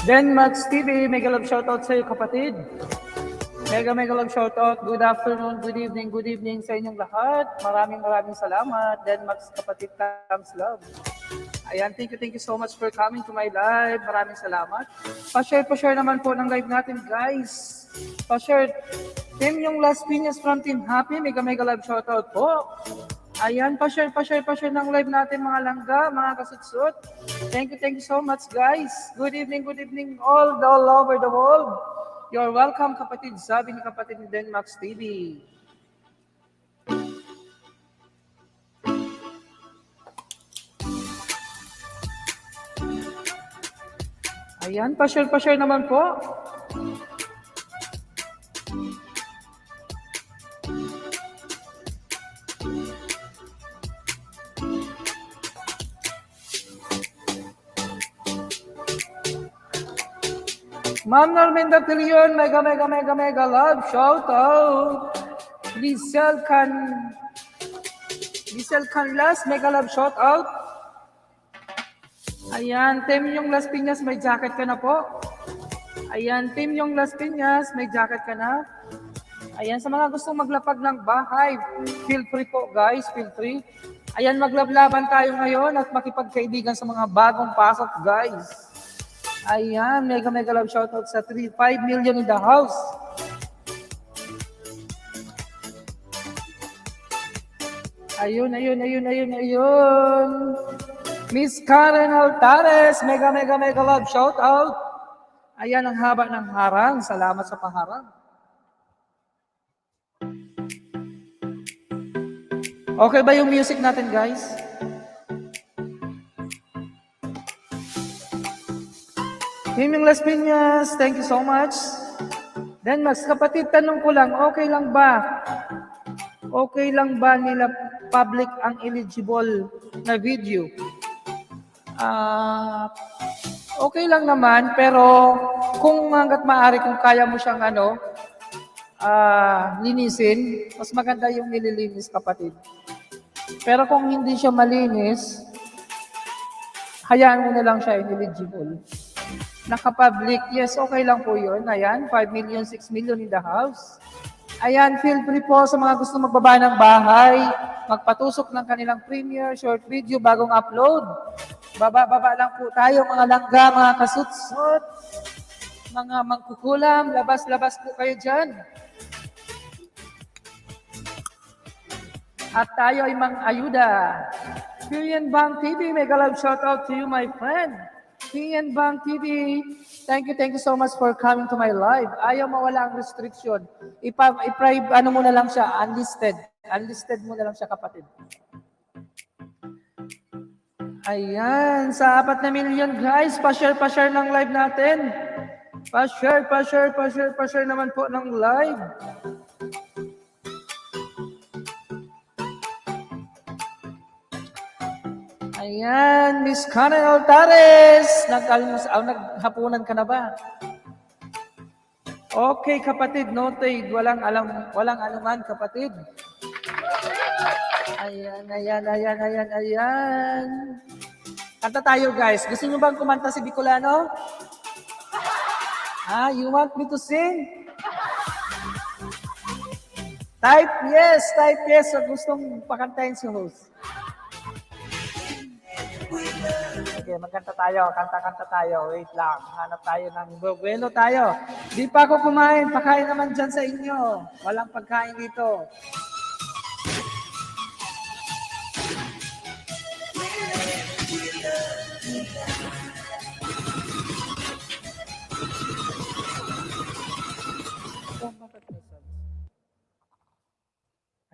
Then Max TV, mega love shoutout sa iyo kapatid. Mega love shoutout. Good afternoon, good evening sa inyong lahat. Maraming salamat. Then Max kapatid, thanks love. Ayan, thank you so much for coming to my live. Maraming salamat. Pa-share naman po ng live natin, guys. Pa-share. Team yung Las Piñas from Team Happy, mega love shoutout po. Ayan, pa-share ng live natin mga langga, mga kasutsut. Thank you so much, guys. Good evening all over the world. You're welcome, kapatid. Sabi ni kapatid ni Denmax TV. Ayan, pa-share naman po. Ma'am Norminda Tilion, mega love shoutout. Lizelle Canlas, mega love shoutout. Ayan, team yung Las Piñas, may jacket ka na po. Ayan, team yung Las Piñas, may jacket ka na. Ayan, sa mga gustong maglapag ng bahay, feel free po guys, feel free. Ayan, maglablaban tayo ngayon at makipagkaibigan sa mga bagong pasok guys. Ayan, mega love shoutout sa 5 million in the house. Ayun. Miss Karen Altares, mega love shoutout. Ayan, ang haba ng harang. Salamat sa paharang. Okay ba yung music natin, guys? Himing Las Piñas, thank you so much. Then mas kapatid, tanong ko lang, okay lang ba nila public ang eligible na video? Okay lang naman, pero kung hanggat maaari, kung kaya mo siyang linisin, mas maganda yung nililinis, kapatid. Pero kung hindi siya malinis, hayaan mo na lang siya ineligible. Naka-public, yes, okay lang po yun. Ayan, 5 million, 6 million in the house. Ayan, feel free po sa mga gusto magbaba ng bahay, magpatusok ng kanilang premiere, short video, bagong upload. Baba lang po tayo, mga langga, mga kasutsot, mga mangkukulam, labas po kayo dyan. At tayo ay mang-ayuda. Pian Bang TV, mega love shoutout to you, my friend. Pian Bang TV, thank you so much for coming to my live. Ayaw mawala ang restriction. Ano mo na lang siya, unlisted. Unlisted mo na lang siya, kapatid. Ayan, sa 4 na million guys, pa-share ng live natin. Pa-share naman po ng live. Ayan, Miss Karen Altares. Naghapunan ka na ba? Okay, kapatid, noted. Walang anuman, kapatid. Ayan. Kanta tayo, guys. Gusto niyo bang kumanta si Bicolano? You want me to sing? Type yes. Sa gustong pakantahin si host. Okay, magkanta tayo. Kanta tayo. Wait lang. Hanap tayo ng buwelo tayo. Di pa ako kumain. Pakain naman dyan sa inyo. Walang pagkain dito.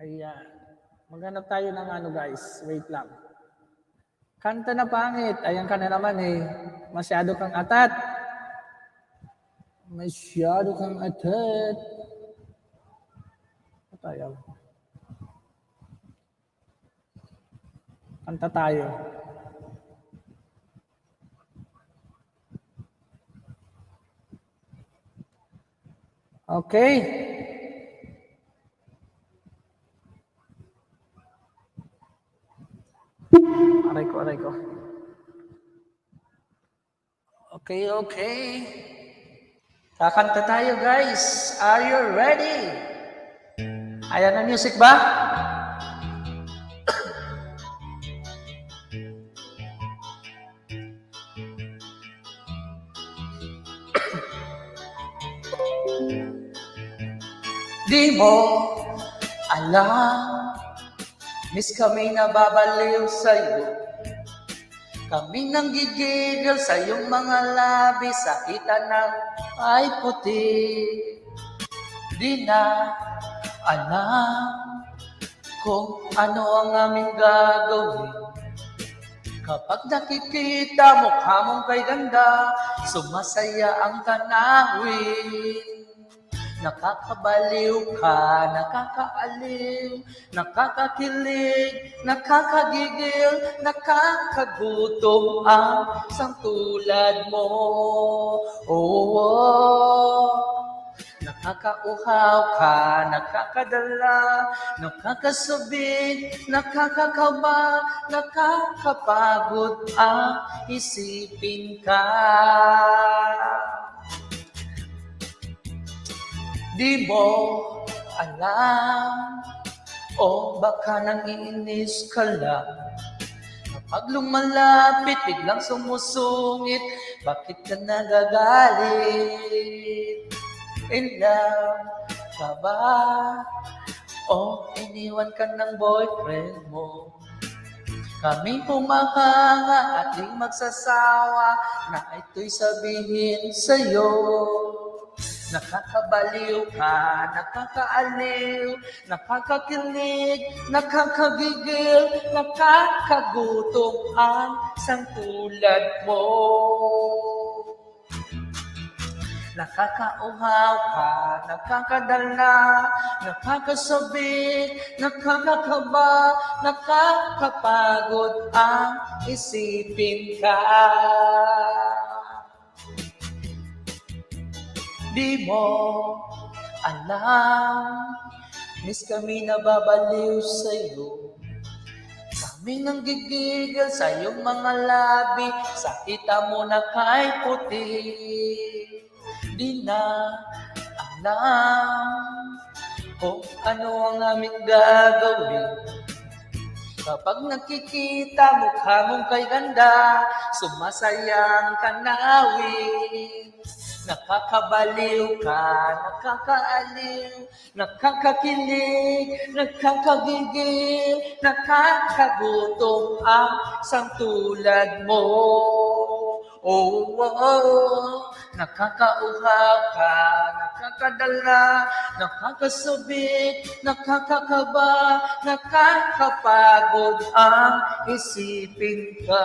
Ayan. Maghanap tayo ng guys. Wait lang. Kanta na pangit. Ayan ka na naman eh. Masyado kang atat. Tayo. Kanta tayo. Okay. Aray ko. Okay. Kakanta tayo, guys. Are you ready? Ayan ang music ba? Di mo alam, miss kami nababaliw sa'yo. Kami nang gigigil sa iyong mga labi, sakitan ng ay puti. Di na alam kung ano ang aming gagawin. Kapag nakikita mukha mong kay ganda, sumasaya ang tanawin. Nakakabaliw ka, nakakaaliw, nakakakilig, nakakagigil, nakakagutom ang isang tulad mo. Nakakauhaw ka, nakakadala, nakakasabik, nakakakaba, nakakapagod ang isipin ka. Di mo alam, o baka nang iinis ka lang. Kapag lumalapit, biglang sumusungit, bakit ka nagagalit? In love ka ba? O iniwan ka ng boyfriend mo? Kami humahanga at di magsasawa na ito'y sabihin sa'yo. Nakakabaliw ka, nakakaaliw, nakakakilig, nakakagigil, nakakagutom ang isang tulad mo. Nakakauhaw ka, nakakadala, nakakasabik, nakakakaba, nakakapagod ang isipin ka. Di mo alam, miss kami nababaliw sa'yo. Kami nang gigigil sa iyong mga labi, sakita mo na kay puti. Di na alam kung ano ang aming gagawin. Kapag nakikita mukha mong kay ganda, sumasayang tanawin. Nakakabaliw ka, nakakaaliw, nakakakilig, nakakagigil, nakakagutom ang isang tulad mo. Nakakauhaw ka, nakakadala, nakakasabik, nakakakaba, nakakapagod ang isipin ka.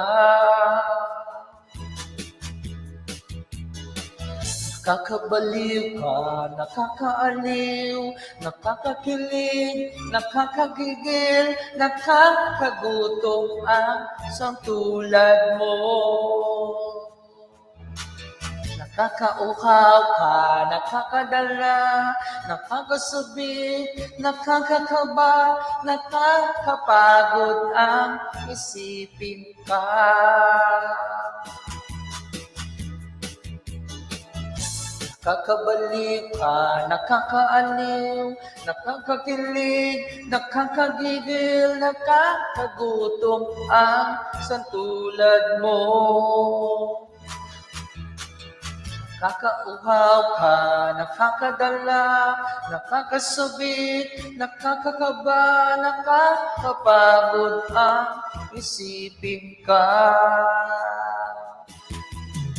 Nakakabaliw ka, nakakaaliw, nakakakilig, nakakagigil, nakakagutom ang isang tulad mo. Nakakauhaw ka, nakakadala, nakakasabik, nakakakaba, nakakapagod ang isipin ka. Nakakabaliw ka, nakakaaliw, nakakakilig, nakakagigil, nakakagutom ang isang tulad mo. Nakakauhaw ka, nakakadala, nakakasabik, nakakakaba, nakakapagod ang isipin ka.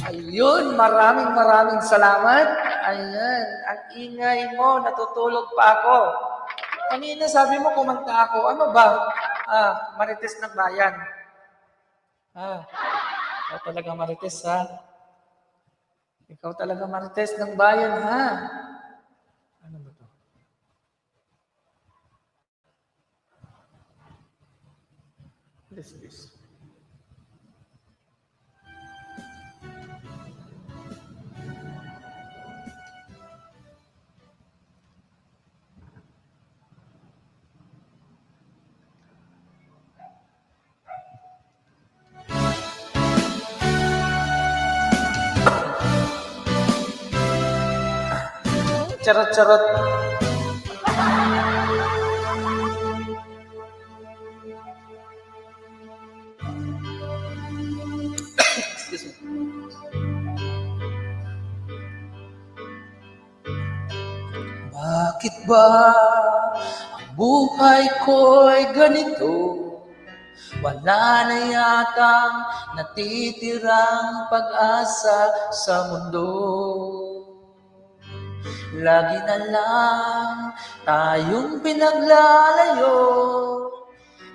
Ayun, maraming salamat. Ayan, ang ingay mo, natutulog pa ako. Kanina sabi mo kumanta ako. Ano ba? Marites ng bayan. Ikaw talaga marites, ha? Ikaw talaga marites ng bayan, ha? Ano ba to? Please. Charot-charot. Excuse me. Bakit ba ang buhay ko'y ganito? Wala na yatang natitirang pag-asa sa mundo. Lagi na lang tayong pinaglalayo.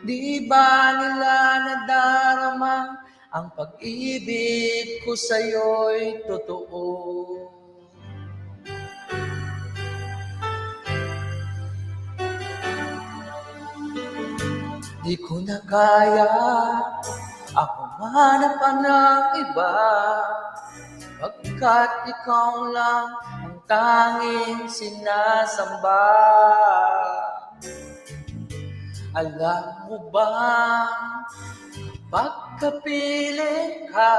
Di ba nila nadaramang ang pag-ibig ko sa'yo'y totoo? Di ko na kaya ang humanap ng iba, pagkat ikaw lang ang tanging sinasamba. Alam mo ba, pagkapiling ka,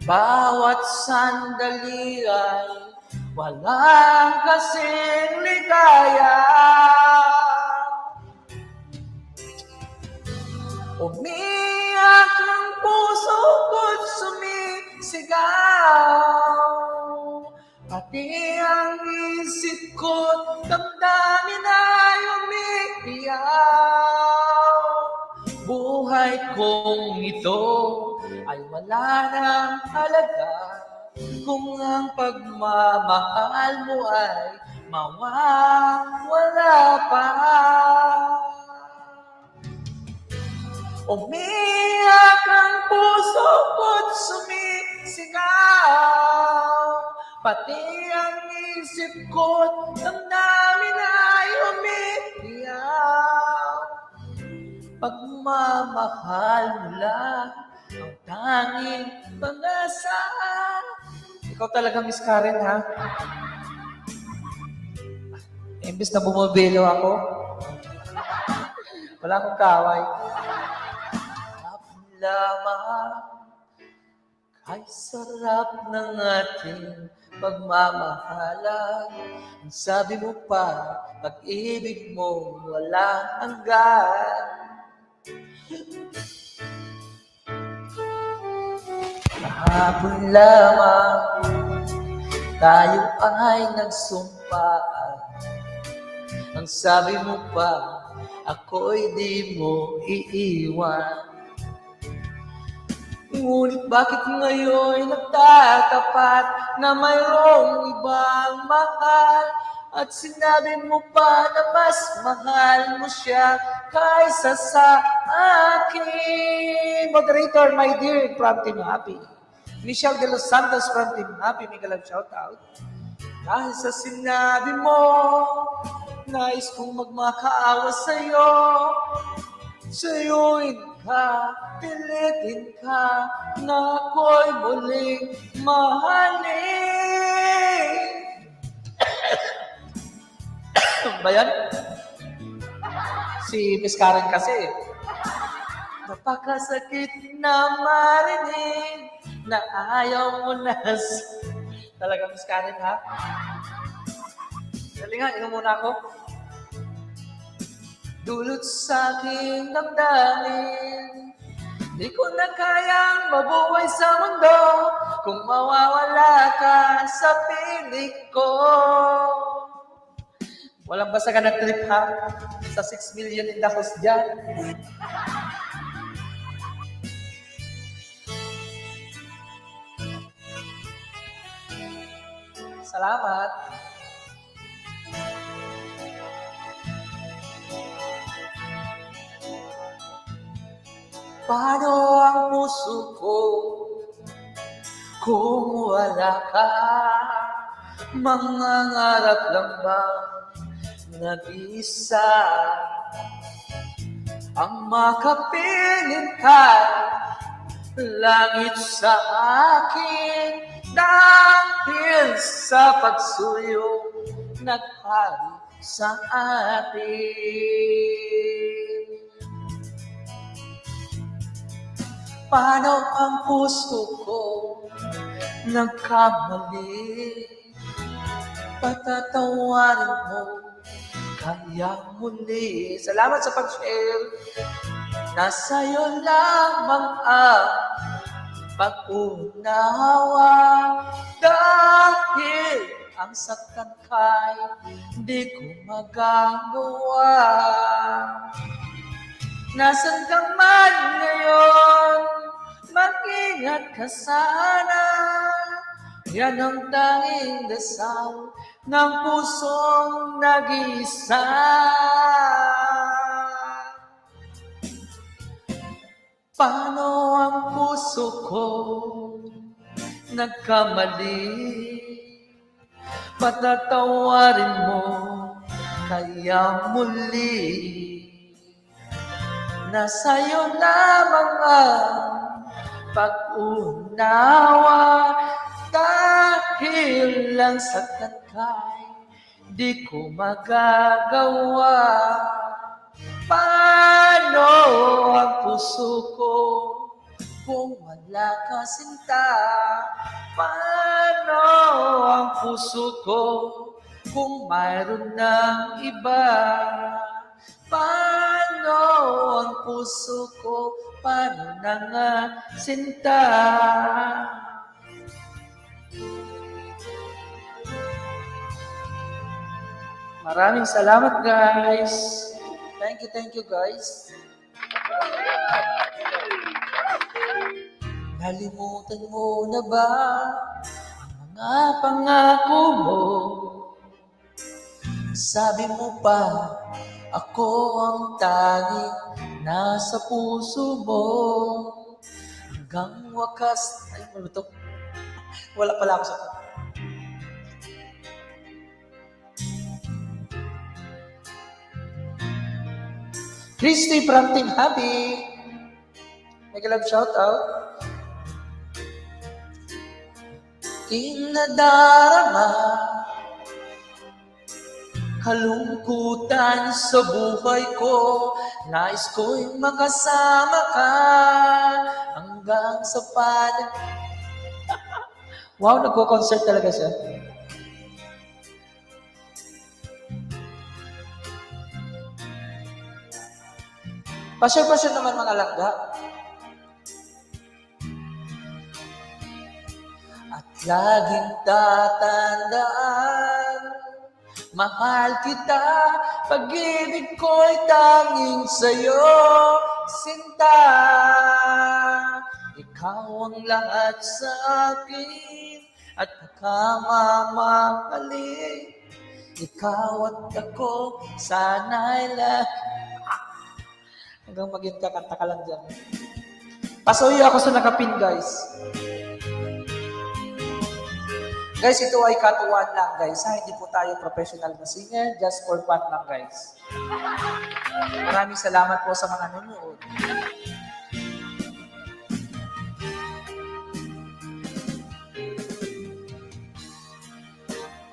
bawat sandali ay walang kasing ligaya. Umiyak ang puso ko't sumisigaw, pati ang isip ko't damdamin ay umiiyaw. Buhay kong ito ay wala ng halaga kung ang pagmamahal mo ay mawawala pa. Umiyak ang puso ko't sumisigaw, pati ang isip ko't damdamin ay umiiyaw. Pagmamahal mo lang ang tanging pag-asa. Ikaw talaga, Miss Karen, ha? Imbes na bumabelo ako, wala akong kaway. Lamang kay sarap ng ating pagmamahalan. Ang sabi mo pa, pag-ibig mo walang hanggan. Kahapon lamang tayo ay nagsumpaan. Ang sabi mo pa, ako'y di mo iiwan. Ngunit bakit ngayon nagtatapat na mayroong ibang mahal? At sinabi mo pa na mas mahal mo siya kaysa sa akin. Moderator, my dear, from Team Happy. Michelle de los Santos from Team Happy, mega love shoutout. Dahil sa sinabi mo, nais kong magmakaawa sa'yo. Sa'yo'y pilitin ka na ako'y muling mahalin. Ba yan? Si Miss Karen kasi. Napakasakit na marinig na ayaw mo na. Talaga, Miss Karen, ha? Dali nga, inom muna ako. Dulot sa aking damdamin, di ko na kayang mabuhay sa mundo kung mawawala ka sa piling ko. Walang basta ka na trip, ha? Sa 6 million in the house dyan. Salamat. Paano ang puso ko kung wala ka? Mangangarap lang bang nag-isa ang makapiling ka? Langit sa akin dahil sa pagsuyo naghari sa atin. Paano ang puso ko nagkamali? patatawarin mo kaya muli. Salamat sa pag-share. Nasa'yo lamang ang pag-unawa dahil ang saktan kay hindi ko magagawa. Nasaan ka man ngayon, mag-ingat ka sana. Yan ang tanging dasal ng pusong nag-iisa. Paano ang puso ko nagkamali? Patatawarin mo kaya muli. Nasa'yo lamang ang pag-unawa dahil lang saktan kay di ko magagawa. Paano ang puso ko kung wala ka sinta? Paano ang puso ko kung mayroon ng iba? Paano ang puso ko? Paano na nga sinta? Maraming salamat, guys. Thank you, guys. Nalimutan mo na ba ang mga pangako mo? Sabi mo pa, ako ang tanging nasa puso mo. Hanggang wakas, ay ano to? Wala pala ako sa to. Christy from Team Happy. Mega love shout out. Inadarama kalungkutan sa buhay ko. Nais ko'y makasama ka hanggang sa Wow, nagko-concert talaga siya. Pasyal-pasyal naman mga langga. At laging tatandaan, mahal kita, pag-ibig ko'y tanging sa'yo, sinta. Ikaw ang lahat sa akin at nakamamahalin. Ikaw at ako, sana'y hanggang maging kakanta ka lang dyan. Pasuyo ako sa nakapin, guys. Guys, ito ay katuwaan lang, guys. Hindi po tayo professional na singer. Just for fun lang, guys. Maraming salamat po sa mga nanonood.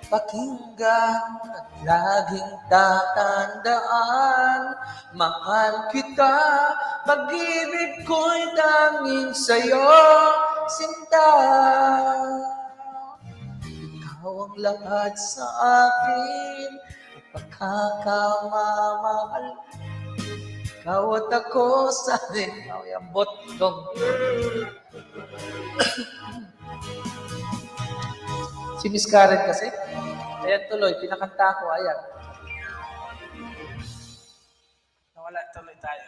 Pakinggan at laging tatandaan, mahal kita, pag-ibig ko'y tanging sa'yo, sinta. Ikaw ang lahat sa akin, pagkakamamahal. Ikaw at ako sa ikaw yung botong. Si Miss Karen kasi, ayan tuloy, pinakanta ko, ayan. Nawala tuloy tayo.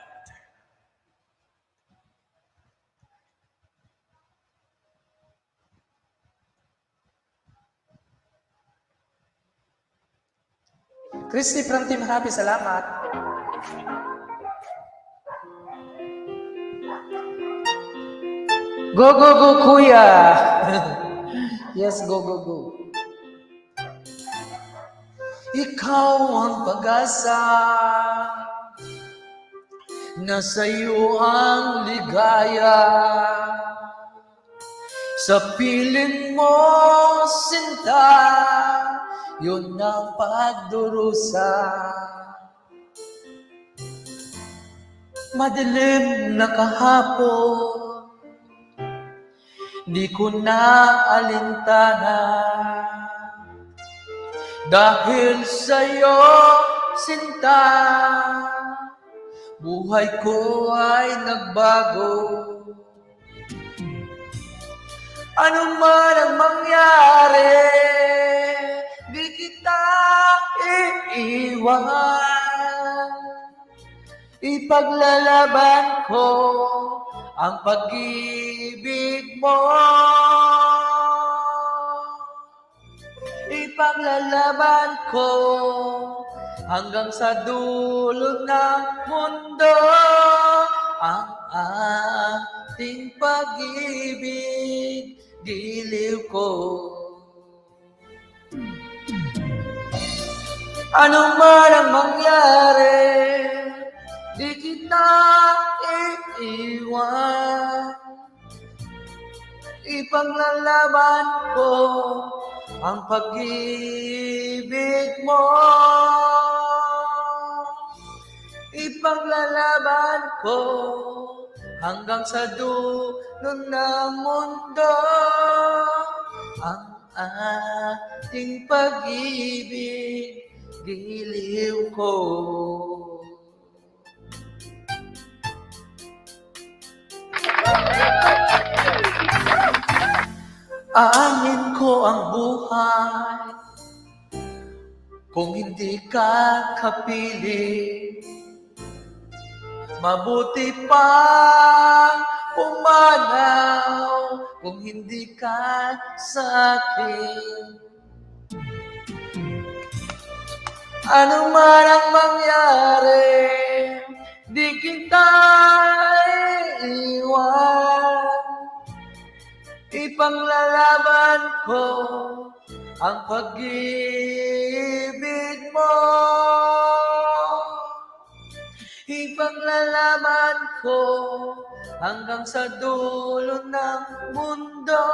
Christy from Team Happy, salamat. Go, go, go, kuya! Yes, go, go, go. Ikaw ang pag-asa, nasa iyo ang ligaya. Sa piling mo, sinta, yun ang pagdurusa. Madilim na kahapon, di ko na alintana. Dahil sa'yo, sinta, buhay ko ay nagbago. Ano man ang mangyari, di kita iiwan. Ipaglalaban ko ang pag-ibig mo. Ipaglalaban ko hanggang sa dulo ng mundo ang ating pag-ibig, giliw ko. Ano man ang mangyari, di kita iiwan. Ipaglalaban ko ang pag-ibig mo. Ipaglalaban ko hanggang sa dulo ng mundo ang ating pag-ibig, giliw ko. Aanin ko ang buhay kung hindi ka kapiling. Mabuti pang pumanaw kung hindi ka sa'kin. Ano man ang mangyari, di kita iiwan. Ipaglalaban ko ang pag-ibig mo. Ipaglalaban ko hanggang sa dulo ng mundo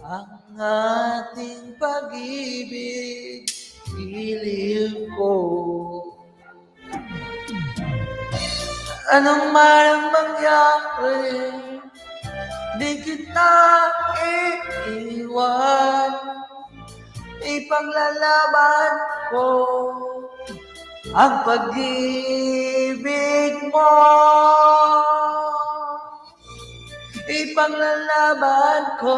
ang ating pag-ibig, giliw ko. Anong man ang mangyari, di kita iiwan. Ipaglalaban ko ang pag-ibig mo. Ipaglalaban ko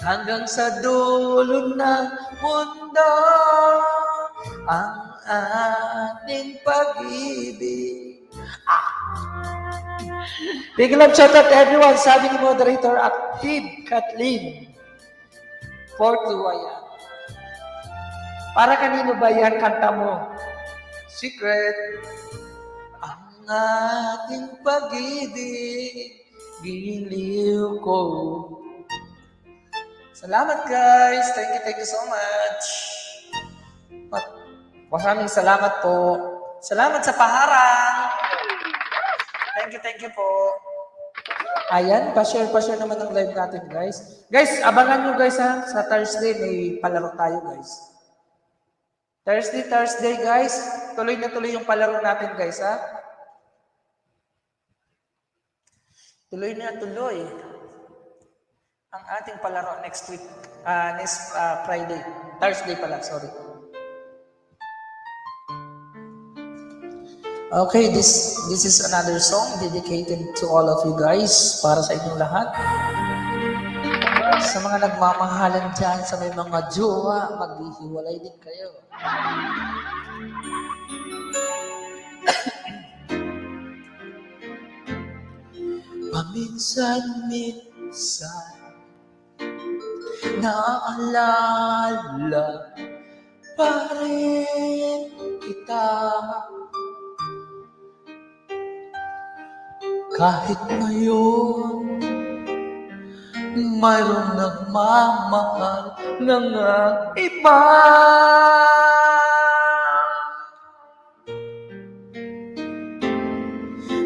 hanggang sa dulo ng mundo ang ating pag-ibig. Big love shout out to everyone. Sabi ni moderator, active Kathleen. 4-2, ayan. Para kanino ba yan? Kanta mo. Secret. Ang ating pag-ibig, giliw ko. Salamat guys. Thank you so much. Maraming salamat po. Salamat sa paharang. Thank you po. Ayan, pa-share naman ng live natin, guys. Guys, abangan nyo guys ha. Sa Thursday, may palaro tayo, guys. Thursday, guys. Tuloy na tuloy yung palaro natin, guys, ha. Tuloy na tuloy ang ating palaro next week. Next Friday. Thursday pala, sorry. Okay, this is another song dedicated to all of you guys, para sa inyong lahat. Sa mga nagmamahalan dyan, sa may mga jowa, maghihiwalay din kayo. Paminsan-minsan, naaalala pa rin kita. Kahit ngayon, mayroong nagmamahal ng iba.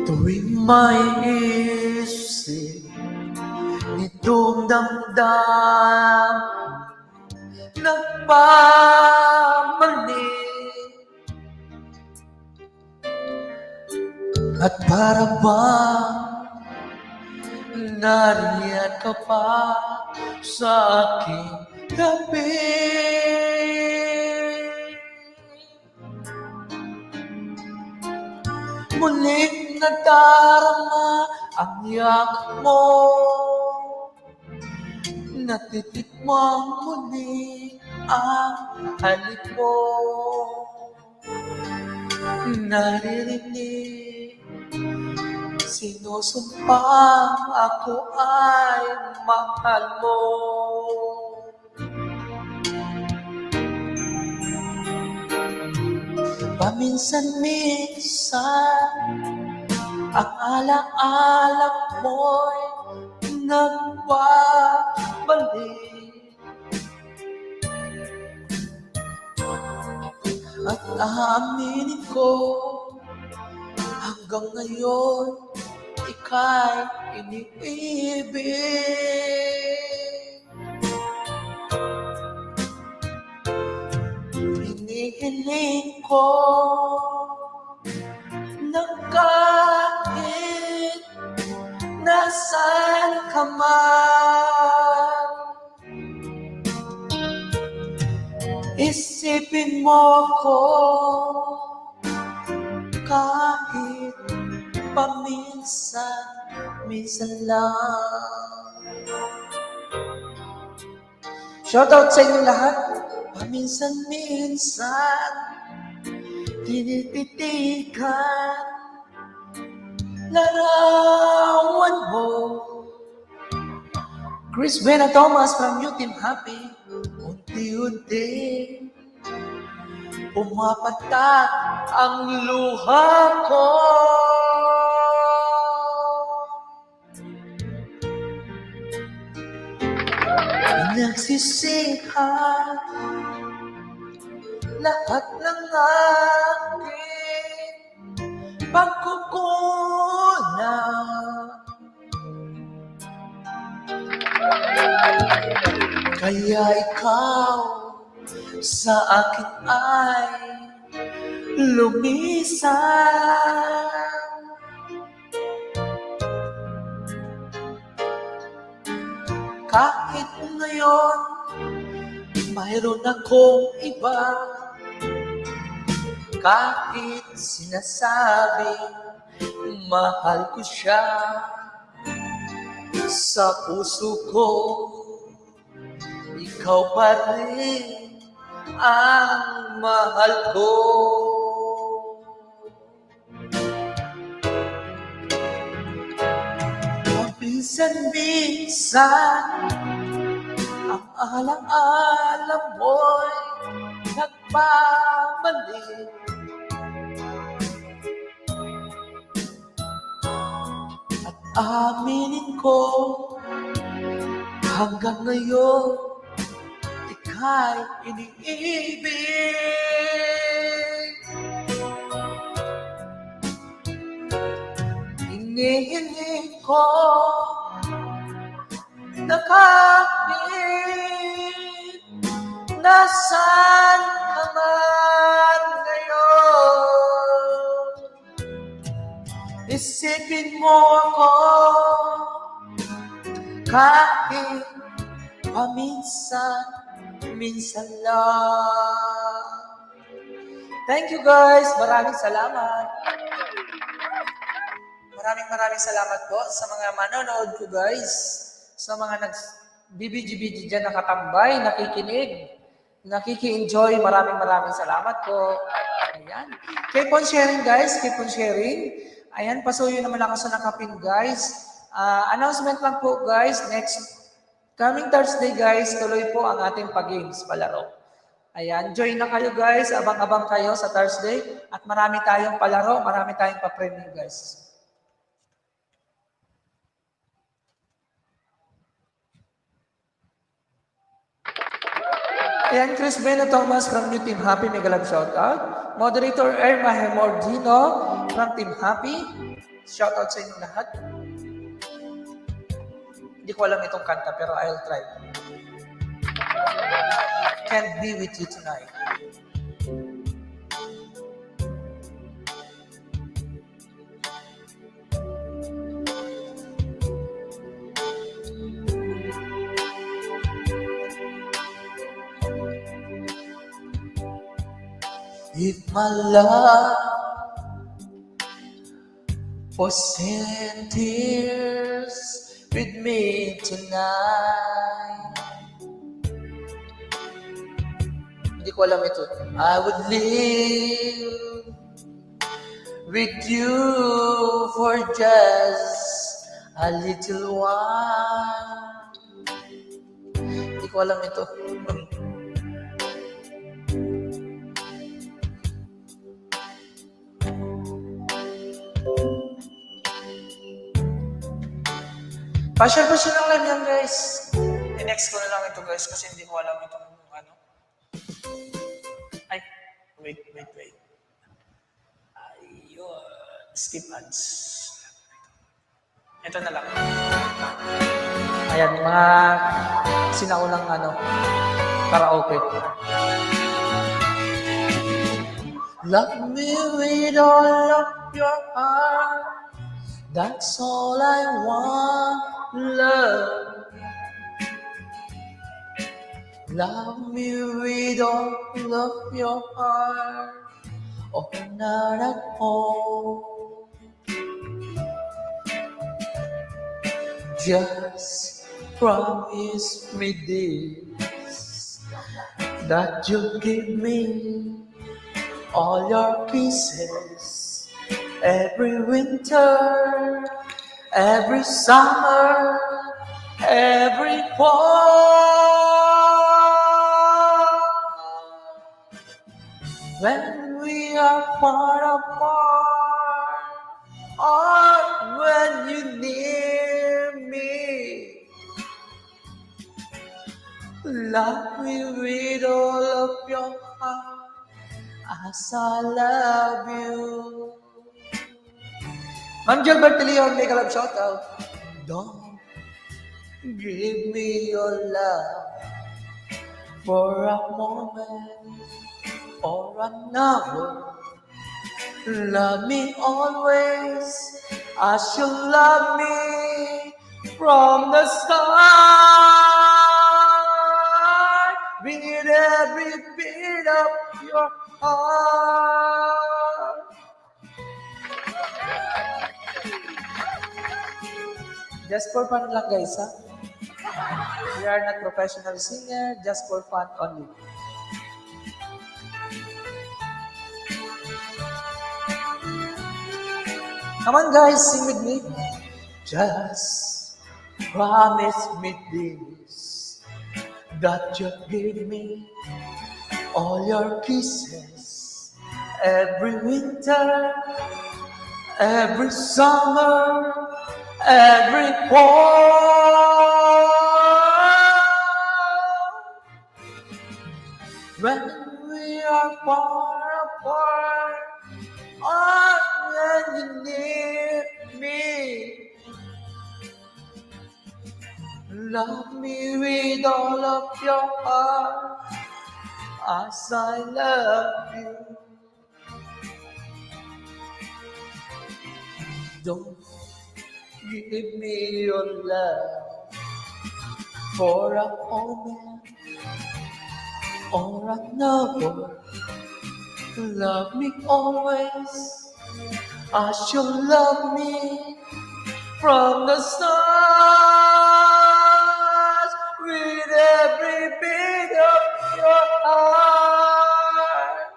Tuwing may isip nitong damdam, nagpamali. At para bang nariyan ka pa sa aking gabi. Muling nadarama ang yakap mo, natitikmang muli ang halik mo, naririnig sinusumpang ako ay mahal mo. Paminsan-minsan ang alaala mo'y nagbabalik, at aaminin ko hanggang ngayon ika'y iniibig. Hinihiling ko na kahit nasaan ka man, isipin mo ko kahit paminsan lang. Shoutout sa inyo lahat. Paminsan-minsan tinititigan larawan mo. Chris Bena Thomas from New Team Happy. Unti-unti pumapatak ang luha ko. Nagsisihan lahat ng aking pagkukulang, kaya ikaw sa akin ay lumisan. Kahit ngayon mayroon akong iba, kahit sinasabing mahal ko siya, sa puso ko ikaw pa rin ang mahal ko. Minsan-minsan ang alaala mo'y nagbabalik, at aminin ko hanggang ngayon ika'y iniibig. Hinihiling ko na kahit nasaan ka man ngayon, isipin mo ako kahit paminsan lang. Thank you guys. Maraming salamat. Maraming salamat po sa mga manonood ko guys. Sa mga nag-BBG dyan nakatambay, nakikinig, nakiki-enjoy. Maraming salamat po. Ayan. Keep on sharing guys. Keep on sharing. Ayan, pasuyo naman ako sa nakapin guys. Announcement lang po guys. Next coming Thursday guys, tuloy po ang ating pag-games palaro. Ayan, join na kayo guys. Abang-abang kayo sa Thursday. At marami tayong palaro, marami tayong pa-premium guys. Ayan, Chris Bena Thomas from New Team Happy, mega love shoutout. Moderator Irma Hemordino from Team Happy. Shoutout sa inyo lahat. Hindi ko alam itong kanta pero I'll try. Can't be with you tonight. If my love was in tears with me tonight, hindi ko alam ito. I would live with you for just a little while. Hindi ko alam ito. Pa-share lang lang yan, guys. I-next ko na lang ito, guys, kasi hindi ko alam itong ano. Ay, wait. Ayun. Skip ads. Ito na lang. Ayan, mga sinaulang karaoke. Love me with all of your heart. That's all I want, love. Love me with all of your heart, or not at all. Just promise me this, that you'll give me all your kisses. Every winter, every summer, every fall. When we are far apart, or when you near me, love me with all of your heart, as I love you. Ma'am Gilbert Leon, make a love shout out. Don't give me your love for a moment or another. Love me always as you love me from the start, with every beat of your heart. Just for fun lang, guys, ha? We are not professional singer, just for fun only. Come on, guys, sing with me. Just promise me this, that you give me all your kisses every winter, every summer, every fall. When we are far apart, or when you near me, love me with all of your heart, as I love you. Don't give me your love for a moment or another. Love me always as you love me from the stars, with every beat of your heart.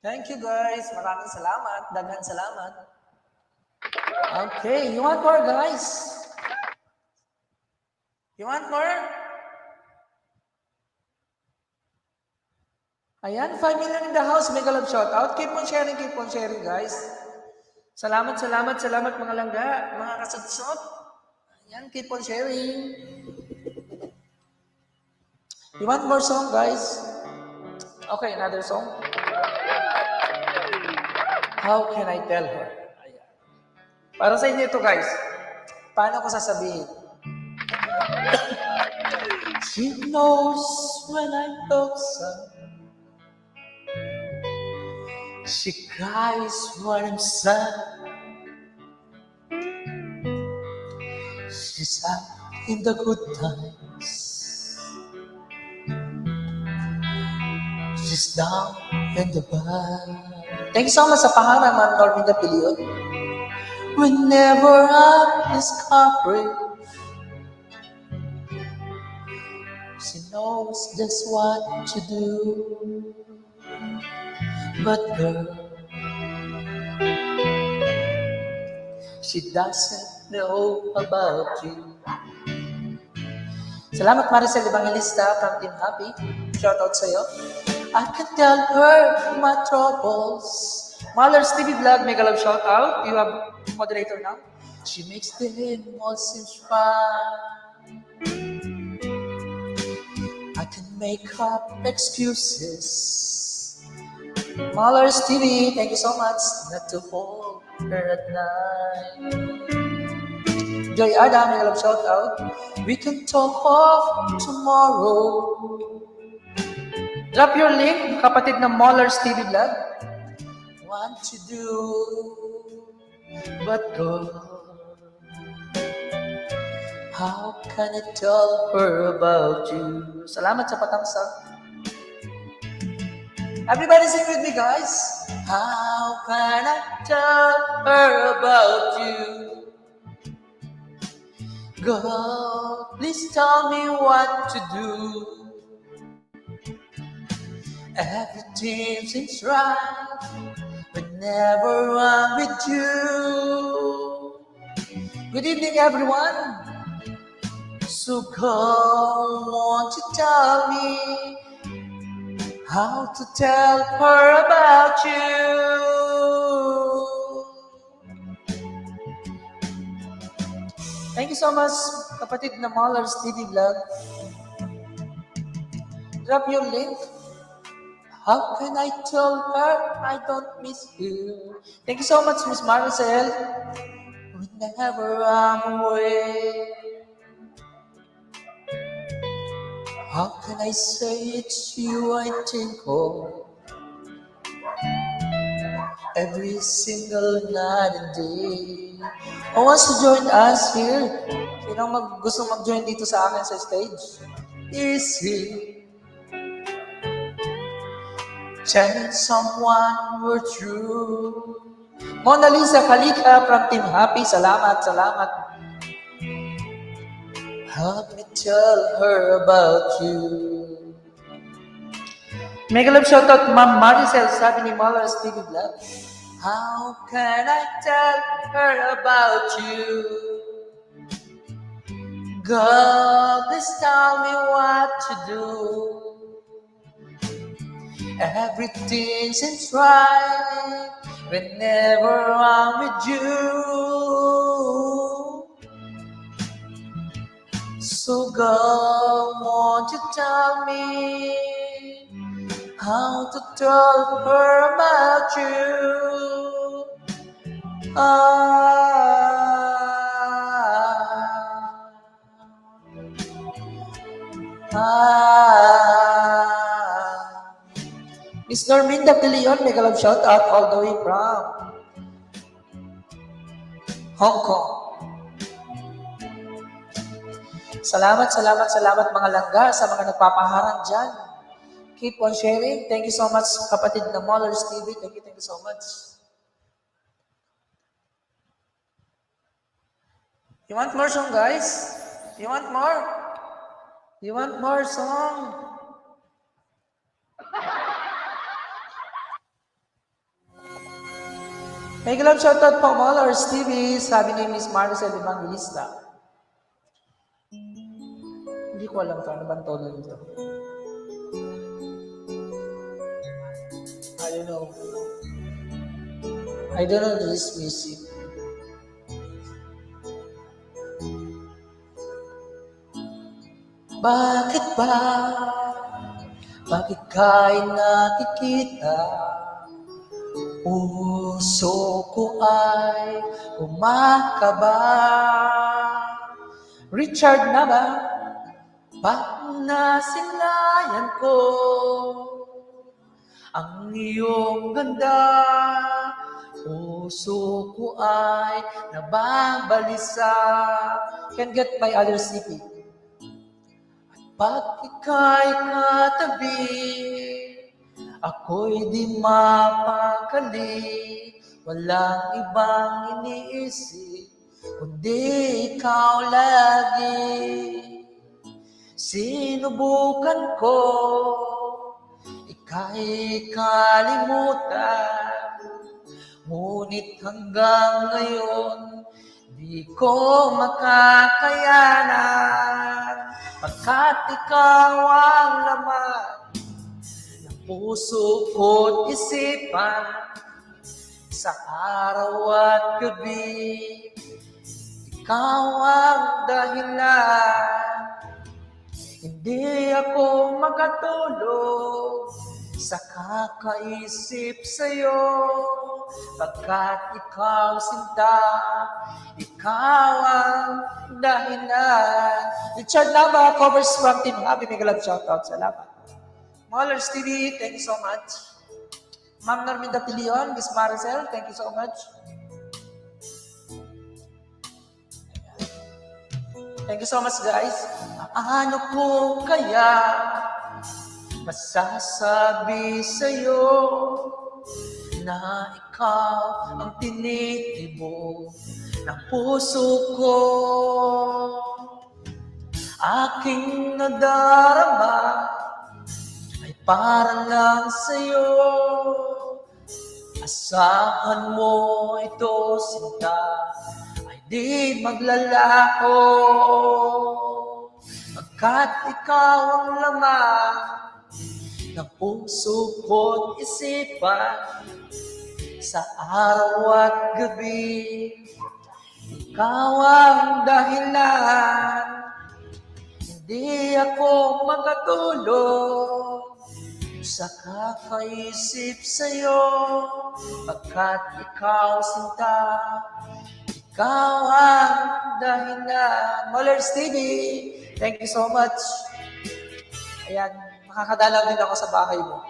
Thank you, guys. Maraming salamat. Daghan salamat. Okay, you want more, guys? You want more? Ayan, 5 million in the house. Mega love shout out. Keep on sharing, guys. Salamat mga langga, mga kasudsot. Ayan, keep on sharing. You want more song, guys? Okay, another song. How can I tell her? Ayan. Para sa inyo ito, guys. Paano ko sasabihin? She knows when I'm lonesome. She cries when I'm sad. She's out in the good times. She's down in the bad. Thank you so much sa pangarap, Ma'am Norminda Pilion. Whenever I'm discouraged, she knows just what to do. But girl, she doesn't know about you. Salamat Maricel Evangelista from Team Happy. Shoutout sa'yo. I can tell her my troubles. Mallers TV Vlog, mega love shoutout. You have moderator now. She makes them all seem fine. I can make up excuses. Mallers TV, thank you so much. Not to hold her at night. Joy Adam, mega love shoutout. We can talk of tomorrow. Drop your link, kapatid ng Mallers TV Vlog. Want to do, but girl, how can I tell her about you? Salamat sa patamsak. Everybody sing with me, guys. How can I tell her about you? Girl, please tell me what to do. Everything seems right whenever I'm with you. Good evening, everyone. So girl, won't you tell me how to tell her about you? Thank you so much, kapatid na Mallers TV Vlog. Drop your link. How can I tell her I don't miss you? Thank you so much, Miss Maricel. Whenever I'm away, how can I say it's you I think of every single night and day? Who wants to join us here? Sino gusto mag-join dito sa akin sa stage? Is he? Telling someone we're true. Mona Lisa Kalika from Team Happy. Salamat, salamat. Help me tell her about you. Mega love shoutout Ma'am Maricel, sabi ni Mallers TV Vlog. How can I tell her about you? God, please tell me what to do. Everything seems right whenever I'm with you. So girl, won't you tell me how to tell her about you? Miss Norminda Pilion, mega love shout out all the way from Hong Kong. Salamat, salamat, salamat mga langga sa mga nagpapaharang dyan. Keep on sharing. Thank you so much, kapatid na Mallers TV. Thank you so much. You want more song, guys? You want more? You want more song? Mega love shoutout po Mallers TV, sabi ni Miss Maricel Evangelista. Hindi ko alam kung ano bang tono nito. I don't know this music. Bakit ba? Bakit ka'y nakikita? Puso ko ay kumakaba. Richard na ba? Pag nasilayan ko ang iyong ganda, puso ko ay nababalisa. Can get my other CP. Pag ika'y katabi, ako'y di mapakali. Walang ibang iniisip, kundi ikaw lagi. Sinubukan ko, ika'y kalimutan. Ngunit hanggang ngayon, di ko makakayanan. Pagkat ikaw ang laman ng puso ko't isipan, sa araw at gabi, ikaw ang dahilan. Hindi ako makatulog sa kakaisip sa'yo, pagkat ikaw sinta, ikaw ang dahilan. Richard Lava, covers from Team Happy, mega love shoutout. Salamat. Mollers TV, thank you so much. Ma'am Norminda Pilion, Miss Maricel, thank you so much. Thank you so much, guys. Ano ko kaya masasabi sa'yo na ikaw ang tinitibok ng puso ko? Aking nadarama ay para lang sa'yo. Asahan mo ito, sinta, ay di maglalako. Pagkat ikaw ang laman ng puso ko't isipan, sa araw at gabi, ikaw ang dahilan. Hindi ako makatulog sa kakaisip sa'yo, pagkat ikaw sinta, ikaw ang dahilan. Mollers TV, thank you so much. Ayan, makakadalaw din ako sa bahay mo.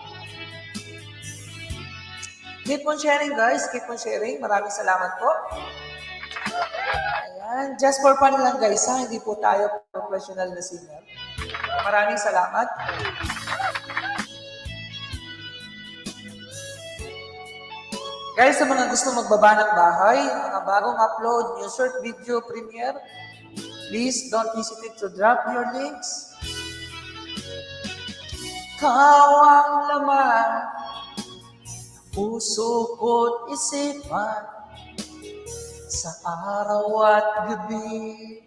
Keep on sharing, guys. Keep on sharing. Maraming salamat po. Ayan, just for fun lang, guys, ha? Hindi po tayo professional na singer. Maraming salamat. Guys, sa mga gusto magbaba ng bahay, mga bagong upload, new short video premiere, please don't hesitate to drop your links. Ikaw ang laman, puso ko't isipan, sa araw at gabi,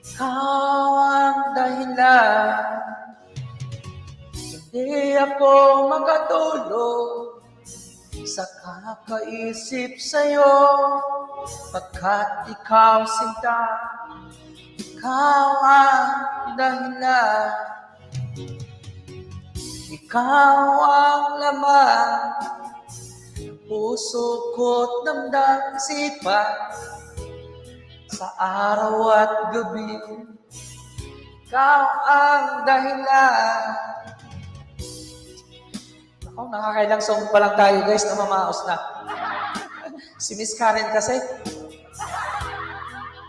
ikaw ang dahilan. Hindi ako makatulog sa kakaisip sa'yo, pagkat ikaw sinta, ikaw ang dahilan. Ikaw ang laman ng puso ko't damdam isipan, sa araw at gabi, ikaw ang dahilan. Ako, nakakailang song pa lang tayo, guys, na mamaos na. Si Miss Karen kasi,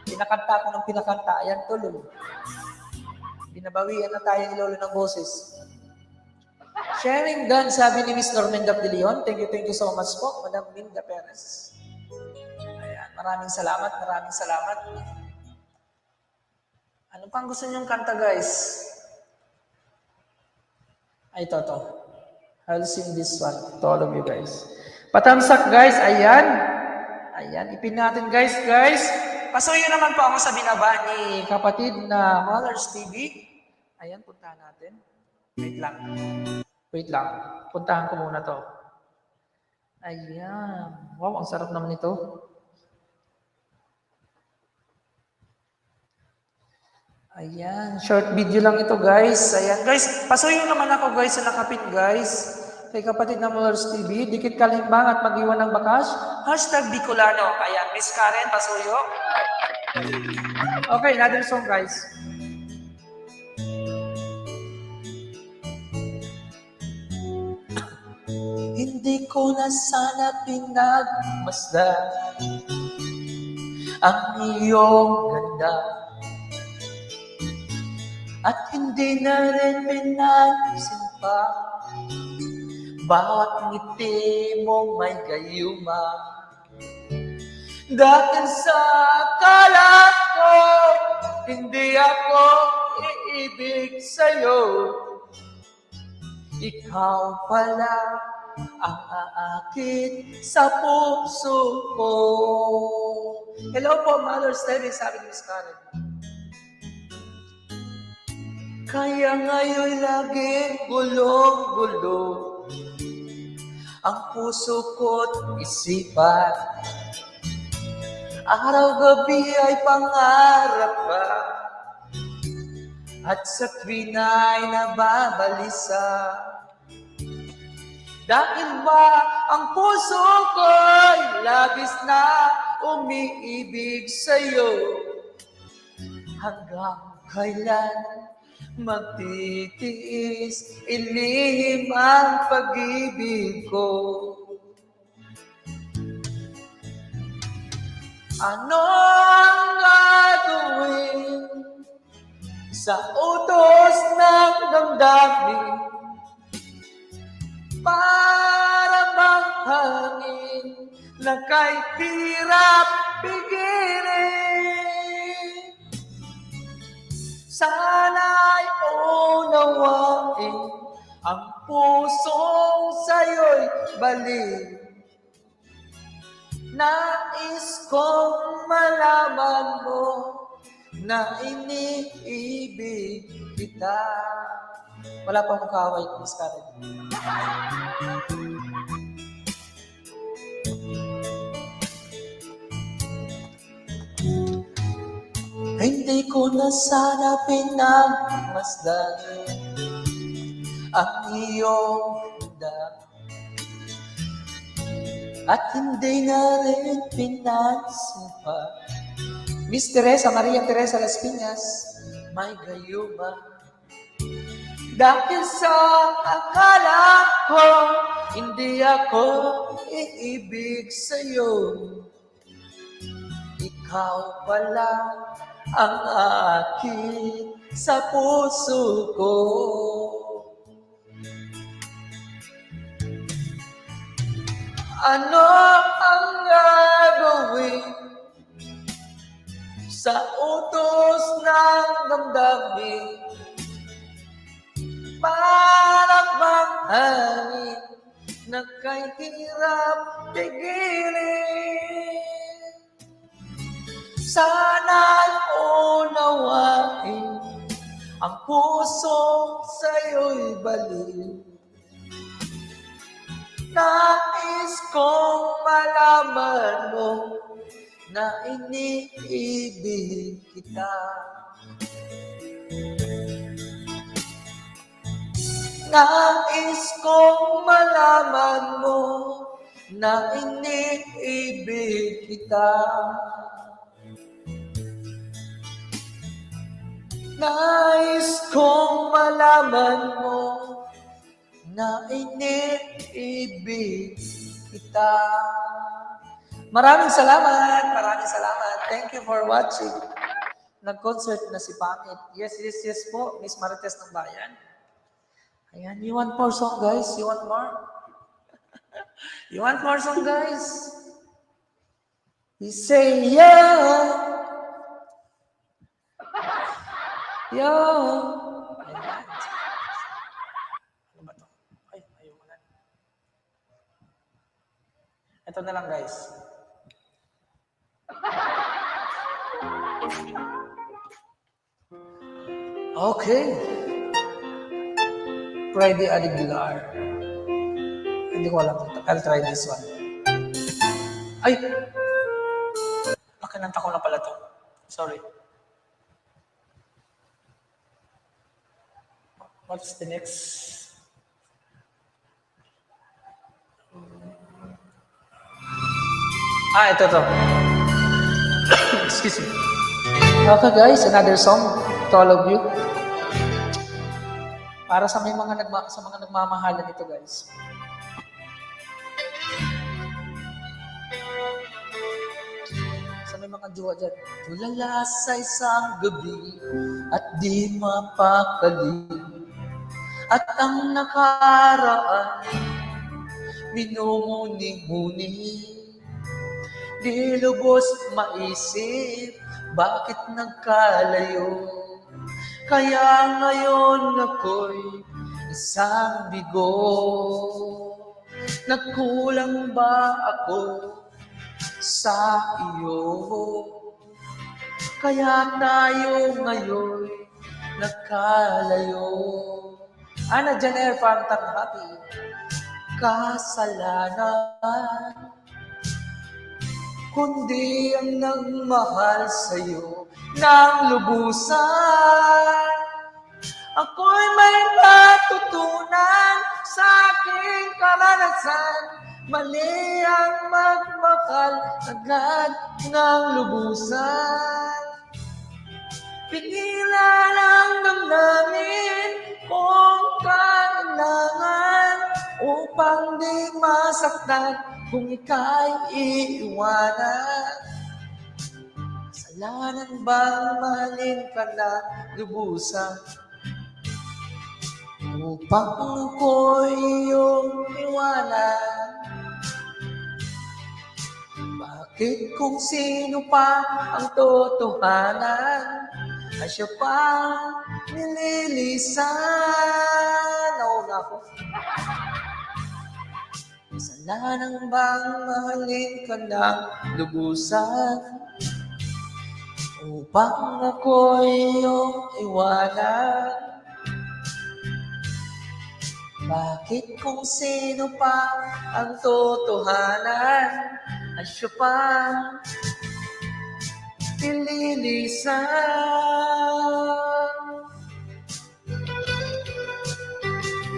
pinakanta ko ng pinakanta, ayan tuloy. Binabawian na tayo ni Lolo ng boses. Sharing done, sabi ni Miss Norminda Pilion. Thank you so much po, Madam Minda Perez. Ayan, maraming salamat, maraming salamat. Ano pang gusto niyong kanta, guys? Ay, ito. I'll sing this one to all of you, guys. Patamsak, guys, ayan. Ayan, ipin natin, guys. Pasuyo naman po ako sa binaba ni kapatid na Mollers TV. Ayan, puntahan natin. Wait lang. Puntahan ko muna to. Ayan. Wow, ang sarap naman ito. Ayan, short video lang ito, guys. Ayan, guys, pasuyo naman ako, guys, sa nakapin, guys. Kay kapatid na Mollers TV, dikit kalimbang at mag-iwan ng bakas. Hashtag Bicolano. Ayan, Miss Karen, pasuyo. Okay, another song, guys. Hindi Hindi ko na sana pinagmasdan ang iyong ganda, at hindi na rin pinansin pa bawat ngiti mong may gayuma. Dahil sa akala ko, hindi ako iibig sa'yo, ikaw pala ang aakit sa puso ko. Hello po, Mother's Day, sabi ni Miss Karen. Kaya ngayon laging gulong-gulo ang puso ko't isipan. Araw-gabi ay pangarap pa, at sa tuwin ay nababalisa. Dahil ba ang puso ko'y labis na umiibig sa'yo, hanggang kailan magtitiis ilihim ang pag-ibig ko. Ano ang gagawin sa utos ng damdamin? Para bang hangin na kay hirap pigilin? Sana'y unawain ang pusong sa'yo'y balik. Nais kong malaman mo na iniibig kita. Wala pang mukaway, Miss Karen. Hindi ko na sana pinagmasdan ang iyong ganda, at hindi na rin pinansin pa Miss Teresa, Maria Teresa Las Piñas, may gayuma. Dahil sa akala ko, hindi ako iibig sa'yo, ikaw pala ang akin sa puso ko. Ano ang gagawin sa utos ng damdamin? Para bang hangin na kay hirap pigilin? Sana'y unawain ang pusong sa'yo'y balik. Nais kong malaman mo na iniibig kita. Nais kong malaman mo na iniibig kita. Nais kong malaman mo na iniibig kita. Maraming salamat. Maraming salamat. Thank you for watching. Nag-concert na si Pamit. Yes, yes, yes po. Miss Marites ng Bayan. Ayan, you want more song, guys? You want more? You want more song, guys? We say, yeah. Yeah. Ayan. Ano ba ito? Ay, ayaw mo na. Ito na lang, guys. Okay. Friday Aguilar. Hindi ko alam ito. I'll try this one. Ay! Nakinanta ko na pala ito. Sorry. What's the next? Ito to. Excuse me. Okay guys, another song to all of you. Para sa mga nagmamahalan nito guys. Sana may mga jowa dyan. Tulala sa isang gabi at di mapakali. At ang nakaraan, minumuni-muni. Di lubos maisip, bakit nagkalayo? Kaya ngayon ako'y isang bigo. Nagkulang ba ako sa iyo? Kaya tayo ngayon nagkalayo. Ana Janer Pantang Happy. Kasalanan, kundi ang nagmahal sa'yo ng lubusan. Ako'y may natutunan sa aking karanasan. Mali ang magmahal agad ng lubusan. Pigilan ang damdamin kung kailangan upang di masaktan kung ika'y iiwanan. Kasalanan bang mahalin ka na lubusan upang ako'y iyong iwanan? Bakit kung sino pa ang totohanan ay siya pa nililisan? Nauna ako. Kasalanan bang mahalin ka ng lubusan upang ako'y iyong iwanan? Bakit kung sino pa ang totohanan ay siya pa nililisan?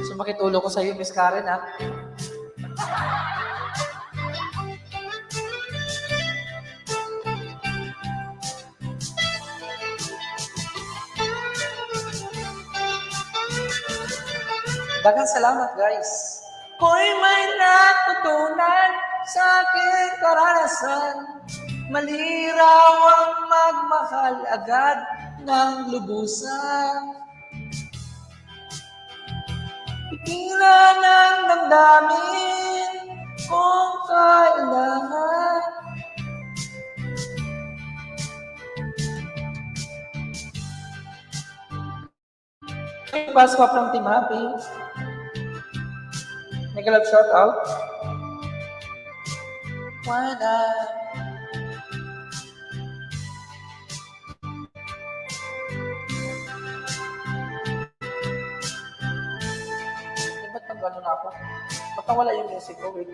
Sumakit ulo ko sa iyo, Miss Karen, ha? Daghang salamat, guys. Ko'y may natutunan sa aking karanasan. Mali raw ang magmahal agad ng lubusan. Pigilan ang damdamin kung kailangan. Pasco from Team Happy. Nag-love shout out. Why not? Ba't nang gano'n ako? Ba't nawala yung music ko? Wait.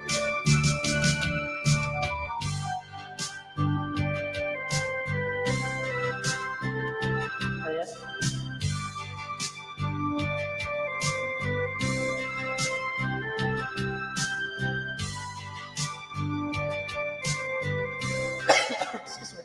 Ayan. Excuse me.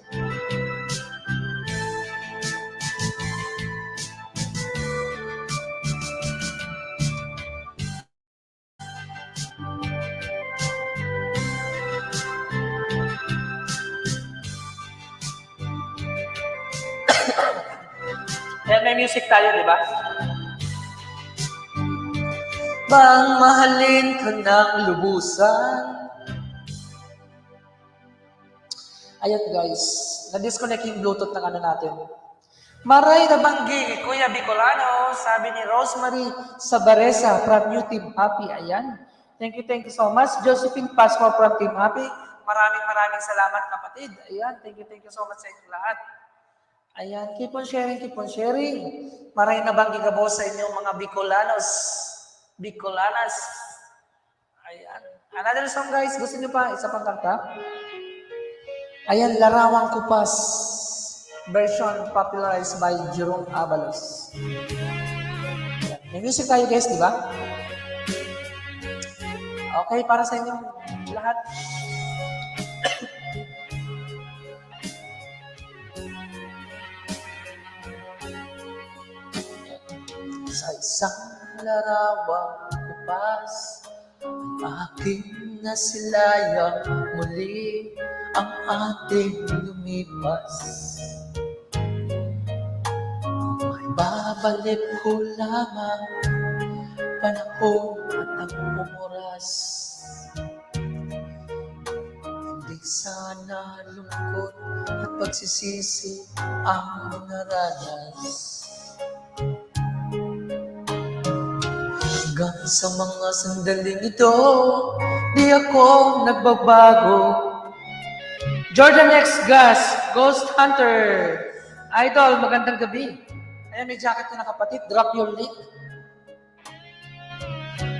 Ayan, may music tayo, di ba? Bang mahalin ka ng lubusan. Ayun guys, na-disconnect yung Bluetooth ng ano natin. Maray na banggi, Kuya Bicolano, sabi ni Rosemary Sabaresa from New Team Happy. Ayan. Thank you so much. Josephine Pasco from Team Happy. Maraming salamat kapatid. Ayan, thank you so much sa inyong lahat. Ayan, keep on sharing. Maray na banggi ka po sa inyong mga Bicolanas. Ayan. Another song guys, gusto niyo pa? Isa pang kanta? Ayan, Larawang Kupas. Version popularized by Jerome Avalos. Ayan. May music tayo guys, di ba? Okay, para sa inyong lahat. Sa isang larawang kupas, ang aking nasilayan muli ang ating lumipas. Ay babalik ko lamang panahon at ang oras. Hindi sana lungkot at pagsisisi ang naranas. Hanggang sa mga sandaling ito, di ako nagbabago. Jordan X Gas, Ghost Hunter. Idol, magandang gabi. Ayan, may jacket ko na kapatid. Drop your link.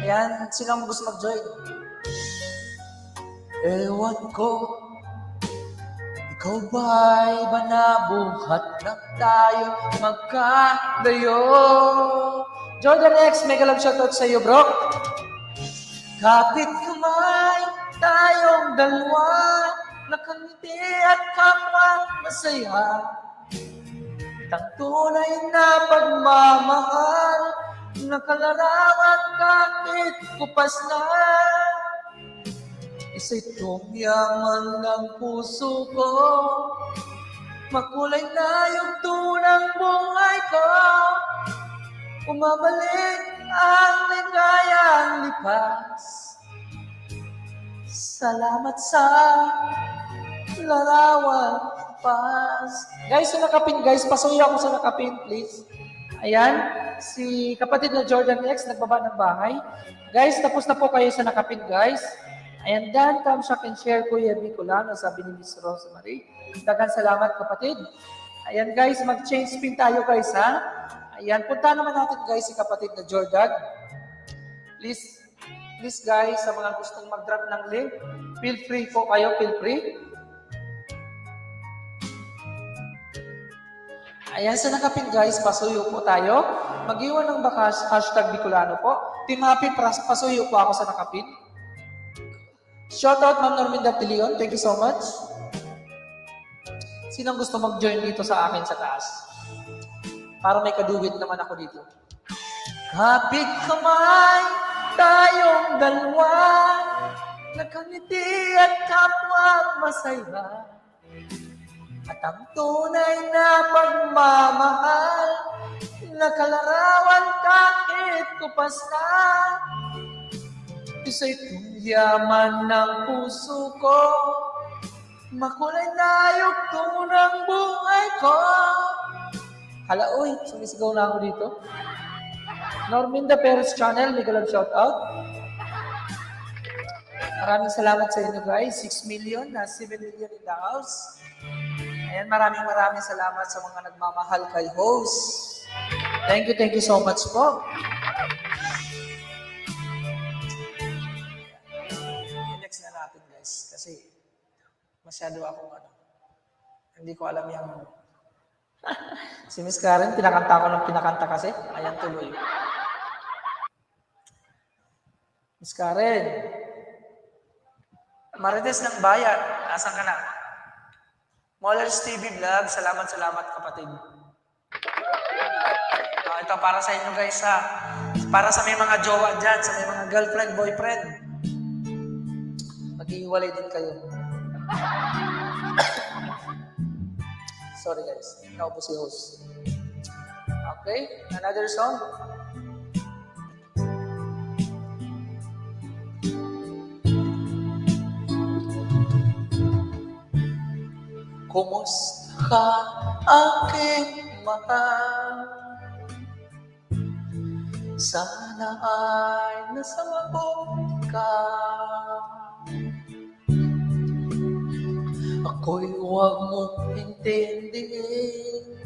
Ayan, sino ang gusto mag-join? Ewan ko, ikaw ba'y ba nabuhat na tayo magkalayo? Jordan X, mega love shoutout sa iyo, bro. Kapit kamay, tayong dalawa, nakangiti at kapwa masaya. Ang tunay na pagmamahal, nakalarawan kahit kupas na. Isa'y yaman ng puso ko, makulay na yung tunang buhay ko. Umabalik ang ligayang lipas. Salamat sa larawan pas. Guys, sa nakapin, guys, pasuyo ako sa nakapin, please. Ayan, si kapatid na Jordan X, nagbaba ng bahay. Guys, tapos na po kayo sa nakapin, guys. Ayan, dan, come shop and share, Kuya Bicolano, sabi ni Miss Rosemary. Dagan salamat, kapatid. Ayan, guys, mag-change pin tayo, guys, ha? Ayan, punta naman natin, guys, si kapatid na Jordan. Please, guys, sa mga gustong mag-drop ng link, feel free po kayo, feel free. Ayan, sa nakapin, guys, pasuyo po tayo. Mag-iwan ng bakas, hashtag Bicolano po. Team Happy, pasuyo po ako sa nakapin. Shoutout, Ma'am Norminda Pilion. Thank you so much. Sinong gusto mag-join dito sa akin sa taas? Para may kaduwit naman ako dito. Kapit kamay, tayong dalawa, nakangiti at kapwa masaya. At ang tunay na pagmamahal, nakalarawan kahit kupas na. Isa'y yaman ng puso ko, makulay na yung tunang buhay ko. Hala, uy, sumisigaw na ako dito. Norminda Perez Channel, mega love shoutout. Maraming salamat sa inyo, guys. 6 million, na 7 million in the house. Ayan, maraming salamat sa mga nagmamahal kay host. Thank you so much po. Next na natin, guys, kasi masyado akong hindi ko alam yung Si Miss Karen, pinakanta ko ng pinakanta kasi. Ayan, tuloy. Miss Karen. Marites ng Bayan, asan ka na? Mollers TV Vlog, salamat kapatid. Ito para sa inyo, guys, ha. Para sa may mga jowa dyan, sa may mga girlfriend, boyfriend. Mag-iwalay din kayo. Sorry, guys. Ikaw po si host. Okay, another song. Kumusta ka, aking mahal? Sana ay nasa mabuti ka. Ako'y huwag mong intindihin,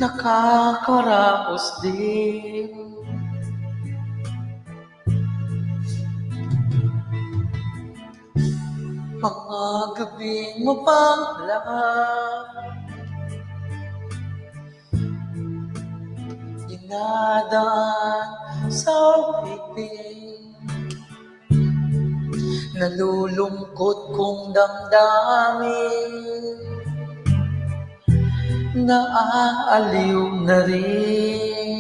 nakakaraos din. Mga gabing mapanglaan, dinadaan sa piling, nalulungkot kong damdamin, naaaliw na rin.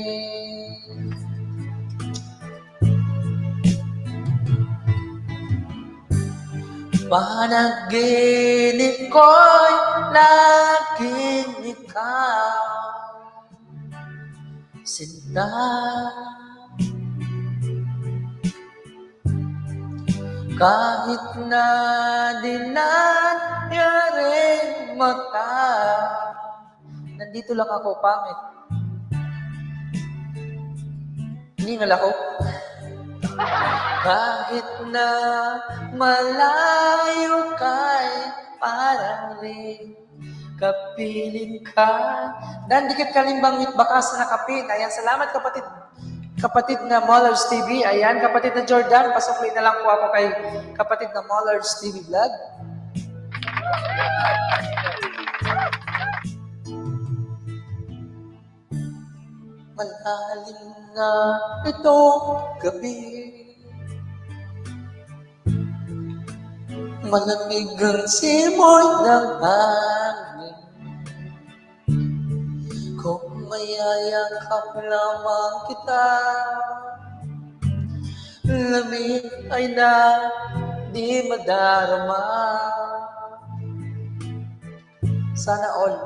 Panaginip ko'y laging ikaw, sinta. Kahit na di nangyaring mata, nandito lang ako, pangit. Hiningal ako. Kahit na malayo kay parang rin kapiling ka. Dan dikit kalimbang bakas na kapin. Ayan, salamat kapatid na Mollers TV. Ayan, kapatid na Jordan, pasukli na lang po ako kay kapatid na Mollers TV Vlog. Malalim na itong gabi, malamig ang simoy ng hangin. Kung mayayakap lamang kita, lamig ay na di madarama. Sana all.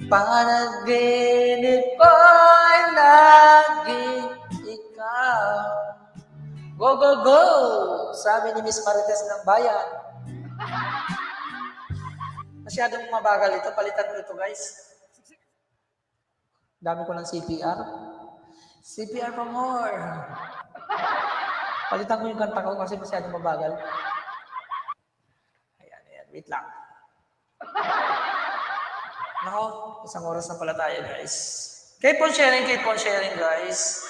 Panaginip ko'y laging ikaw. Go, go, go! Sabi ni Miss Marites ng Bayan. Masyadong mabagal ito. Palitan ko ito, guys. Dami ko ng CPR. CPR for more. Palitan ko yung kanta ko kasi masyadong mabagal. Ayan, ayan. Wait lang. Nako, isang oras na pala tayo, guys. Keep on sharing, guys.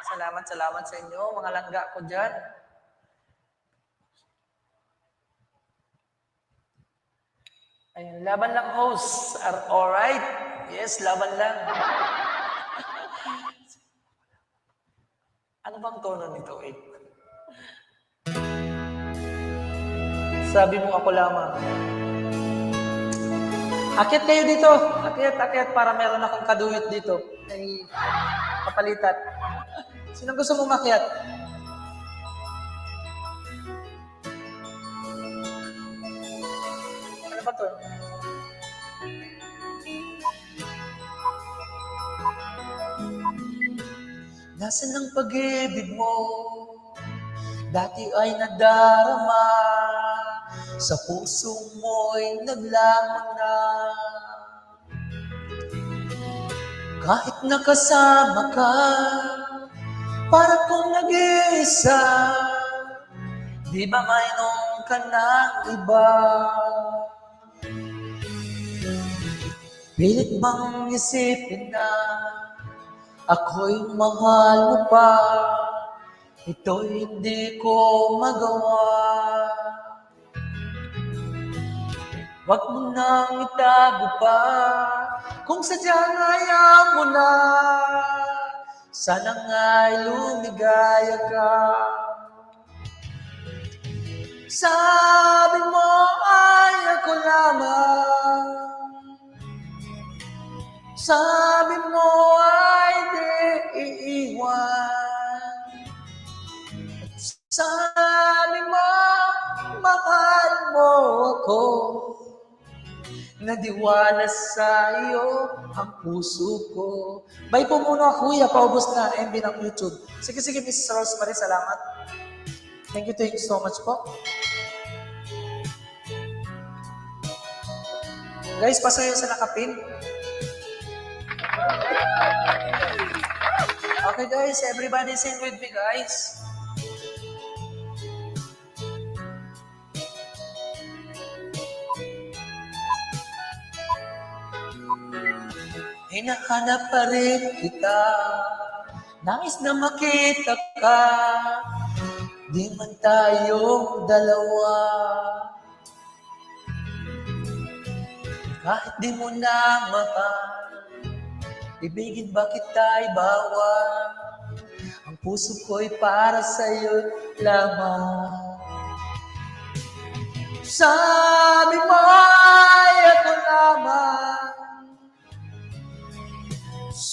Salamat sa inyo, mga langga ko dyan. Ayan, laban lang, hosts. Alright? Yes, laban lang. Ano bang tono nito? Wait. Sabi mo ako lamang. Akyat kayo dito. Akyat para meron akong kaduyot dito. Ay, kapalitan. Sino gusto mong makyat? Ano ba to? Nasaan ang pag-ibig mo? Dati ay nadarama, sa puso mo'y naglamang na. Kahit nakasama ka, para kong nag-iisa, di ba mayroon ka ng iba? Pilit bang isipin na ako'y mahal mo pa? Ito'y hindi ko magawa. Wag mo nang itago pa, kung sadyang ayaw mo na. Sana nga'y lumigaya ka. Sabi mo ay ako lamang, sabi mo ay di iiwan. Sabi mo, mahal mo ako. Nadiwala sa iyo ang puso ko. Bye po muna, kuya. Paubos na MB ng YouTube. Sige, Mrs. Rosemary, salamat. Thank you so much po. Guys, pasayo sa nakapin. Okay guys, everybody sing with me guys. Hinahanap pa rin kita, nais na makita ka, di man tayong dalawa. Kahit di mo na mahal, ibigin ba kita'y bawal? Ang puso ko'y para sa'yo lamang. Sabi mo ay ako lamang,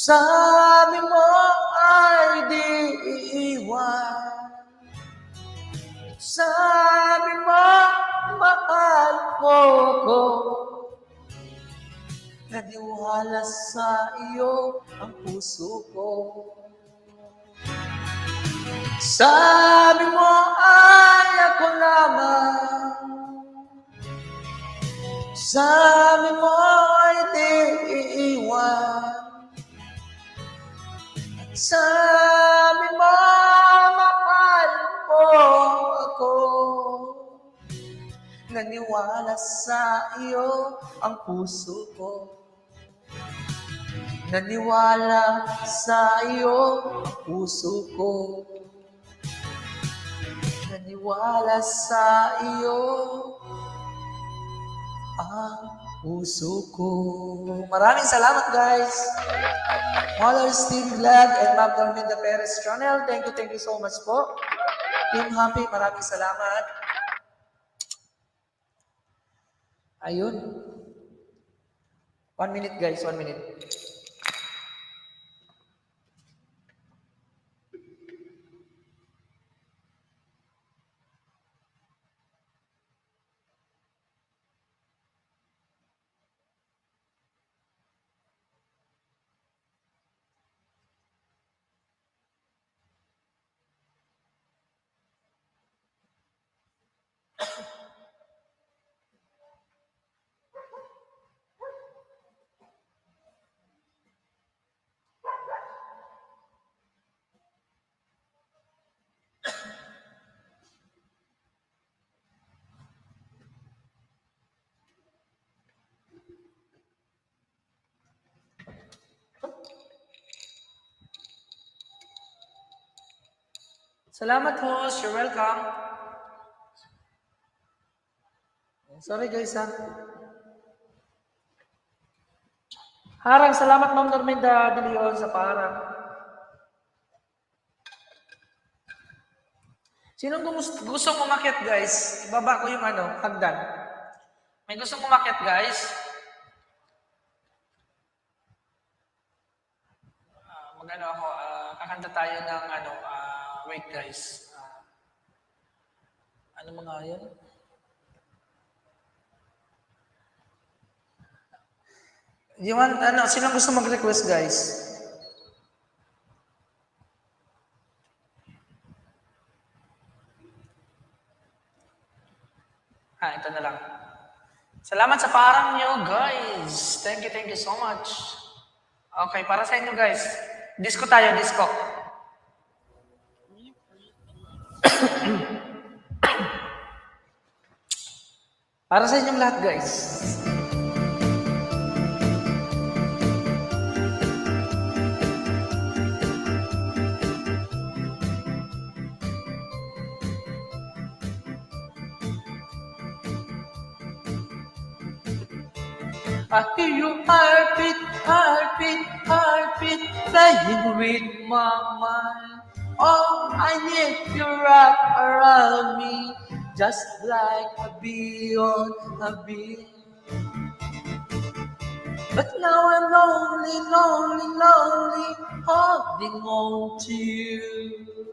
sabi mo ay di iiwan. mo ako. Naniwala sa iyo ang puso ko. Sabi mo ay ako lamang. Sabi mo ay di iiwan. Sabi mo mahal mo ako. Naniwala sa iyo ang puso ko. Naniwala sa iyo ang puso ko. Naniwala sa iyo ang puso ko. Maraming salamat, guys. Mother Steve Glad and Ma'am Norminda Perez Channel. Thank you so much po. Team Happy, maraming salamat. Ayun. 1 minute, guys. 1 minute. Salamat, host. You're welcome. Sorry, guys, ha. Harang, salamat, Ma'am Norminda de Leon sa parang. Sinong gustong umakyat, guys? Ibaba ko yung hagdan. May gustong umakyat, guys? Ako, kakanta tayo ng wait, guys. Ano mga yan? Sino gusto mag-request, guys? Ito na lang. Salamat sa parang nyo, guys. Thank you so much. Okay, para sa inyo, guys. Disco tayo, disco. Para sa inyong lahat, guys. I hear your heartbeat, heartbeat, heartbeat, playing with my mind. Oh, I need you wrap around me, just like a bee on a bee. But now I'm lonely, lonely, lonely, holding on to you.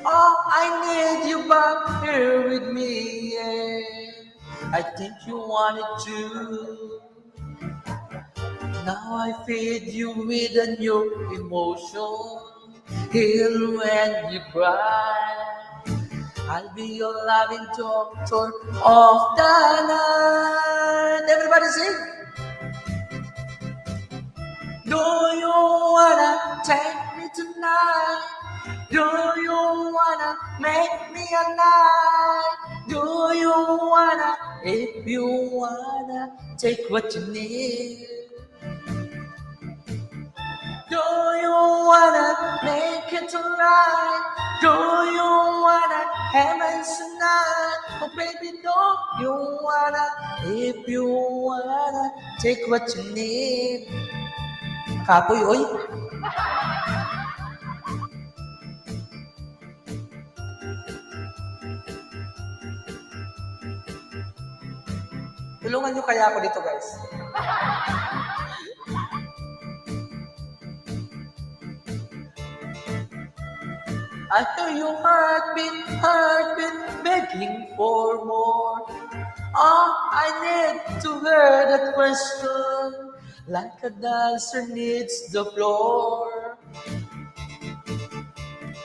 Oh, I need you back here with me, yeah. I think you wanted to. Now I feed you with a new emotion. Heal when you cry. I'll be your loving doctor of the night. Everybody sing. Do you wanna take me tonight? Do you wanna make me a night? Do you wanna, if you wanna, take what you need? Do you wanna make it right? Do you wanna heaven tonight? Oh baby, don't you wanna, if you wanna, take what you need? Kapoy, oy. Tulungan nyo kaya ako dito, guys. I hear your heartbeat, heartbeat, begging for more. Oh, I need to hear that question like a dancer needs the floor.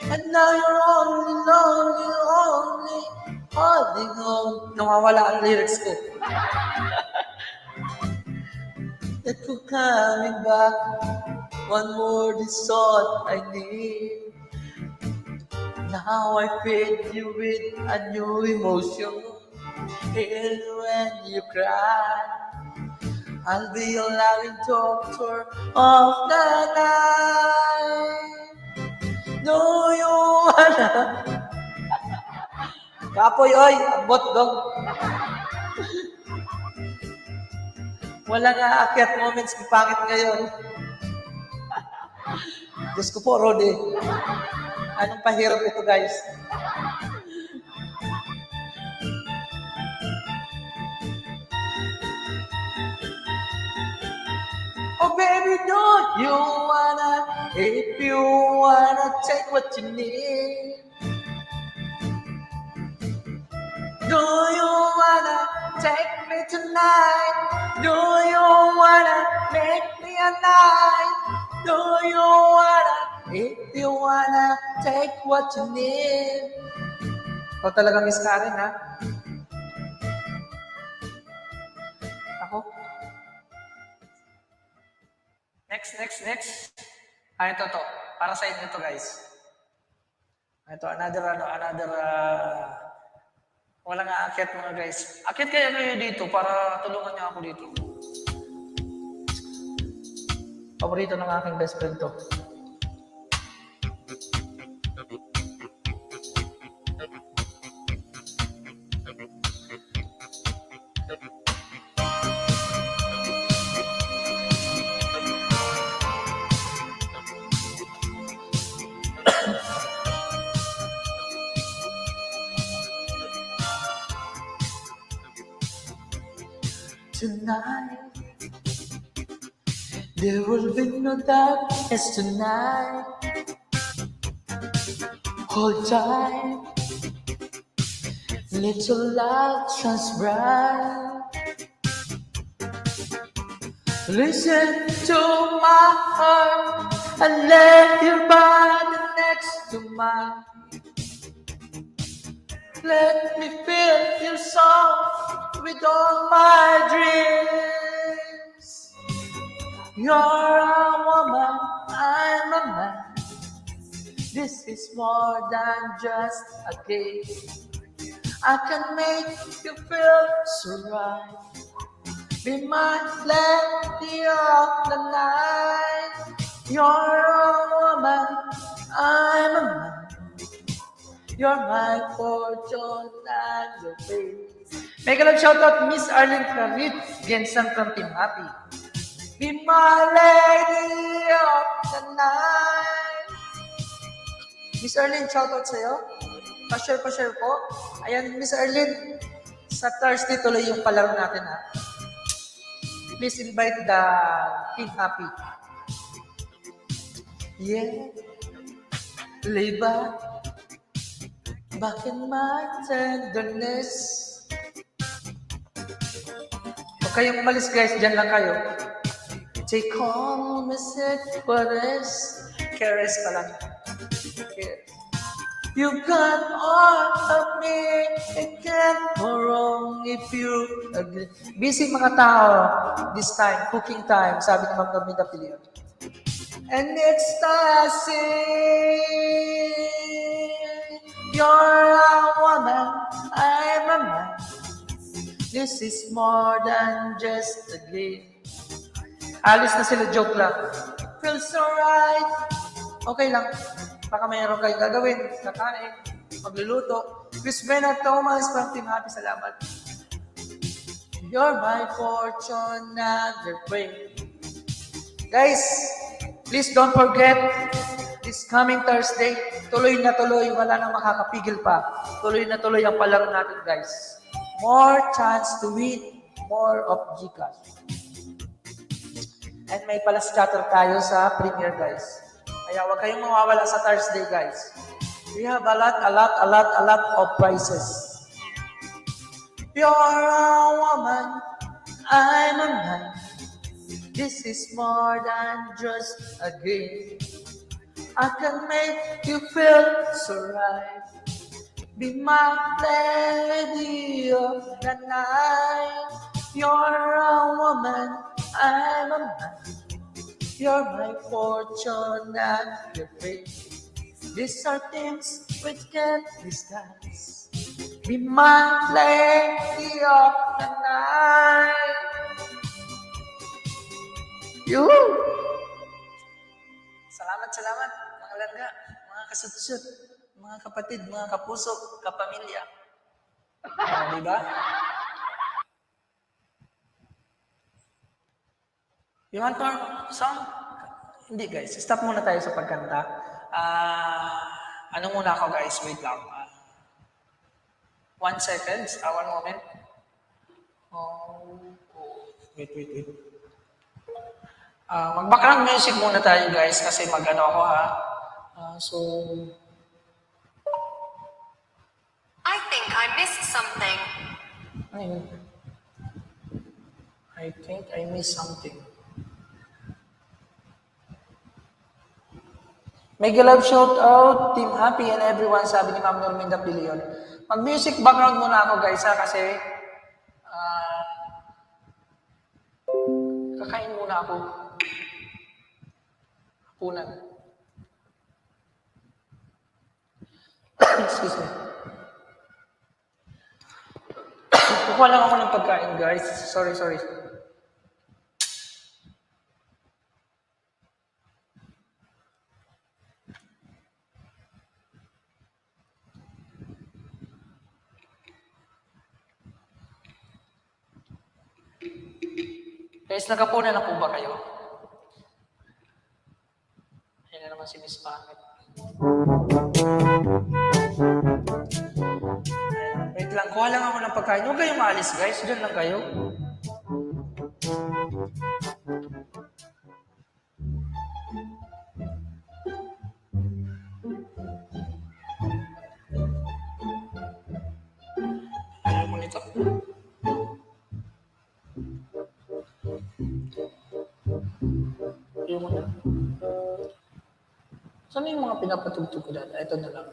And now you're only lonely, holding on. Nawawala ang lyrics ko. That you're coming back. One more is all I need. Now I feed you with a new emotion. And when you cry, I'll be your loving doctor of the night. Do you wanna? Kapoy, oy! Abot dong. Walang aakyat moments ng pangit ngayon. Diyos ko po, Rode. Anong pahirap ito, guys? Oh, baby, don't you wanna, if you wanna take what you need. Do you wanna take me tonight? Do you wanna make me a night? Do you wanna, if you wanna take what you need? Ikaw talaga, Miss Karen, ha? Ako? Next. Ito to. Para sa inyo to, guys. Ito, walang aakyat mga guys. Akyat kaya kayo dito para tulungan niyo ako dito. Paborito ng aking best friend to. Tonight, there will be no darkness tonight. Hold tight, little light shines bright. Listen to my heart and let your body next to mine. Let me feel your soul with all my dreams. You're a woman, I'm a man. This is more than just a game. I can make you feel so right. Be my lady of the night. You're a woman, I'm a man. You're my fortune and your fate. Mega love shoutout Miss Arlene Clarit, Gensan from Team Happy. Be my lady of the night. Miss Arlene, shoutout sa'yo. Pa-share po. Ayan, Miss Arlene, sa Thursday tuloy yung palaro natin, ha. Please invite the Team Happy. Yeah. Lay back in my tenderness. Huwag kayong umalis, guys. Diyan lang kayo. Take home, Mr. Juarez. Keres pa lang. Keres. You got all of me. It can't go wrong if you agree. Busy mga tao this time. Cooking time. Sabi ni Ma'am Norminda Pilion. And ecstasy. You're a woman, I'm a man. This is more than just a game. Alis na sila, joke lang. Feels so right. Okay lang. Baka mayroon kayong gagawin, kakain, magluluto. Miss Bena Thomas from Team Happy, salamat. You're my fortune and your brain. Guys, please don't forget, this coming Thursday, tuloy na tuloy, wala nang makakapigil pa. Tuloy na tuloy ang palaro natin, guys. More chance to win, more of GCash. And may palas chatter tayo sa premiere, guys. Kaya huwag kayong mawawala sa Thursday, guys. We have a lot of prizes. You're a woman, I'm a man. This is more than just a game. I can make you feel so right. Be my lady of the night. You're a woman, I'm a man. You're my fortune and your fate. These are things which can't disguise. Be my lady of the night. You. Salamat, mga langga, mga kasutsut, mga kapatid, mga kapuso, kapamilya. Di ba? You want more song? Hindi guys, stop muna tayo sa pagkanta. Ano muna ako guys, wait lang. 1 second, 1 moment. Wait. Mag-background music muna tayo guys kasi mag-ano ako ha. I think I missed something. Ano yun? I think I missed something. Mega love shout out, Team Happy and everyone, sabi ni Ma'am Norminda Pilion. Mag-music background muna ako guys ha kasi kakain muna ako. Hapunan. Excuse me. Kukuha lang ako ng pagkain guys. Sorry. Guys, nagkapunan na po ba kayo? Ayan na naman si Miss Pangit. Wait lang, kuha lang ako ng pagkain. Huwag kayong maalis guys, dyan lang kayo. Ayaw mo nito. Ayaw mo na. Saan yung mga pinapatugtog ko dati? Ito na lang.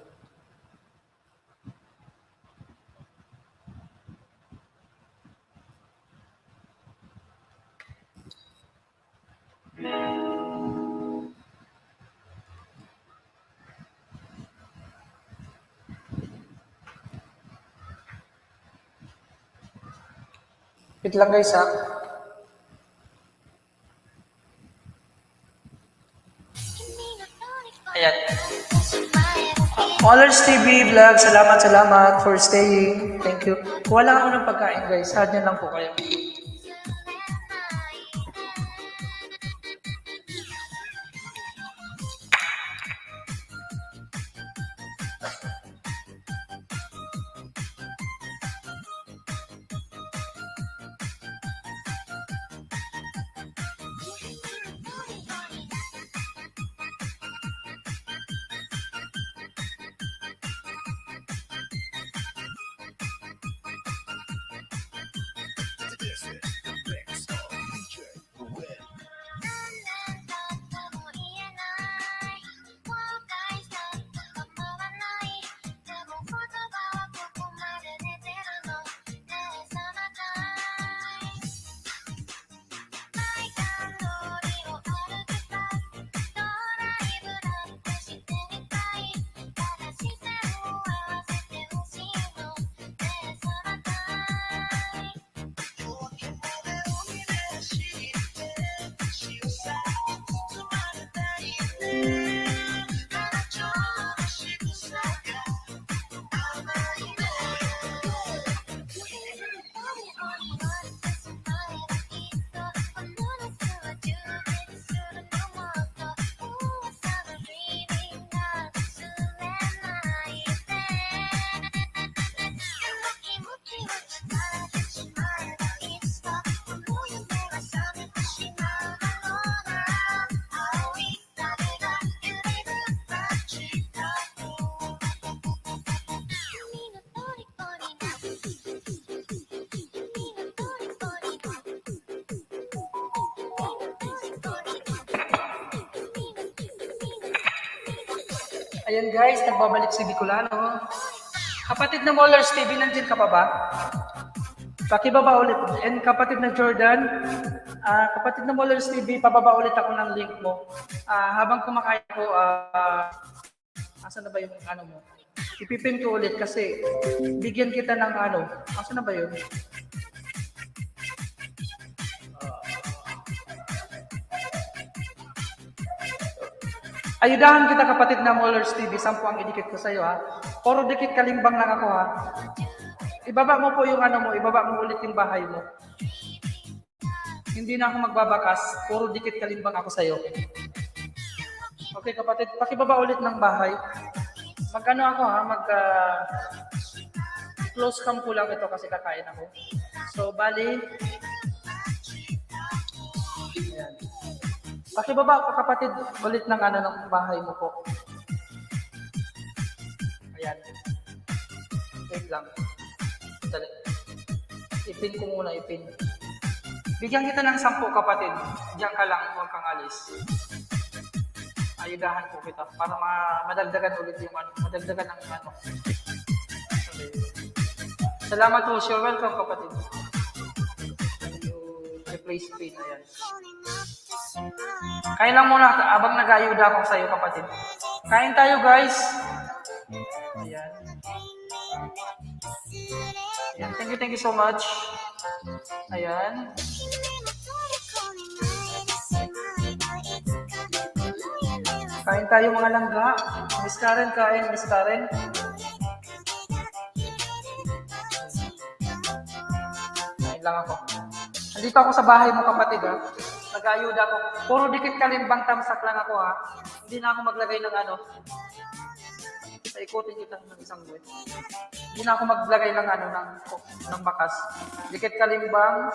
Wait lang guys ha. Ayan. Hollers TV Vlog, salamat for staying. Thank you. Kuha lang ako ng pagkain guys. Hadyan lang po kayo. Ayan guys, nagbabalik si Bicolano. Kapatid na Mollers TV, nandiyan ka pa ba? Pakibaba ulit. And kapatid na Jordan, kapatid na Mollers TV, pababa ulit ako ng link mo. Habang kumakain ko, asan na ba yung ano mo? Ipipin ko ulit kasi bigyan kita ng ano. Asan na ba yun? Ayudahan kita kapatid na Mollers TV, 10 ang idikit ko sa'yo ha. Puro dikit kalimbang lang ako ha. Ibaba mo po yung ano mo, ibaba mo ulit yung bahay mo. Hindi na ako magbabakas, puro dikit kalimbang ako sa'yo. Okay kapatid, pakibaba ulit ng bahay. Mag-ano ako ha, close cam ko lang ito kasi kakain ako. So bali, ayan. Pakibaba ko kapatid ulit ng ano ng bahay mo po. Ayan. Wait lang. Dali. Ipin ko muna, ipin. Bigyan kita ng 10 kapatid. Diyan ka lang, huwag kang alis. Ayudahan ko kita para madagdagan ulit yung ano, madagdagan ng ano. Okay. Salamat po, sure. Welcome kapatid. You replace pin, ayan. Kain lang muna abang nag-ayuda ako sa iyo kapatid. Kain tayo guys. Ayan. Ayan. Thank you so much. Ayan. Kain tayo mga langga. Miss Karen, kain. Miss Karen. Kain lang ako. Nandito ako sa bahay mo kapatid ha. Nag-ayuda ako. Puro dikit kalimbang tamsak lang ako ha. Hindi na ako maglagay ng ano. Ikutin kita ng isang buwan. Hindi na ako maglagay ng ano ng bakas. Dikit kalimbang.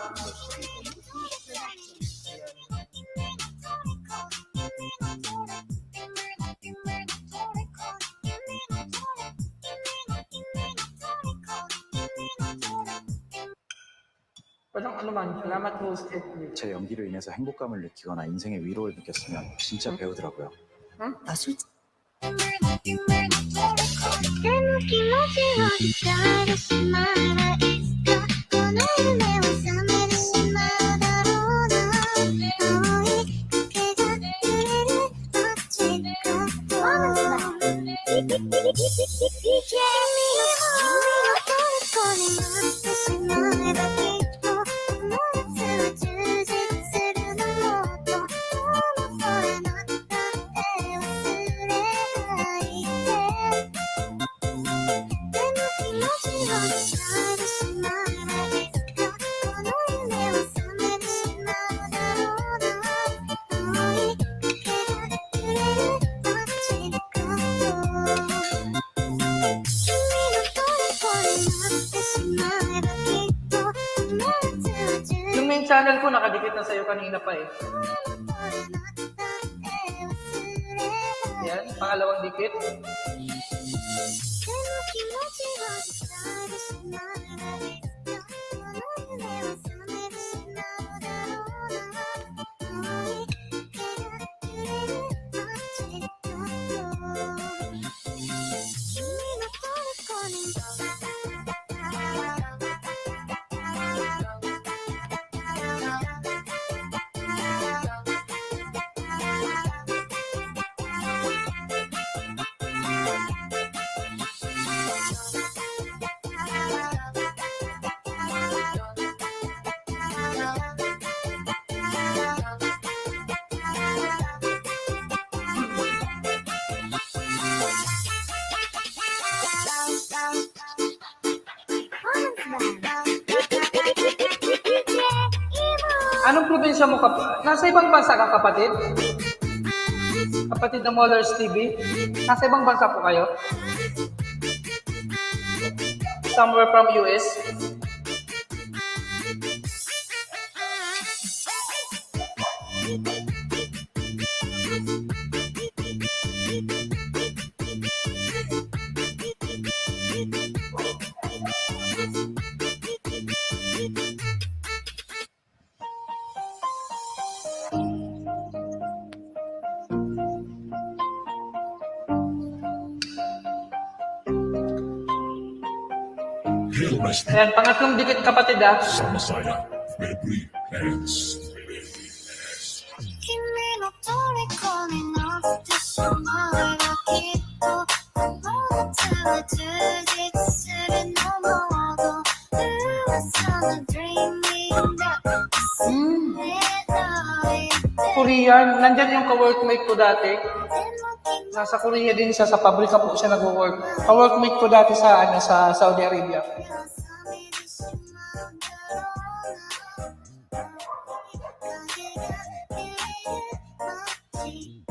Walang ano man. Salamat po. 제 연기로 인해서 행복감을 느끼거나 인생의 위로를 느꼈으면 진짜 배우더라고요. でも気持ちを伝えるしまえばいつかこの夢は覚めるしまうだろうな青い影が揺れる街角君の虜になってしまえばきっとこの夏は充実するだろうともうそれなったって忘れないででも気持ちを伝えてしまえばいつかこの夢は覚めてしまうだろうな青い影が揺れる街角君の虜になってしまえばきっとこの夏は充実 Yung main channel ko nakadikit na sa'yo kanina pa eh. Yan, pangalawang dikit. Anong probinsya mo Nasa ibang bansa ka kapatid? Kapatid ng Mollers TV? Nasa ibang bansa po kayo? Somewhere from US? Ayan, pangatlong dikit kapatid ah. 君の虜になってしまえばきっとこの夏は充実するのもど噂の dreaming が忘れないで Korean, nandyan yung ka-workmate ko dati. でも君 Nasa Korea din siya, sa pabrika po siya nag-work. Ka-workmate ko dati sa, sa Saudi Arabia. は覚めてしまうんだろうな影が見え街角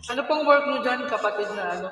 Ano pong work mo dyan, kapatid na ano?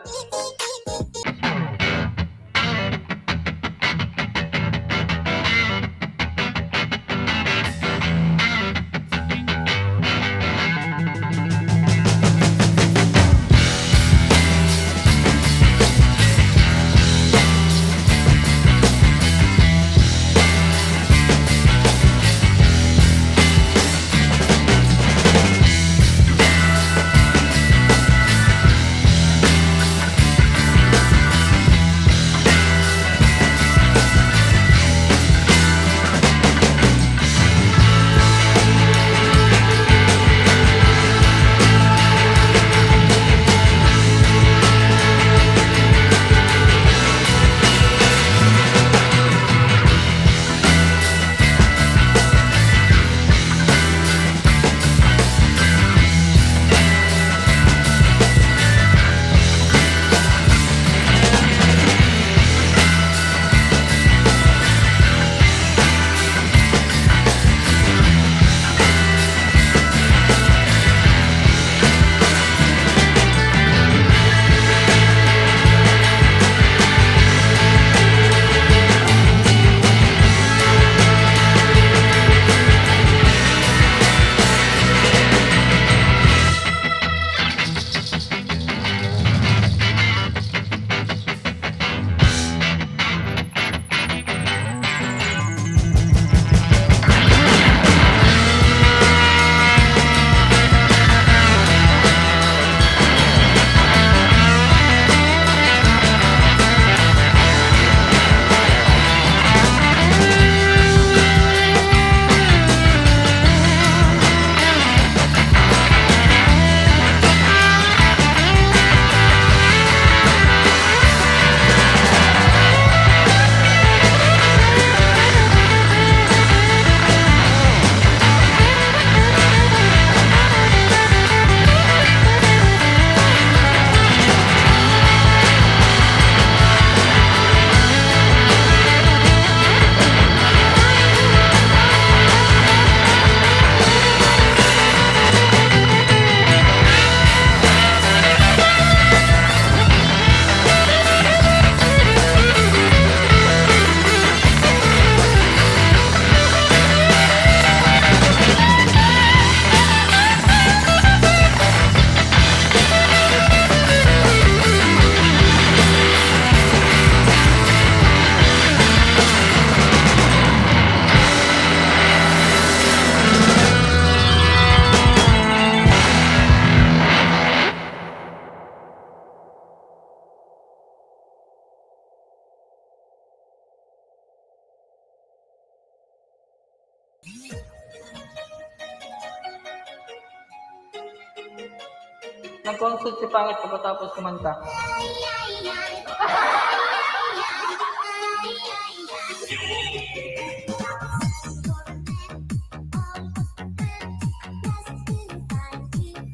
Nag-concert si Pangit pagkatapos kumanta.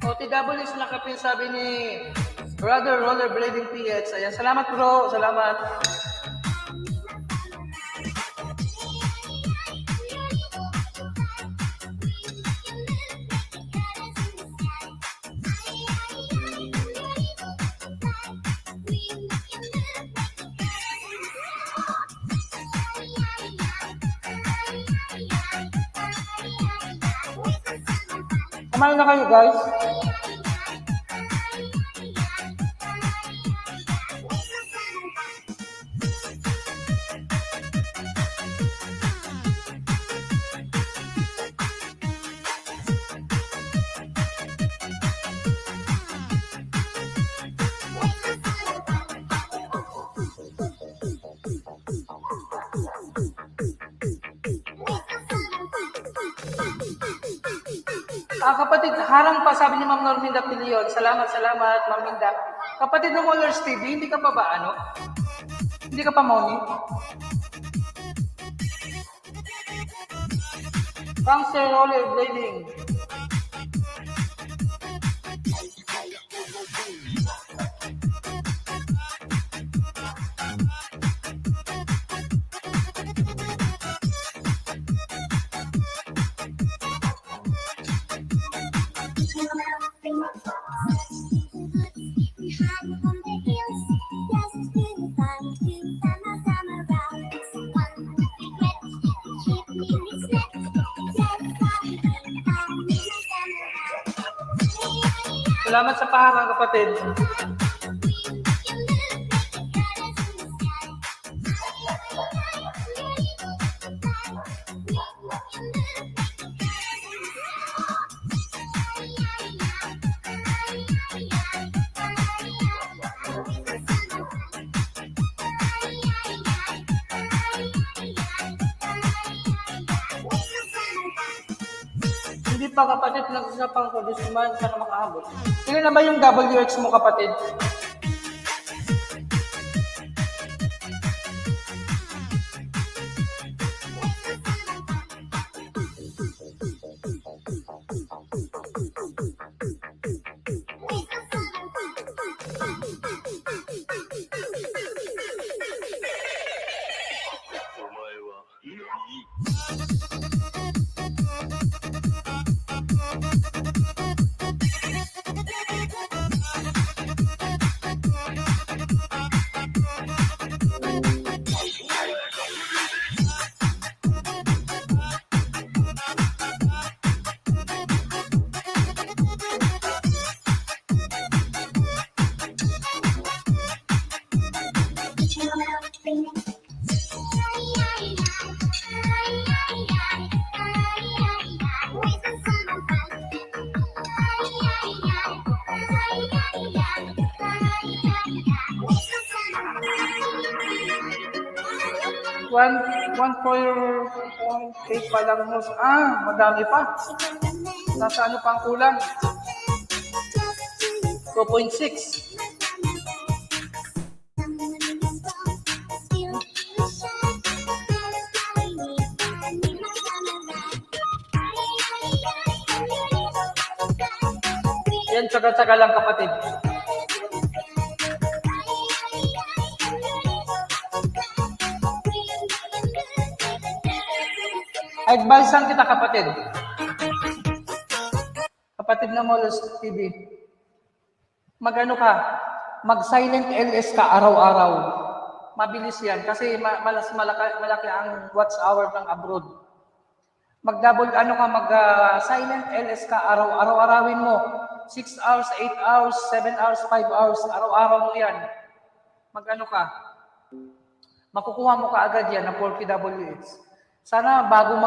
OTWs nakapin sabi ni Brother Rollerblading PH. Ayan, salamat bro, salamat. Kumain na kayo guys. Kapatid, harang pa, sabi ni Ma'am Norminda Pilion. Salamat, salamat, Ma'am Minda. Kapatid ng Wallers TV, hindi ka pa ba ano? Hindi ka pa Moni? Cancer rollerblading. Salamat sa paharang, kapatid. Hindi pa, kapatid, nagsasapang ko. Gusto man, sana makaabot. Sige na ba yung WX mo, kapatid? One for 8 pa lang. Madami pa. Nasa ano pang kulang? 2.6. Yan, tsaga-tsaga lang, kapatid. Advisean kita, kapatid. Kapatid na Molos TV. Mag-ano ka? Mag-silent LS ka araw-araw. Mabilis yan kasi malaki ang watch hour ng abroad. Mag-double mag-silent LS ka araw-arawin mo. 6 hours, 8 hours, 7 hours, 5 hours, araw-araw mo yan. Mag-ano ka? Makukuha mo ka agad yan ng 4KWX. Sana bago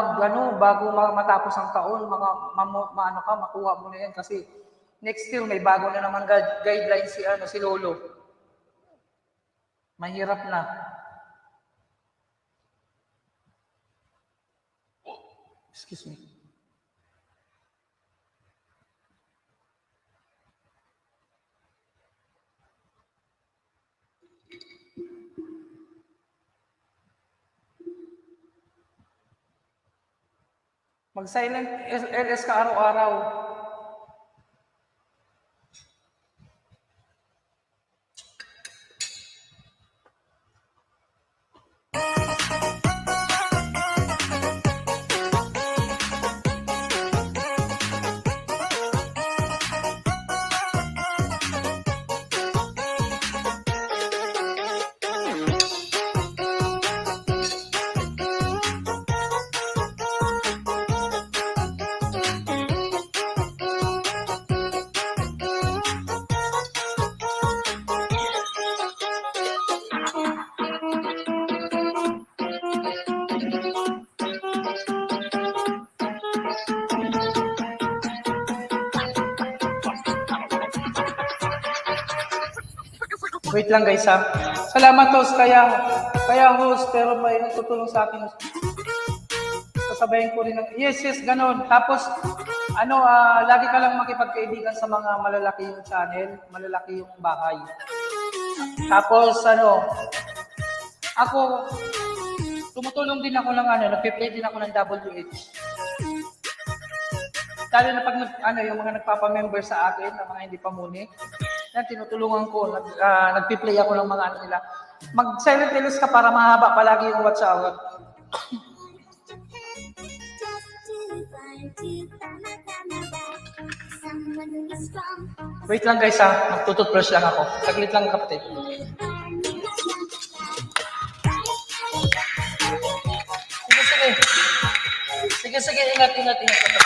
matapos ang taon, makuha mo na yan kasi next year may bago na naman guidelines si Lolo. Mahirap na. Excuse me. Mag-silent LS ka araw-araw. Wait lang guys ha. Salamat host kaya host pero may tutulong sa akin. Sasabayin ko rin ng yes ganon. Tapos Lagi ka lang makipagkaibigan sa mga malalaki yung channel, malalaki yung bahay. Tapos ako, tumutulong din ako ng nagpe-play din ako ng WH. Lalo na pag yung mga nagpapa-member sa akin, na mga hindi pa muni, yan, tinutulungan ko, nagpe-play ako ng mga nila. Mag-silent release ka para mahaba palagi yung watch hour. Wait lang guys magtututbrush lang ako. Saglit lang kapatid. Sige, ingat kapatid.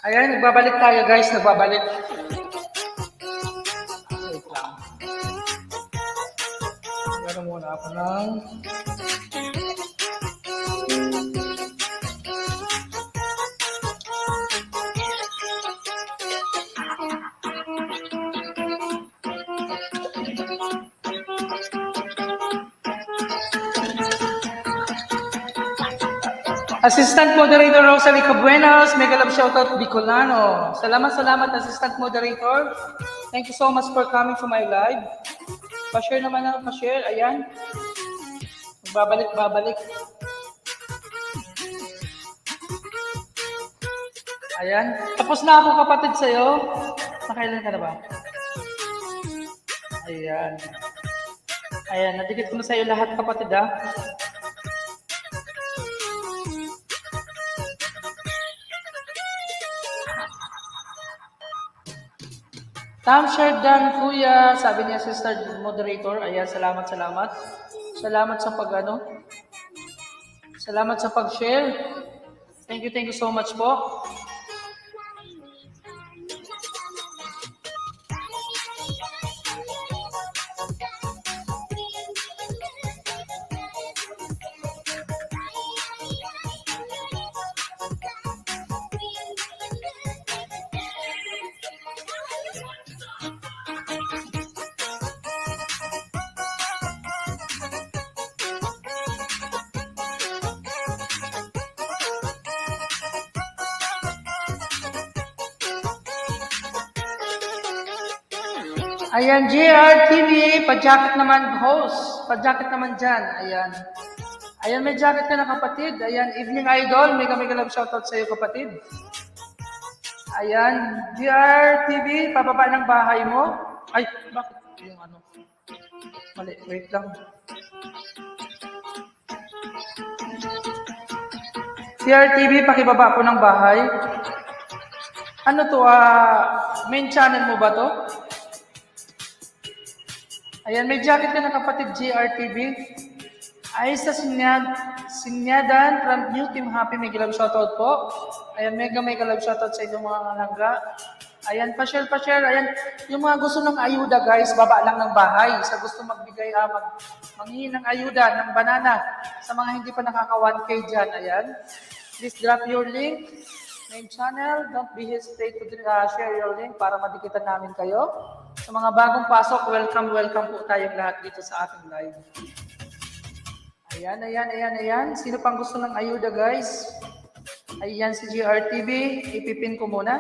Ayan, nagbabalik tayo guys, nagbabalik. Wait lang. Meron muna ako ng... Assistant Moderator Rosalie Cabuenas, mega love shoutout Bicolano. Salamat Assistant Moderator. Thank you so much for coming to my live. Pa-share naman na, pa-share. Ayan. Babalik. Ayan. Tapos na ako kapatid sa'yo. Nakailan ka na ba? Ayan. Ayan, nadikit ko na sa'yo lahat kapatid Share done, kuya. Sabi niya, Sister Moderator. Ayan, salamat. Salamat sa Salamat sa pag-share. Thank you so much po. Ayan, JRTV, pa-jacket naman host. Pa-jacket naman dyan. Ayan. Ayan, may jacket ka na kapatid. Ayan, Evening Idol. Mega love shoutout sa iyo kapatid. Ayan, JRTV, pababa ng bahay mo. Ay, bakit yung ano? Mali, wait lang. JRTV, pakibaba po ng bahay. Ano to, main channel mo ba to? Ayan, may jacket ka na kapatid, JRTV. Ay, sa Sinyadan from New Team Happy, may love shoutout po. Ayan, mega love shoutout sa inyong mga langga. Ayan, pa-share. Ayan, yung mga gusto ng ayuda, guys, baba lang ng bahay. Sa gusto magbigay, manghingi ng ayuda, ng banana. Sa mga hindi pa nakaka 1K dyan, ayan. Please drop your link. Main channel, don't be hesitate to share your link para madikitan namin kayo. Sa mga bagong pasok, welcome po tayong lahat dito sa ating live. Ayan. Sino pang gusto ng ayuda, guys? Ayan si GRTV. Ipipin ko muna.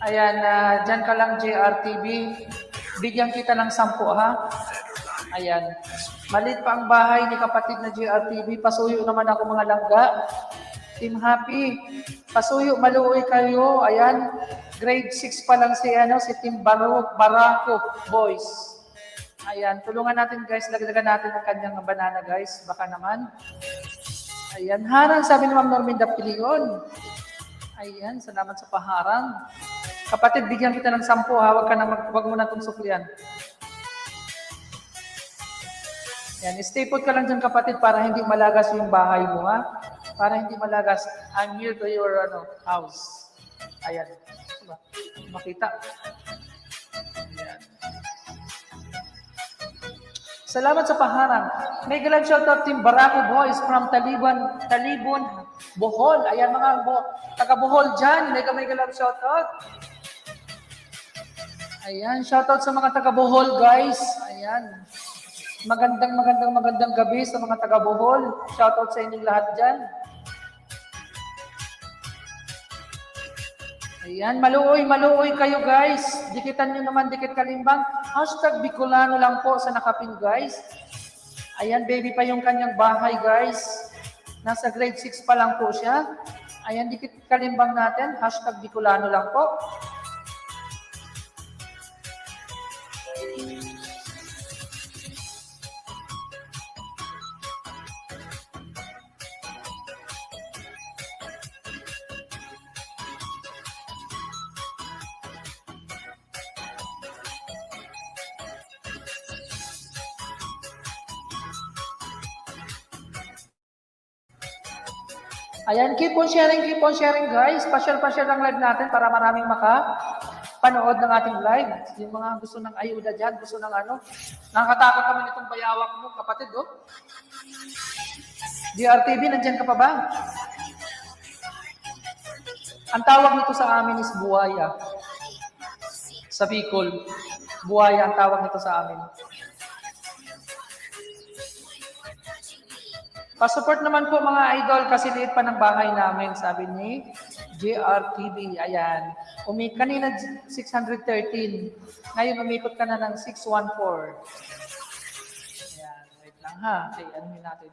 Ayan, dyan ka lang, GRTV. Bigyan kita ng 10, ha? Ayan. Malit pa ang bahay ni kapatid na GRTV. Pasuyo naman ako mga langga. Team Happy. Pasuyo, maluoy kayo. Ayan. Grade 6 pa lang si Team Barako Boys. Ayan. Tulungan natin guys. Lagdagan natin ang kanyang banana guys. Baka naman. Ayan. Harang sabi ni Ma'am Norminda Pilion. Ayan. Salamat sa paharang. Kapatid, bigyan kita ng 10 ha. Wag mo na itong suklian. Yan, stay put ka lang dyan kapatid para hindi malagas yung bahay mo ha. Para hindi malagas. I'm here to your house. Ayan. Diba? Makita. Ayan. Salamat sa paharang. May galang shoutout Team Barako Boys from Talibon, Bohol. Ayan mga taga Bohol dyan. May galang shoutout. Ayan, shoutout sa mga taga Bohol guys. Ayan. Magandang gabi sa mga taga Bohol. Shoutout sa inyong lahat dyan. Ayan, maluoy kayo guys. Dikitan nyo naman, dikit kalimbang. Hashtag Bicolano lang po sa nakapin guys. Ayan, baby pa yung kanyang bahay guys. Nasa grade 6 pa lang po siya. Ayan, dikit kalimbang natin. Hashtag Bicolano lang po. Ayan, keep on sharing guys. Pa-share ang live natin para maraming makapanood ng ating live. Yung mga gusto ng ayuda dyan, gusto ng nakakatakot kami nitong bayawak mo, kapatid, oh. DRTV, nandyan ka pa ba? Ang tawag nito sa amin is buhaya. Sa Bicol, buhaya ang tawag nito sa amin. Pa-support naman po mga idol kasi liit pa ng bahay namin, sabi ni JRTV. Ayan. Kanina 613. Ngayon umikot ka na ng 614. Ayan. Wait lang ha. Okay, anuhin natin.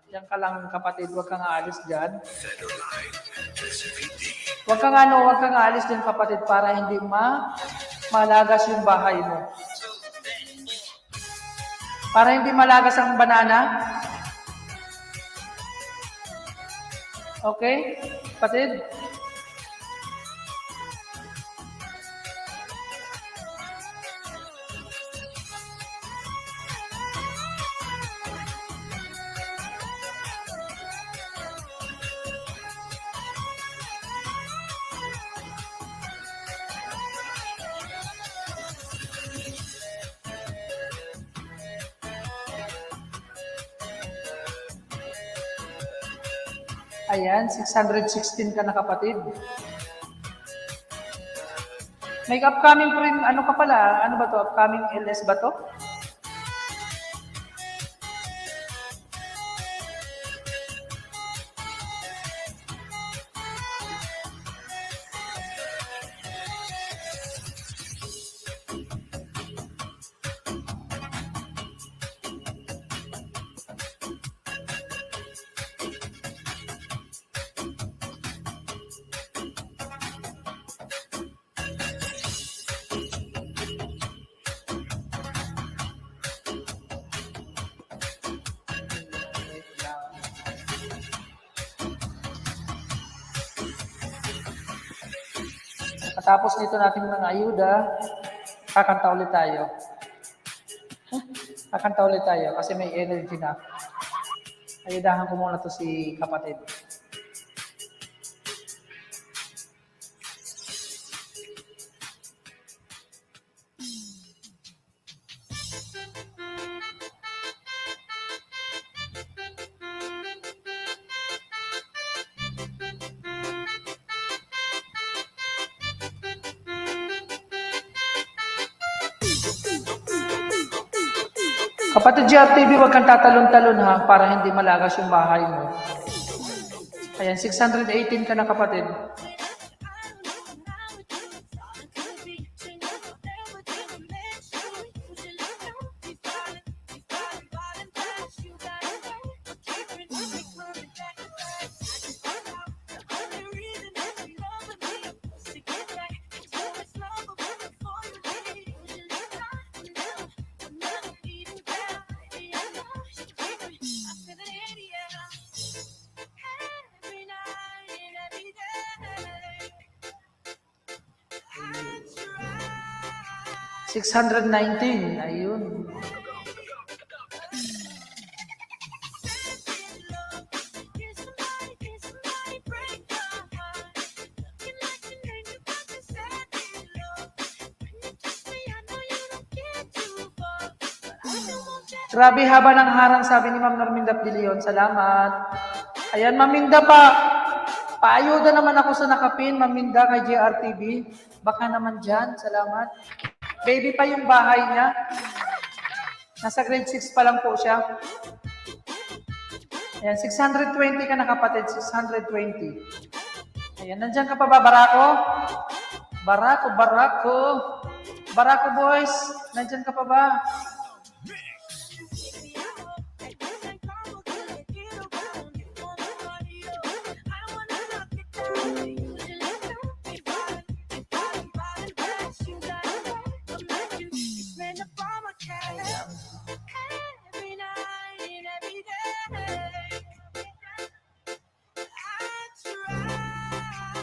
Diyan ka lang kapatid. Huwag kang aalis dyan. Huwag kang aalis dyan kapatid para hindi malagas yung bahay mo. Para hindi malagas ang banana. Okay, kapatid? Ayan, 616 ka na kapatid. May upcoming ka pala? Ano ba to? Upcoming LS ba to? Matapos nito natin mga ayuda, kakanta ulit tayo. Kakanta ulit tayo kasi may energy na. Ayudahan ko muna to si kapatid. Kapatid GRTV, huwag kang tatalon-talon ha, para hindi malagas yung bahay mo. Ayan, 618 ka na kapatid. Every night and every day. 619, ayun. Grabe haba ng harang, sabi ni Ma'am Norminda Pilion. Salamat. Ayan, Maminda pa. Paayuda naman ako sa nakapin, Maminda kay JRTV. Baka naman dyan. Salamat. Baby pa yung bahay niya. Nasa grade 6 pa lang po siya. Ayan, 620 ka na kapatid. 620. Ayan, nandyan ka pa ba, Barako? Barako. Barako boys, nandyan ka pa ba?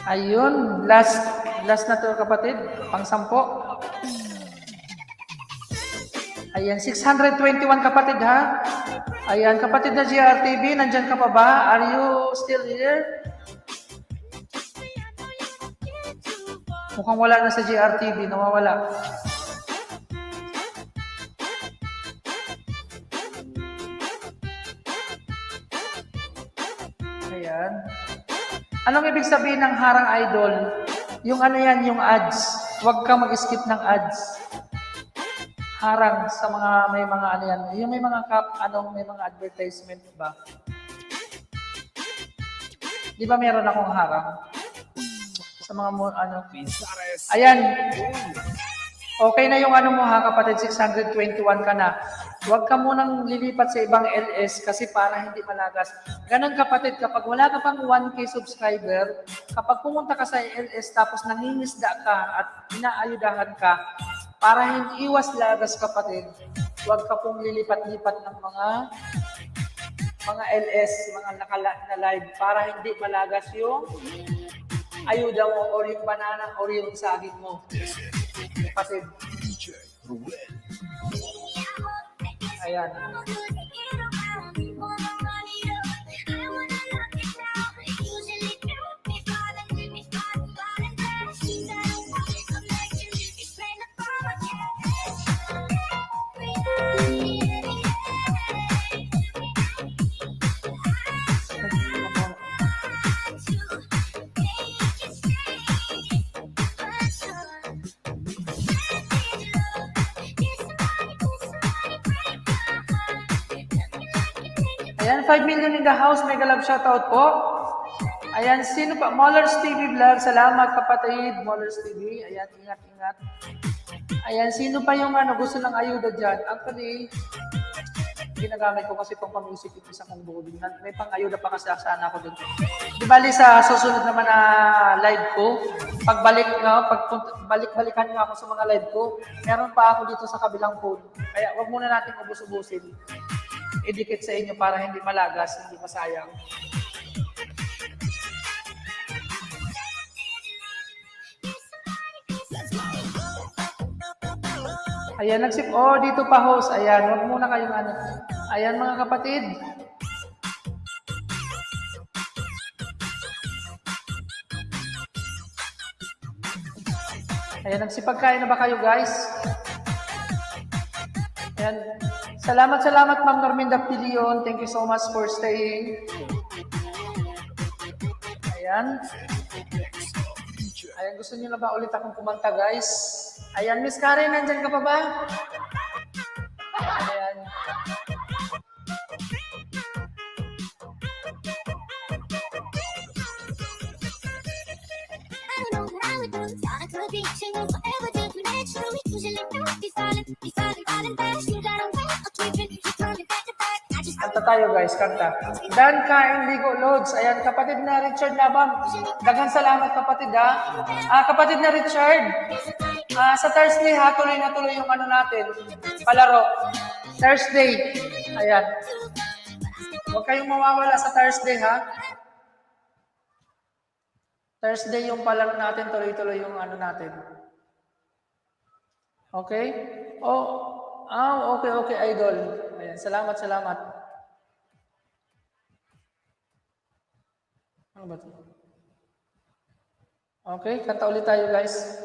Ayun, last na to kapatid, pang-sampo. Ayan, 621 kapatid ha. Ayan, kapatid na GRTV, nandyan ka pa ba? Are you still here? Mukhang wala na sa GRTV, nawawala. Ayan. Anong ibig sabihin ng harang idol? Yung ano yan, yung ads. Huwag kang mag-skip ng ads. Harang sa mga, may mga ano yan. Yung may mga may mga advertisement ba? Di ba meron akong harang? Sa mga ano. Ayan. Okay na yung ano mo ha, kapatid, 621 ka na. Huwag ka munang lilipat sa ibang LS kasi para hindi malagas. Ganon kapatid, kapag wala ka pang 1K subscriber, kapag pumunta ka sa LS tapos nangingisda ka at inaayudahan ka, para hindi iwas lagas kapatid, huwag ka pong lilipat-lipat ng mga LS, mga na live para hindi malagas yung ayuda mo or yung banana or yung saging mo. Kapatid. Ayan. Ayan, 5 million in the house. Mega love shoutout po. Ayan, sino pa? Mollers TV Vlog. Salamat kapatid. Mollers TV. Ayan, ingat. Ayan, sino pa yung gusto ng ayuda dyan? Actually, ginagamit ko kasi pang music yung isa kong buo. May pang-ayuda pa kasi sana ako dun. Di bali sa susunod naman na live ko, balik-balikan nga ako sa mga live ko, meron pa ako dito sa kabilang phone. Kaya wag muna natin ubus-ubusin. Idikit sa inyo para hindi malagas, hindi masayang. Ayan, oh, dito pa host. Ayan, huwag muna kayong ano. Ayan mga kapatid. Ayan, nagsipagkain na ba kayo guys? Ayan. Salamat Ma'am Norminda Pilion. Thank you so much for staying. Ayan. Ayan, gusto niyo na ba ulit akong kumanta guys? Ayan, Miss Karen, nandyan ka pa ba? Ayan. I don't know what I would do. Thought I could be single forever, different age. So we usually don't be falling fast. You got a way of keeping you coming back to back. I just Kanta tayo guys, kanta. Dan Kain Ligo Lods. Ayan, kapatid na Richard Labam. Daghang salamat kapatid ha. Kapatid na Richard. Sa Thursday ha, tuloy na tuloy yung ano natin. Palaro. Thursday. Ayan. Huwag kayong mawawala sa Thursday ha. Thursday yung palaro natin, tuloy-tuloy yung ano natin. Okay? Okay, idol. Ayan, salamat. Ano ba ito? Okay, kanta ulit tayo guys.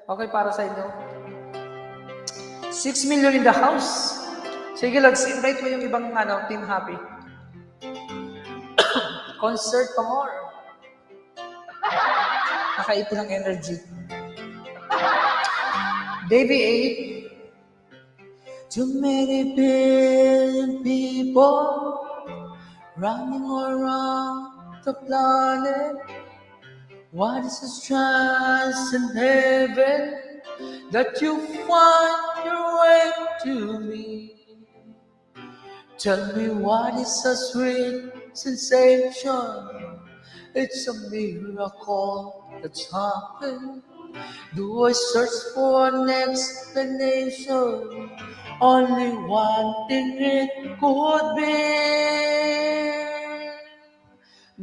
Okay, para sa inyo. 6 million in the house. Sige, invite mo yung ibang Team Happy. Concert tomorrow. Nakaipon ng energy. Davey 8. Too many billion people running around the planet. What is the chance in heaven that you find your way to me? Tell me what is a sweet sensation? It's a miracle that's happened. Do I search for an explanation? Only one thing it could be,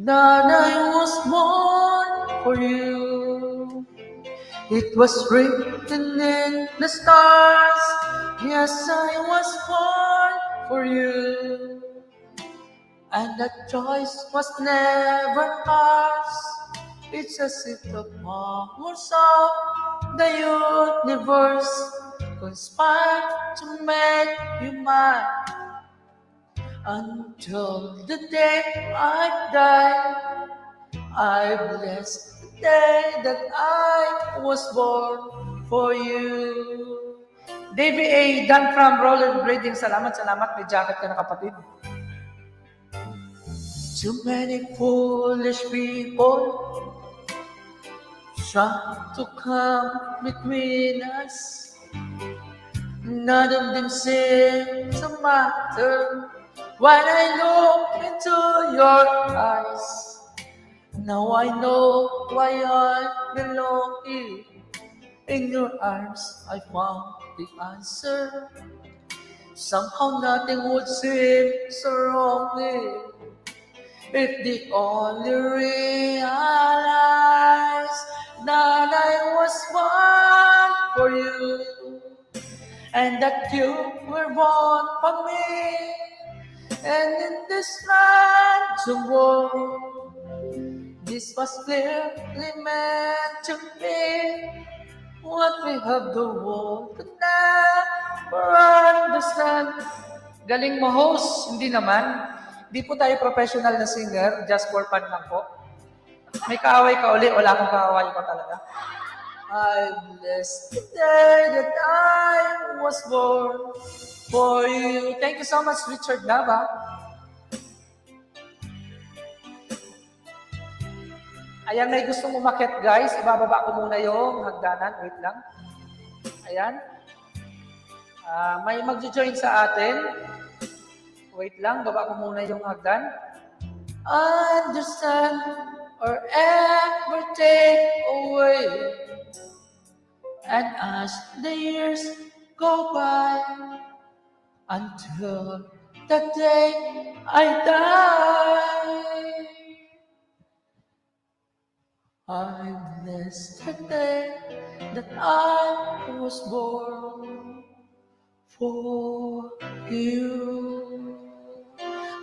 that I was born for you. It was written in the stars. Yes, I was born for you. And that choice was never ours. It's as if the powers of the universe conspire to make you mine. Until the day I die, I bless the day that I was born for you. Davey A. Dan from Rollerblading. Salamat. May jacket ka na kapatid. Too many foolish people try to come between us. None of them seem to matter when I look into your eyes. Now I know why I belong here. In your arms I found the answer. Somehow nothing would seem so wrong here if they only realize that I was born for you and that you were born for me. And in this random world, this was clearly meant to be. What we have the world could never understand. Galing mo host, hindi naman. Di po tayo professional na singer, just for fun lang po. May kaaway ka uli, wala akong kaaway ko talaga. I bless the day that I was born for you. Thank you so much, Richard Nava. Ayan, may gustong umakyat guys. Ibababa ko muna yung hagdanan. Wait lang. Ayan. May mag-join sa atin. Wait lang, baba ko muna yung hagdan. Understand or ever take away. And as the years go by, until the day I die, I bless the day that I was born for you.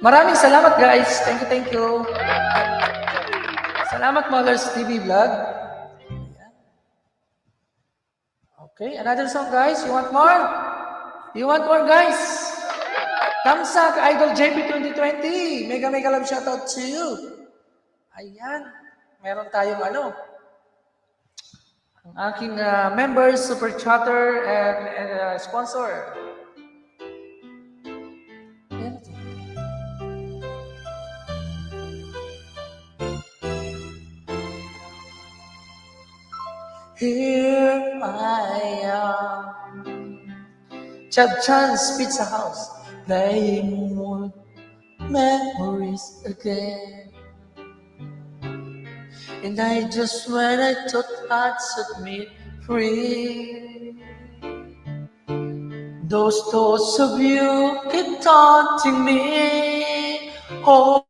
Maraming salamat guys. Thank you. Salamat Mothers TV Vlog. Okay, another song guys. You want more? You want more guys? Kamsa ka Idol JP 2020. Mega love shoutout to you. Ayan. Meron tayong ano. Ang aking members, super chatter, and sponsor. Ayan. Here I am, Chub Chan's Pizza House, playing more memories again. And I just when I thought I'd set me free, those thoughts of you keep taunting me. Oh,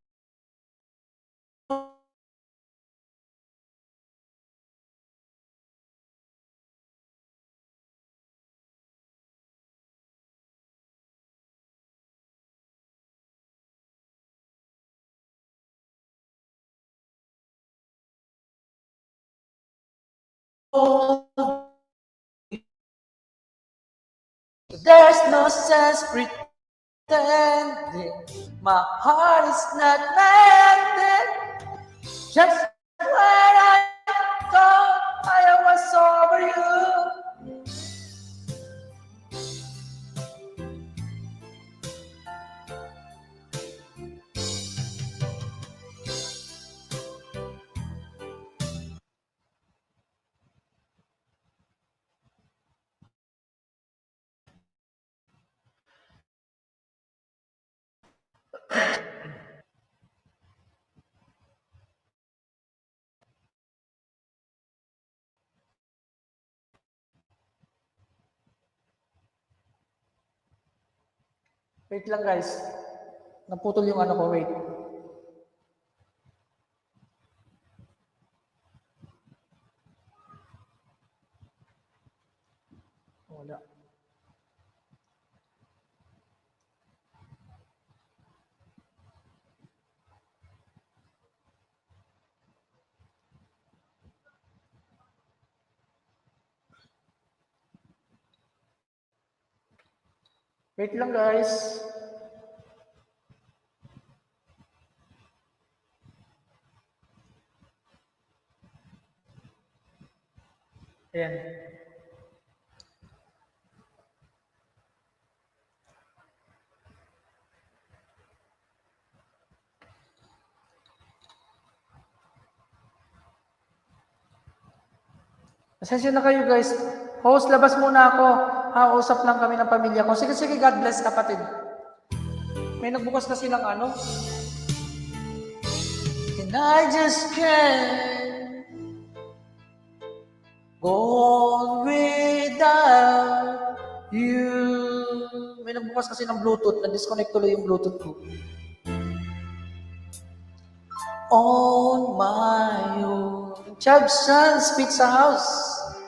there's no sense pretending my heart is not mending. Just when I thought I was over you, wait lang guys. Naputol yung ano ko, wait. Wala. Wait lang guys. Ayan. Pasensya na kayo guys. Host, labas muna ako. Usap lang kami ng pamilya ko. Sige, God bless kapatid. May nagbukas kasi ng ano. And I just can't go on without you. May nagbukas kasi ng Bluetooth. Na-disconnect tuloy yung Bluetooth ko. On my own. Chub Chan's Pizza House.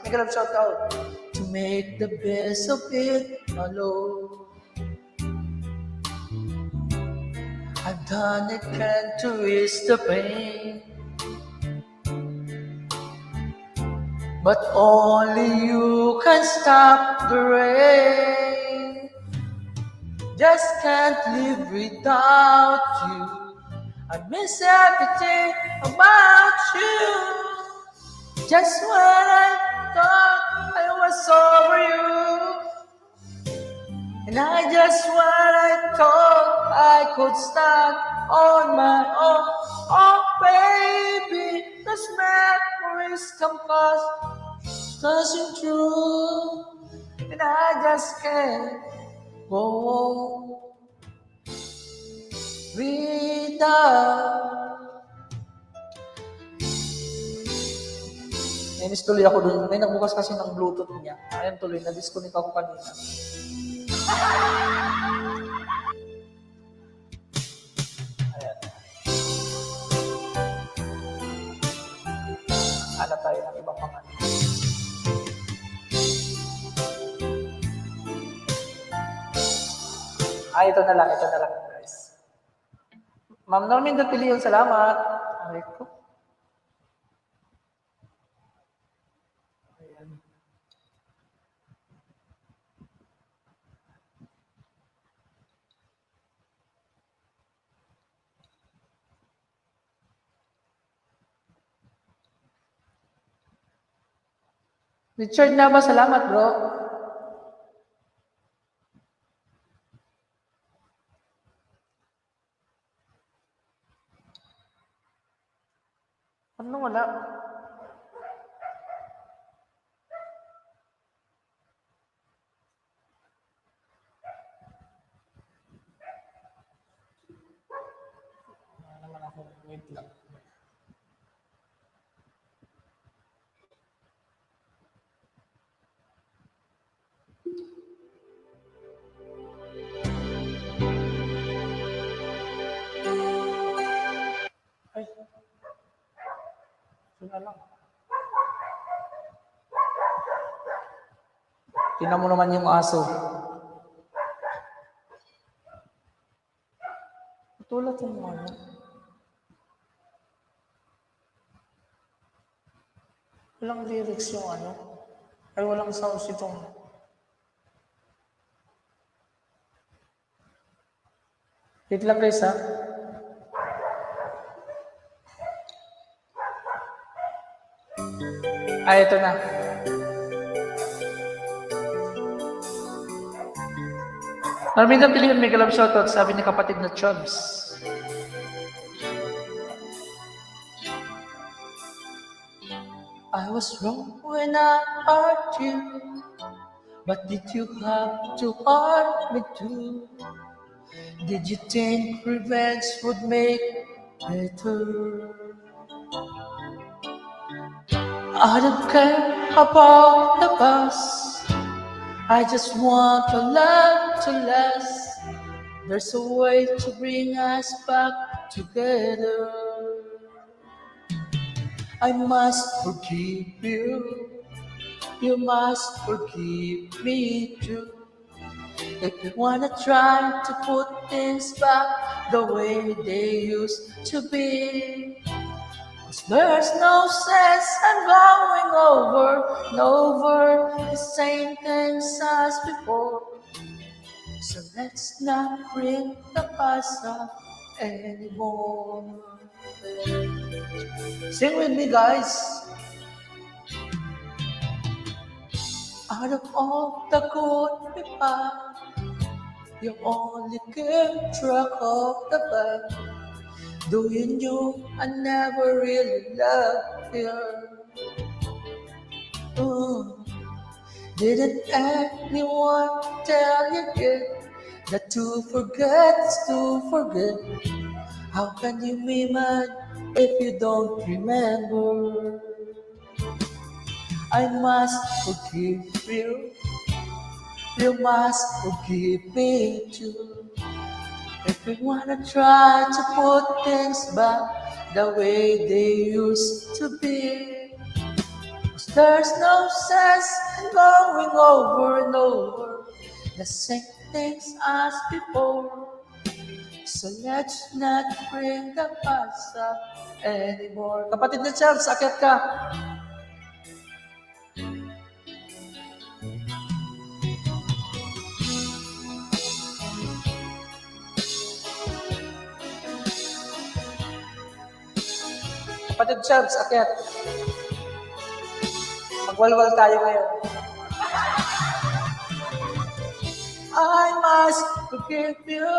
Mega love shout out. To make the best of it alone. I've done it can to ease the pain, but only you can stop the rain. Just can't live without you. I miss everything about you. Just when I thought I was over you, and I just when I thought I could stand on my own. Oh baby, those memories come flashing through, and I just can't go without. Nainis tuloy ako dun. May nagbukas kasi ng Bluetooth niya. Ayan tuloy, na-disconnect ako kanina. Ayan. Hanap tayo ng ibang mga. Ito na lang, guys. Ma'am Normin Dapilion, salamat. Aray ko. Richard Nava, salamat bro. Ano wala? Wala naman ako. Wait lang. Ay. Ito na lang. Tingnan mo naman yung aso. Tulad yung ano. Walang lyrics yung ano. Ay, walang sounds itong. Wait lang guys ha. Ito na. Maraming pilihan, mega love shoutout, sabi ni kapatid na Chubbs. I was wrong when I hurt you, but did you have to hurt me too? Did you think revenge would make better? I don't care about the past. I just want a love to last. There's a way to bring us back together. I must forgive you. You must forgive me too. If you wanna try to put things back the way they used to be. 'Cause there's no sense in going over and over the same things as before. So let's not bring the past up anymore. Sing with me, guys. Out of all the good we had, you only kept track of the bad. Though you knew I never really loved you. Didn't anyone tell you yet that to forget is to forget? How can you be mad if you don't remember? I must forgive you. You must forgive me too. If we wanna try to put things back the way they used to be. 'Cause there's no sense in going over and over the same things as before. So let's not bring the past up anymore. Kapatid na Charles, akyat ka. Kapatid Charles, akyat. Magwalwal tayo ngayon. I must forgive you,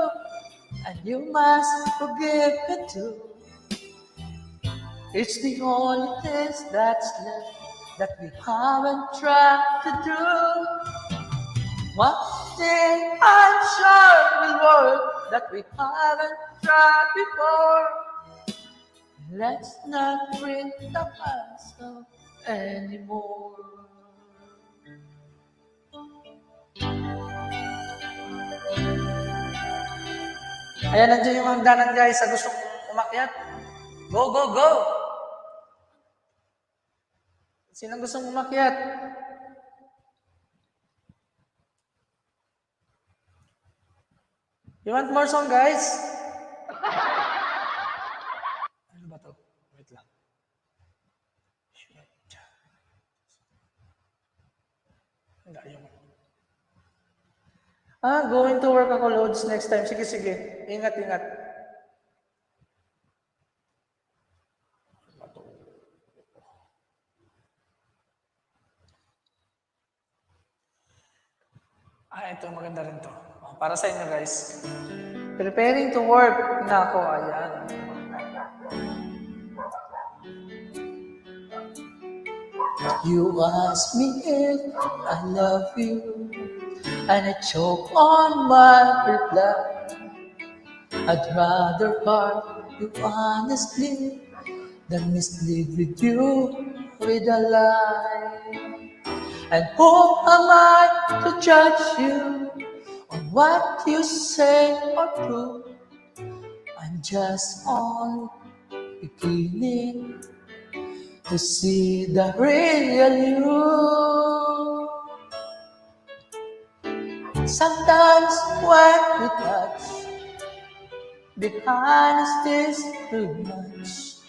and you must forgive me too. It's the only things that's left that we haven't tried to do. One thing I'm sure will work that we haven't tried before. Let's not bring the past up anymore. Ayan, nandiyan yung hangganan guys sa gustong umakyat. Go, go, go! Sinong gustong umakyat? You want more song, guys? Ano ba to? Wait lang. Hindi, ayaw mo. Going to work ako, Loads, next time. Sige, sige. Ingat, ingat. Ito, maganda rin to. Para sa inyo, guys. Preparing to work na ako. Ayan. You ask me if I love you, and I choke on my reply. I'd rather part you honestly than mislead with you with a lie. And who am I to judge you on what you say or do? I'm just on beginning to see the real you. Sometimes when we touch, the honesty is too much,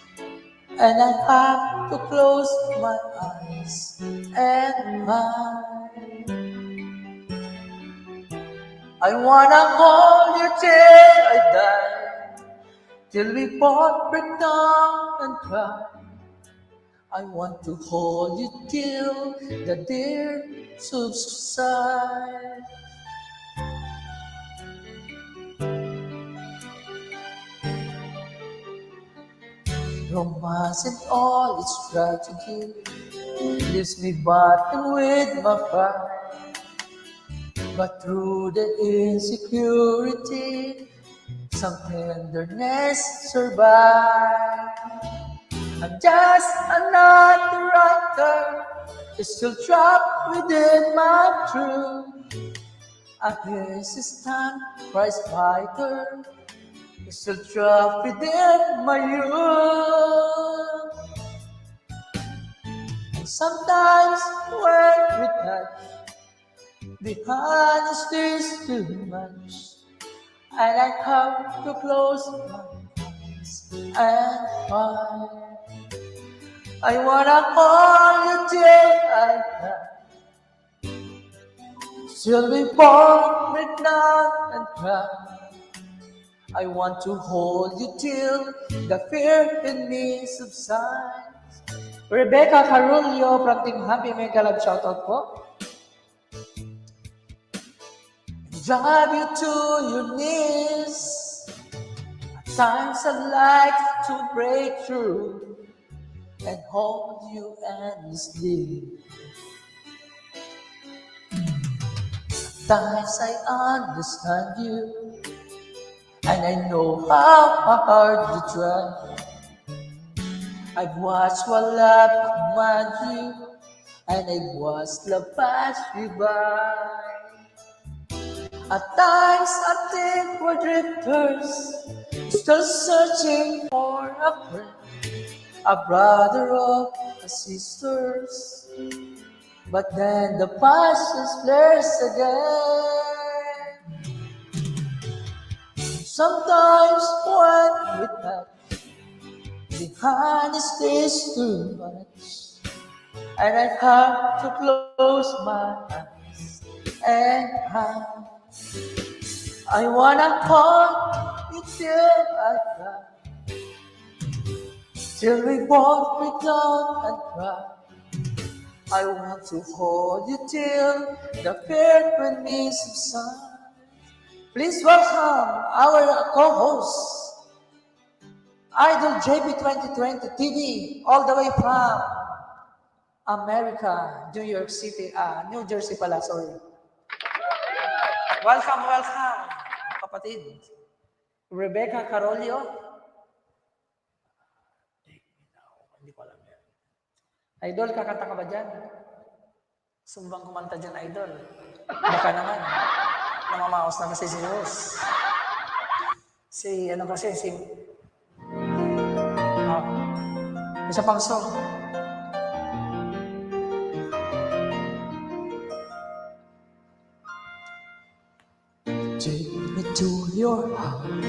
and I have to close my eyes and hide. I wanna hold you till I die, till we both break down and cry. I want to hold you till the dear subside. Romance and all its tragedy leaves me battling with my pride. But through the insecurity, some tenderness survives. I'm just another writer, still trapped within my truth. A resistant prize fighter, still trapped within my youth. And sometimes when we touch, the honesty is too much, and I have to close my eyes and cry. I wanna hold you till I die, till we both break down and cry. I want to hold you till the fear in me subsides. Rebecca Carulio from Team Happy Mega Love shoutout po. Drive you to your knees. At times I'd like to break through and hold you endlessly. Sometimes I understand you, and I know how hard you try. I've watched what love commands you, and I've watched love pass you by. At times I think we're drifters, still searching for a friend, a brother or a sisters. But then the past just flares again. Sometimes when we touch, the honesty is too much, and I have to close my eyes and hide. I wanna hold you till I die, till we both break down and cry. I want to hold you till the fear in me subsides. Please welcome our co-host, Idol JP 2020 TV, all the way from America, New York City, New Jersey pala, sorry. Welcome, welcome, kapatid. Rebecca Carolio. Hindi ko alam yan. Idol, kakanta ka ba dyan? Sumbang kumanta dyan, Idol. Baka naman. Namamaos na kasi si Rose. Isa pang song. Take me to your heart,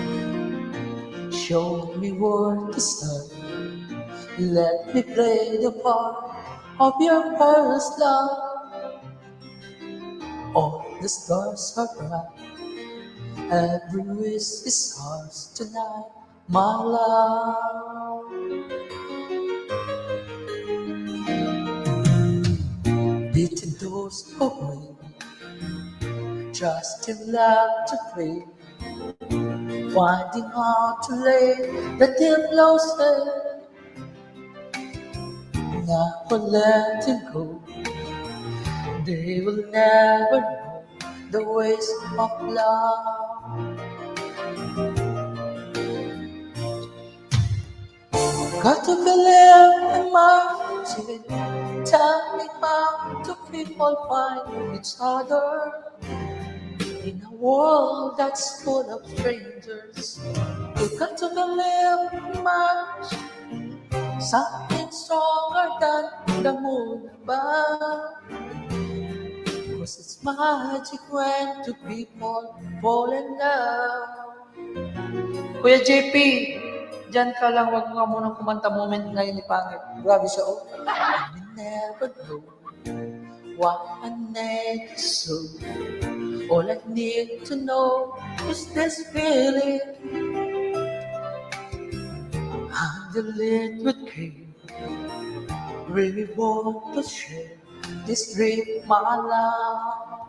show me where to start. Let me play the part of your first love. All the stars are bright, every wish is ours tonight, my love. Beating doors away, just in love to play, finding out too late that they're closer. Never letting go, they will never know the ways of love. Got to believe in magic. Tell me how do people find each other in a world that's full of strangers. You got to believe in magic. Something stronger than the moon above. Cause it's magic when two people fall in love. Kuya JP, dyan ka lang, wag nga munang kumanta moment ngayon ni Pangit. Grabe siya, oh. I never know what I need so. All I need to know is this feeling. Handle it with care. Really want to share this dream, my love.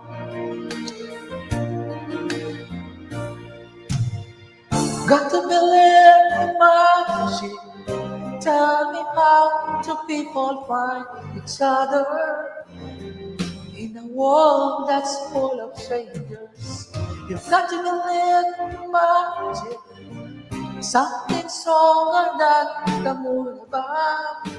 Got to believe in magic. Tell me how do people find each other in a world that's full of strangers. You've got to believe in magic. Something stronger than the moon above.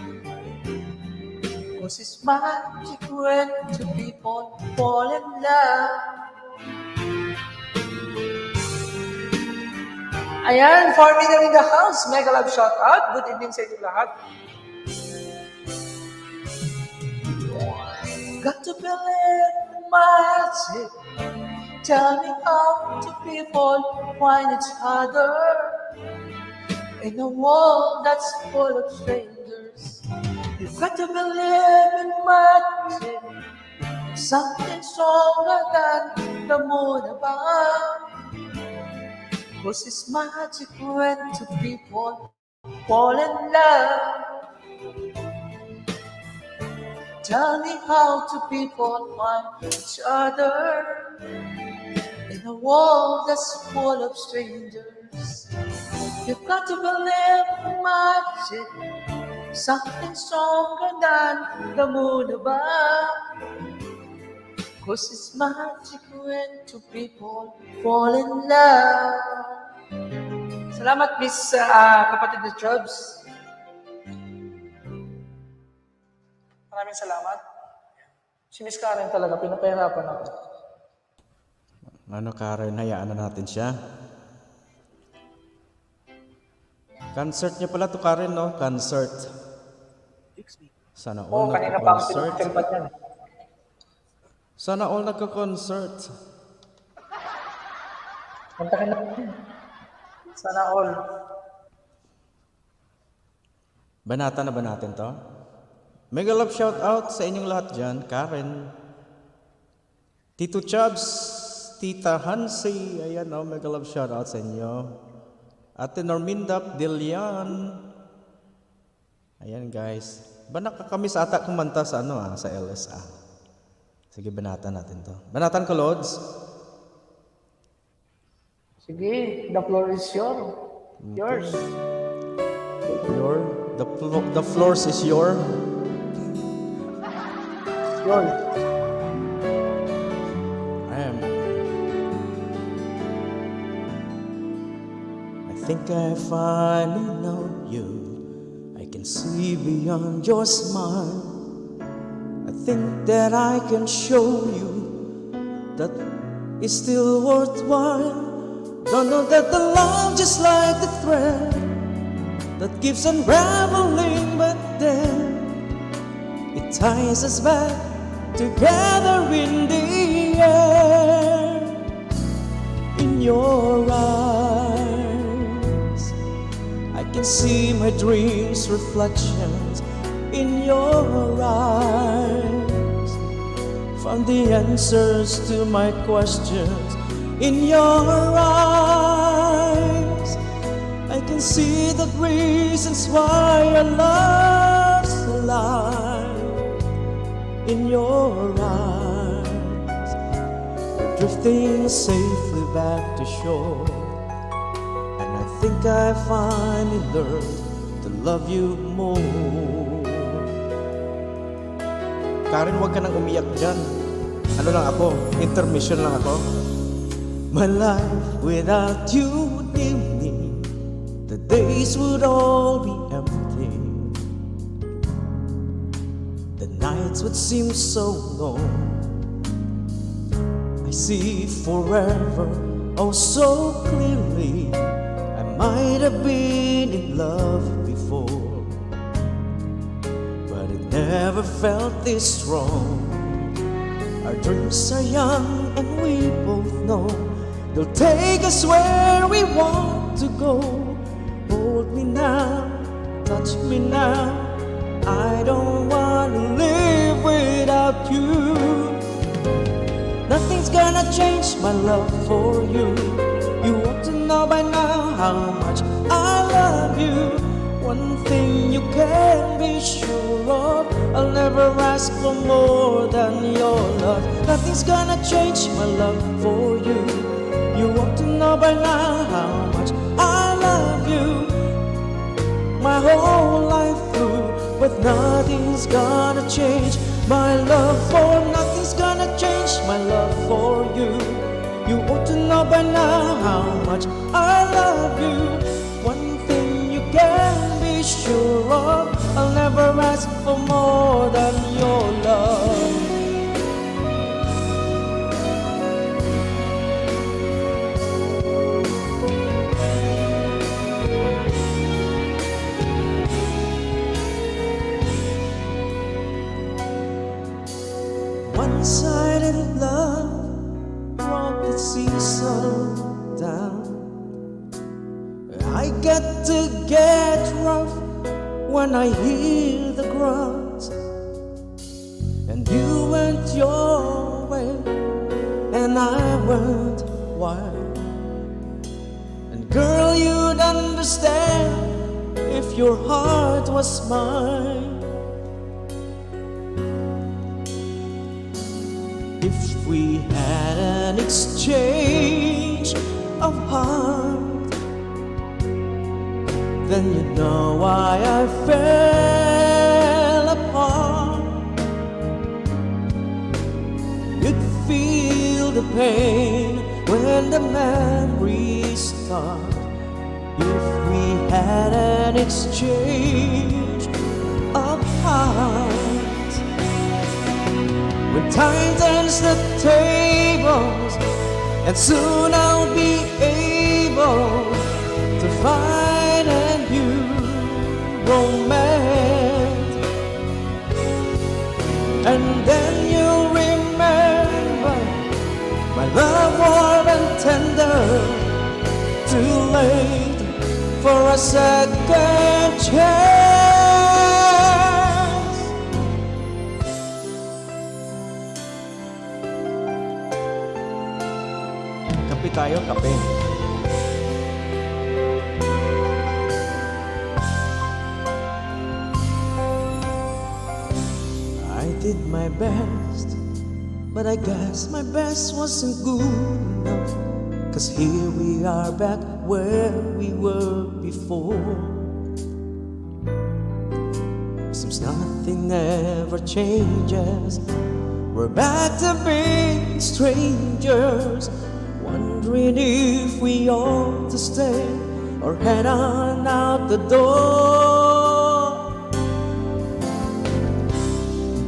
Cause it's magic when two people fall in love. Ayan, 4 million in the house. Mega love shout out. Good evening sa inyo lahat. Got to believe in magic. Tell me how do people find each other in a world that's full of strangers. You've got to believe in magic. Something stronger than the moon above. Cause it's magic when two people fall in love. Tell me how two people find each other in a world that's full of strangers. You've got to believe in magic. Something stronger than the moon above. Cause it's magic when two people fall in love. Salamat, Miss kapatid na Chubbs. Maraming salamat. Si Miss Karen talaga, pinapahirapan ako. Ano Karen, hayaan na natin siya. Concert niya pala to Karen, no? Concert. Sana Oo, all kanina pa ako nagka-concert. pinagkalipat yan. Sana all nagka-concert. Kanta ka na. Sana all. Banata na ba natin to? Mega love shout out sa inyong lahat dyan. Karen. Tito Chubbs. Tita Hansi. Ayan, oh, mega love shout out sa inyo. Ate Norminda Dilian. Ayan guys. Ba nakakamiss ata kumanta sa sa LSA. Sige, banatan natin to. Banatan ko, Lods. Sige, the floor is yours. The floors is your. Yours. I think I finally know you. I can see beyond your smile. I think that I can show you that it's still worthwhile. Don't know that the love just like the thread that keeps unraveling, but then it ties us back together in the air. your eyes. I can see my dreams' reflections in your eyes. Found the answers to my questions in your eyes. I can see the reasons why our love's alive in your eyes. We're drifting safely back to shore, and I think I finally learned to love you more. Karen, huwag ka nang umiyak dyan. Ano lang ako, intermission lang ako. My life without you would leave me. The days would all be empty. The nights would seem so long. I see forever, oh so clearly. I might have been in love before, but it never felt this strong. Our dreams are young and we both know they'll take us where we want to go. Hold me now, touch me now. I don't wanna live without you. Nothing's gonna change my love for you. You ought to know by now how much I love you. One thing you can be sure of, I'll never ask for more than your love. Nothing's gonna change my love for you. You ought to know by now how much I love you. My whole life through, but nothing's gonna change my love for. Nothing's gonna change my love for you. You ought to know by now how much I love you. One thing you can be sure of, I'll never ask for more than your love. One-sided love brought the season down. I get to get rough when I hear the grunts, and you went your way and I went wild. And girl, you'd understand if your heart was mine. If we had an exchange of heart, then you know why I fell apart. You'd feel the pain when the memories start. If we had an exchange of hearts, when time turns the tables, and soon I'll be able to find a new romance. And then you'll remember my love warm and tender. Too late for a second chance. Kape tayo, kape. I did my best, but I guess my best wasn't good enough. 'Cause here we are back where we were before. Seems nothing ever changes. We're back to being strangers, wondering if we ought to stay or head on out the door.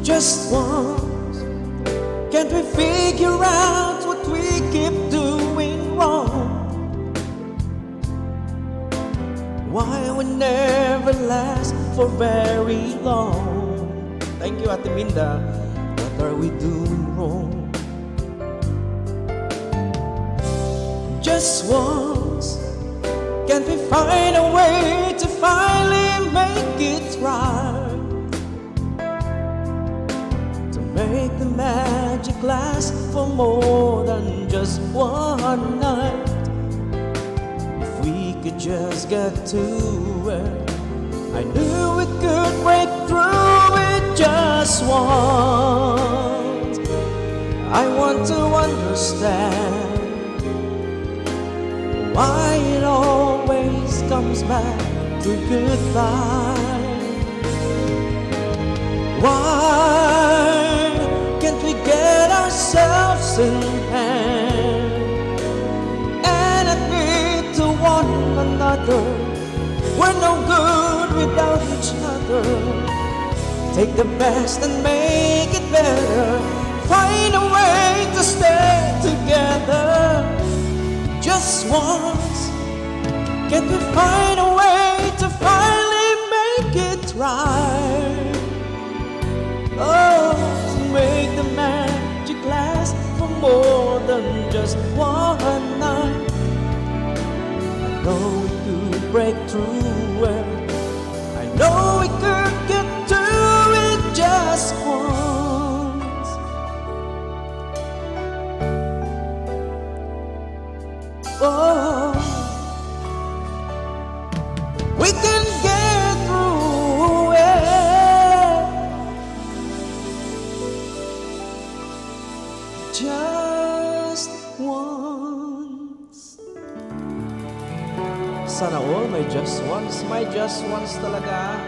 Just once, can't we figure out what we keep doing wrong? Why we never last for very long? Thank you, Ate Minda. What are we doing wrong? just once. Can't we find a way to finally make it right? To make the magic last for more than just one night. If we could just get to it, I knew we could break through it just once. I want to understand why it always comes back to goodbye. Why can't we get ourselves in hand and admit to one another we're no good without each other? Take the best and make it better. Find a way to stay together just once. Can we find a way to finally make it right? Oh, to make the magic last for more than just one night. I know we could break through it. I know we could get to it just once. Oh, we can get through it just once. Sana all may just once, talaga.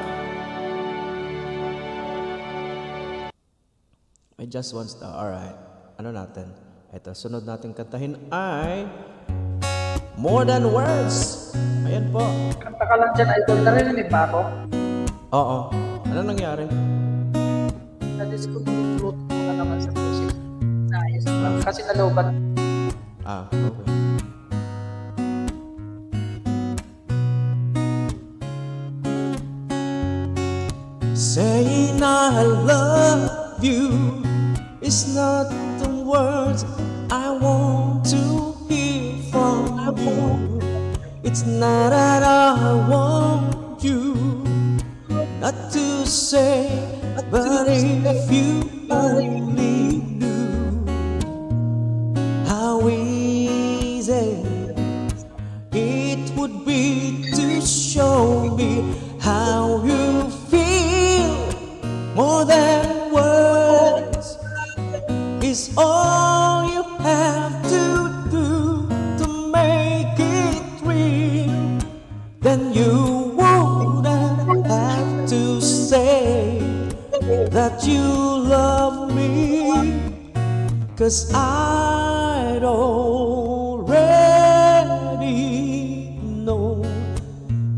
May just once daw. Alright, ano natin? Ito, sunod natin kantahin ay More Than Words. Ayan po. Kanta ka lang dyan, idol. Narinig ba ako? Oo. Ano nangyari? Na-discontinue ko na naman sa music. Naayos lang. Kasi nalobat. Ah, okay. Saying I love you is not the words I want to hear from you. It's not that I want you not to say, but if you only knew how easy it would be to show me how you feel. More than words is all you have to do to make it real. Then you wouldn't have to say that you love me, 'cause I'd already know.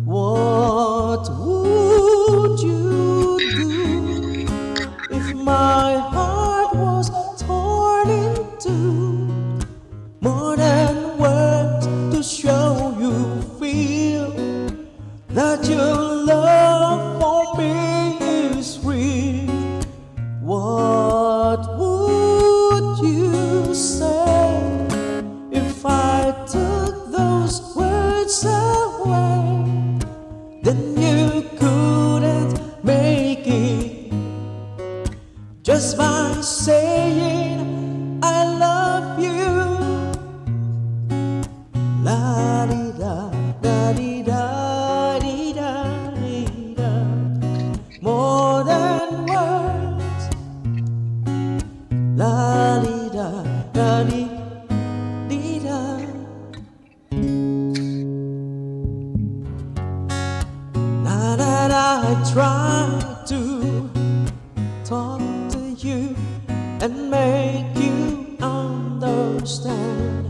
What would you do if my heart was torn in two? More than words to show you feel that your love for me is real. What would you say if I took those words away? Then you couldn't make it just by saying I love you. La di da da di da di da di da. More than words. La di da da di di da. Now that I try to talk to you and make you understand,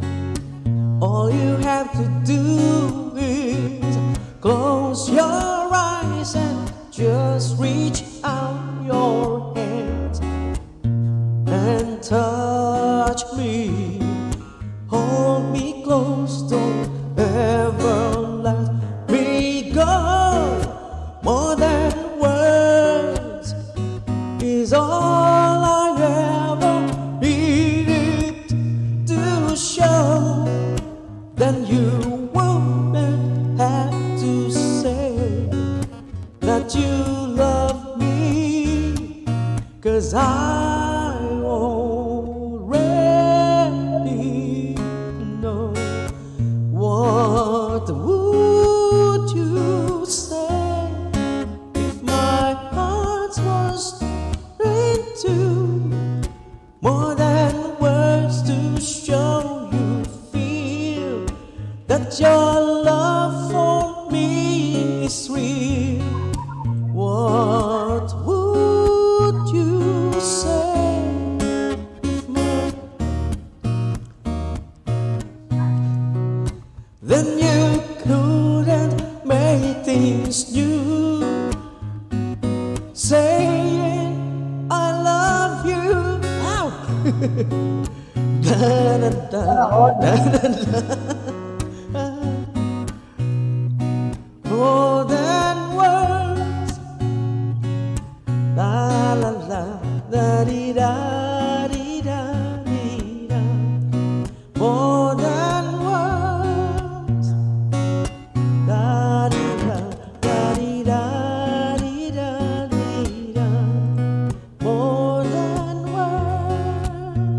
all you have to do is close your eyes and just reach out your hands and touch me. Hold me close, don't ever let me go. More than words is all I ever needed to show then you wouldn't have to say that you love me, 'cause I already know. What would you say if my heart was into more than words to show you feel that your love for me is real? What would you say if my then you couldn't make things new, saying I love you. Ow! Da, da, da, da, da, da. More than words. La la la, da di da di da di da. More than words. Da di da di da di da di da. More than words.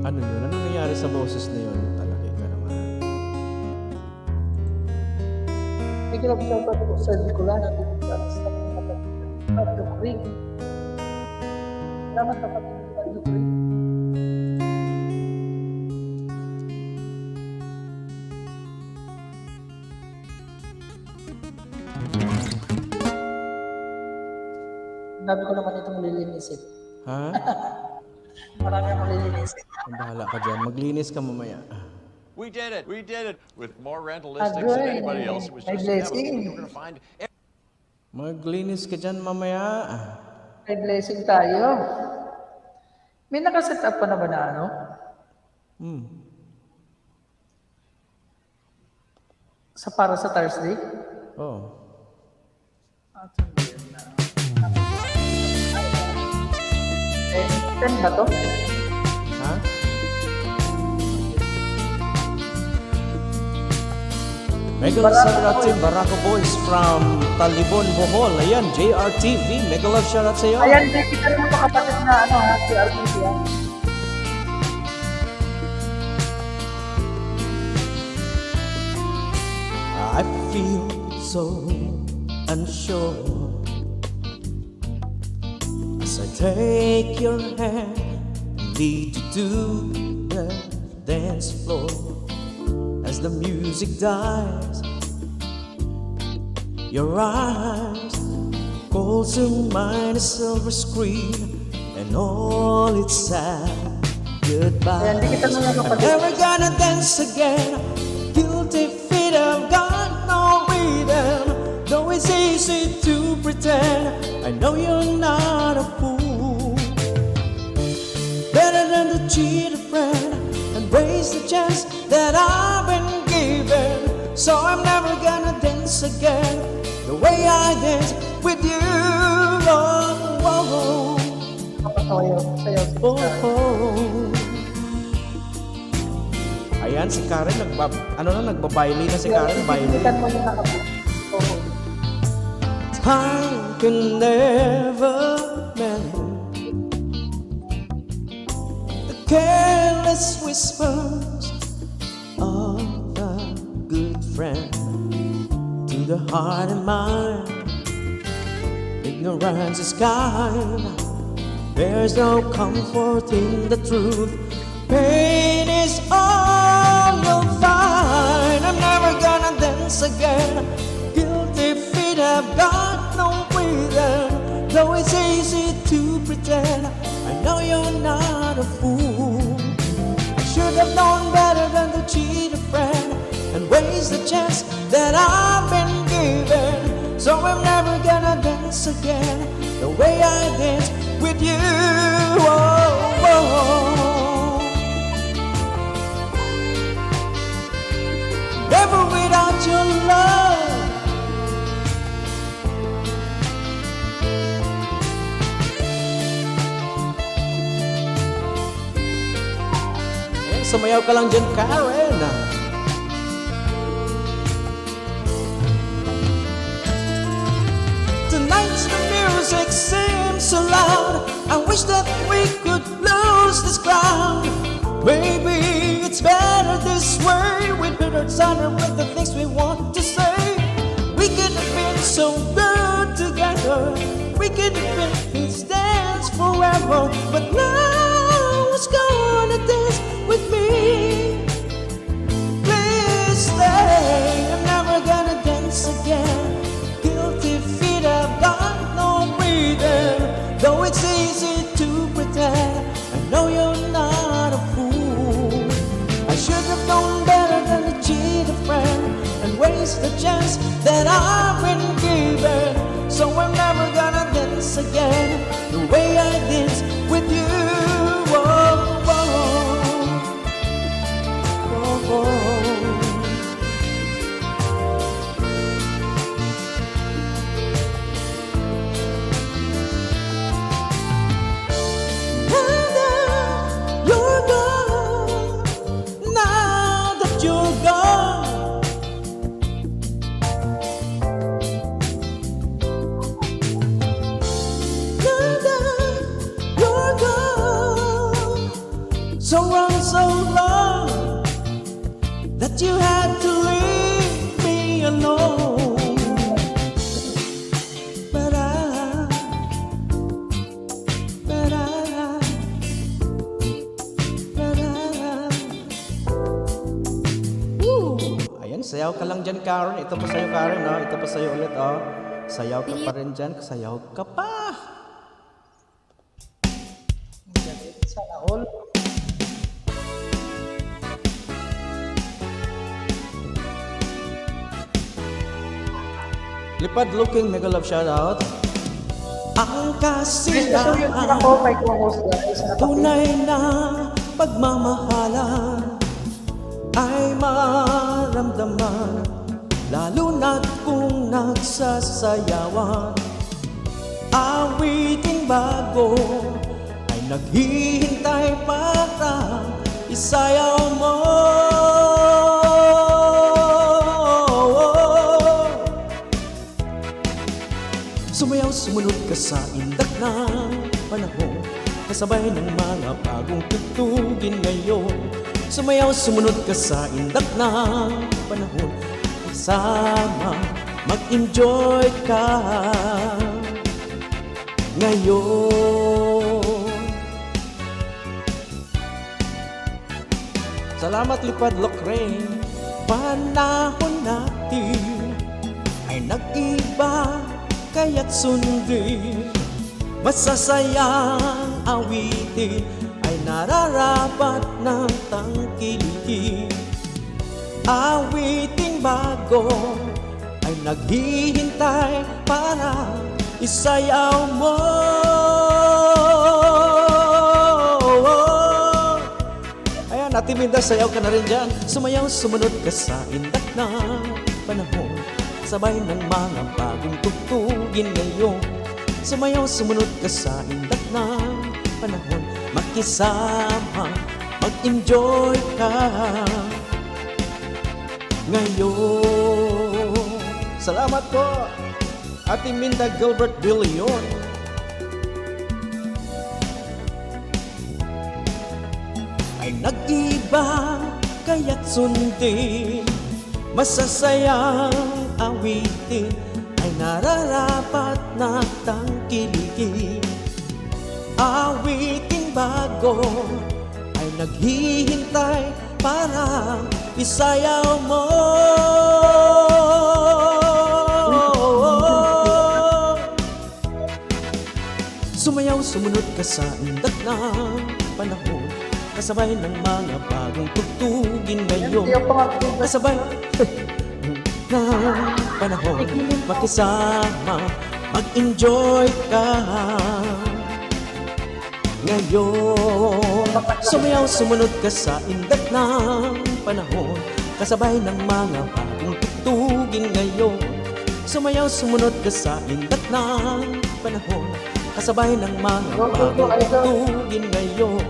Ano yun? Ano nangyari sa boses na yun? Talaga ka naman. Mega love shoutout po sa Nicola na sa Pablo Creek. Salamat kapatid ng Pablo Creek. Ang dami ko naman itong lilinisin. Ha? Marami akong lilinisin. Ang bahala ka dyan. Maglinis ka mamaya. We did it. We did it. With more rentalistics Agoy. than anybody else. It was May just that was- blessing. you were going to find Maglinis ka dyan mamaya. May blessing tayo. May nakaset up pa na ba na ano? Sa para sa Thursday? Oh. Eh, 10 ba to? Ha? Mega love shout out to Barako Boys from Talibon, Bohol. Ayan, JRTV. Mega love shout out sa iyo. Ayan, kita naman mga kapatid na ano ha, si RPC yan. I feel so unsure as I take your hand and lead you to the dance floor. As the music dies, your eyes call to mind a silver screen and all its sad goodbye. Ayan, di kita naman I'm kapatid. never gonna dance again. Guilty feet have got no rhythm. Though it's easy to pretend, I know you're not a fool. Better than to cheat a friend and waste the chance that I've been given. So I'm never gonna dance again the way I dance with you. Oh, oh, oh. Sayaw, sayaw. Oh, oh. Ayan, si Karen, nagbabaili na si Karen, baili. Ikan mo yung nakapit. Oo. Time can never mend the careless whispers of a good friend to the heart and mind. Ignorance is kind. There's no comfort in the truth. Pain is all you'll find. I'm never gonna dance again. Guilty feet have got no rhythm. Though it's easy to pretend, I know you're not a fool. I should have known better than to cheat a friend and waste the chance that I've been given. So I'm never gonna dance again the way I dance with you. Oh, oh. Never without your love. Sumayaw ka lang dyan, Karen. Tonight's the music seems so loud. I wish that we could lose this crowd. Maybe it's better this way. We'd better turn with the things we want to say. We could have been so good together. We could have been his dance forever. But now who's gonna dance with me? Please stay. I'm never gonna dance again. Guilty feet have got no breathing. Though it's easy to pretend, I know you're not a fool. I should have known better than to cheat a friend and waste the chance that I've been given. So I'm never gonna dance again the way I dance with you. Oh, oh, oh, oh. Now that you're gone, so wrong, so long that you had to leave me alone. But ayan, sayaw ka lang dyan, Karen. Ito pa sa'yo, Karen, oh. Ito pa sa'yo ulit, oh. Sayaw ka pa rin dyan, sayaw ka pa. Sana all. Lipad looking, mega love shoutout. Ang Guys, ito yung kasiyahan, ako kay co-host guys. tunay na pagmamahalan ay maramdaman, lalo na't kung nagsasayawan. Awiting bago ay naghihintay para isayaw mo. Sumayaw, sumunod ka sa indak ng panahon, kasabay ng mga bagong tugtugin ngayon. Sumayaw, sumunod ka sa indak ng panahon, kasama mag-enjoy ka ngayon. Salamat, Lipad Locraine. Panahon natin ay nag-iba, kaya't sundin. Masasayang awitin ay nararapat ng tangkilikin. Awiting bago ay naghihintay para isayaw mo. Ayan, Ate Minda, sayaw ka na rin dyan. Sumayaw, sumunod ka sa indak ng panahon, sabay ng mga bagong tugtugin ngayon. Sumayaw, sumunod ka sa indak ng panahon, makisama, mag-enjoy ka ngayon. Salamat po, Ate Minda Gilbert Billion. Ay nag-iba, kaya't sundin. Masasayang awitin ay nararapat na tangkilikin. Awiting bago ay naghihintay para isayaw mo. Sumayaw, sumunod ka sa indak ng panahon, kasabay ng mga bagong tugtugin ngayon. Hindi ako pang-active. Kasabay ng panahon, makisama, mag-enjoy ka ngayon. Sumayaw, sumunod ka sa indak ng panahon, kasabay ng mga bagong tugtugin ngayon. Sumayaw, sumunod ka sa indak ng panahon, kasabay ng mga bagong tugtugin ngayon.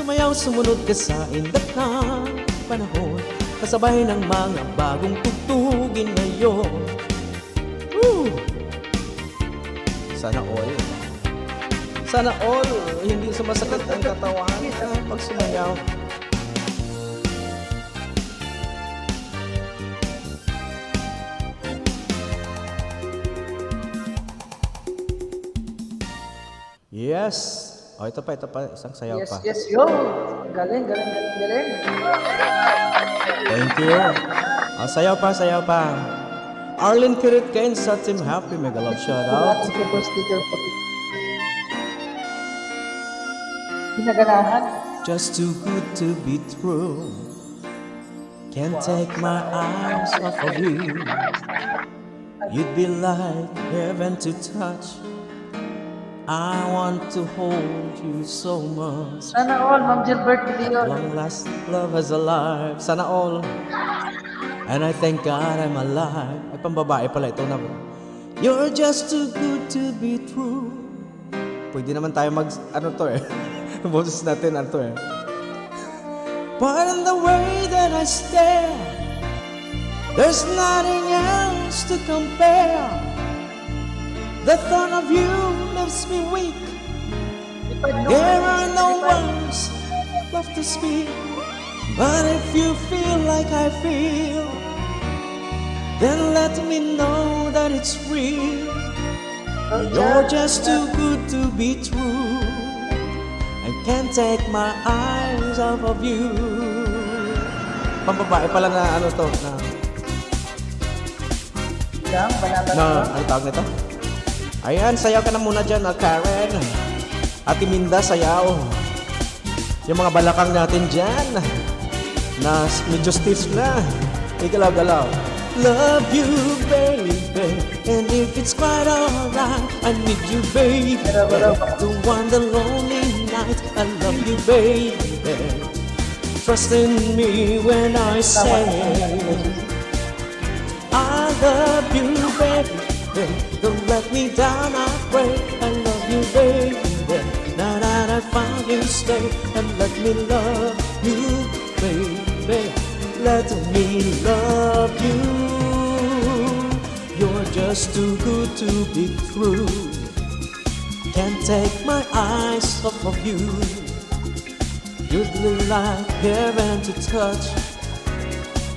Sumayaw, sumunod ka sa indak ng panahon, kasabay ng mga bagong tugtugin ngayon. Woo! Sana all. Sana all, hindi sumasakit ang katawan pag sumayaw. Yes. Oh, ito pa, isang sayaw Yes, pa. yes, yo. Galing, galing, galing, galing. Thank you. Oh, sayaw pa, sayaw pa. Arlene Kirit Kain sa Team Happy, mega love shoutout. Sticker, sticker po. Pinaganahan. Just too good to be true. Can't take my eyes off of you. You'd be like heaven to touch. I want to hold you so much. Sana all, Ma'am Gilbert Leon. Long last love is alive. Sana all. And I thank God I'm alive. Ay, pambabae pala ito na. You're just too good to be true. Pwede naman tayo ano to eh. Boses natin, ano to eh. But in the way that I stare, there's nothing else to compare. The thought of you leaves me weak. There are no words left to speak. But if you feel like I feel, then let me know that it's real. You're just too good to be true. I can't take my eyes off of you. Pambabae pala na ano to, Lang, banata na ano tawag nito? Ayan, sayaw ka na muna dyan, Karen. Ate Minda, sayaw. Yung mga balakang natin dyan, na medyo stiff na. Igalaw-galaw. Love you, baby. And if it's quite alright, I need you, baby. To one the lonely night, I love you, baby. Trust in me when I say I love you, baby. Don't let me down, I pray. I love you, baby. Now that I found you, stay and let me love you, baby. Let me love you. You're just too good to be true. Can't take my eyes off of you. You'd be like heaven to touch.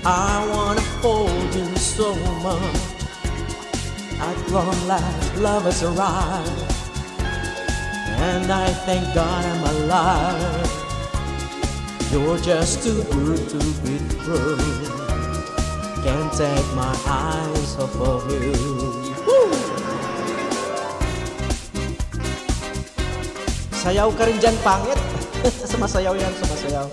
I wanna hold you so much. At long last, love has arrived, and I thank God I'm alive. You're just too good to be true. Can't take my eyes off of you. Woo! Sayaw ka rin dyan, pangit. Sumasayaw yan, sumasayaw.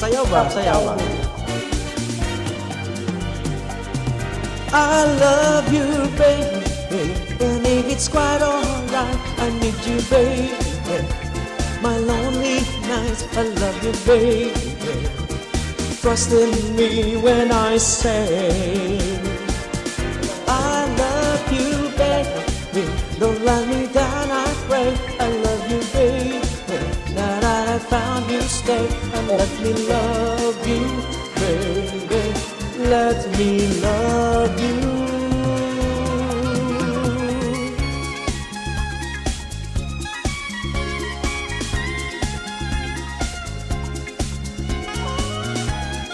Sayaw ba? Sayaw ba? I love you, baby. And if it's quite alright, I need you, baby. My lonely nights, I love you, baby. Trust in me when I say I love you, baby. Don't let me down, I pray. I love you, baby. Now that I found you, stay and let me love you, baby. Let me love you.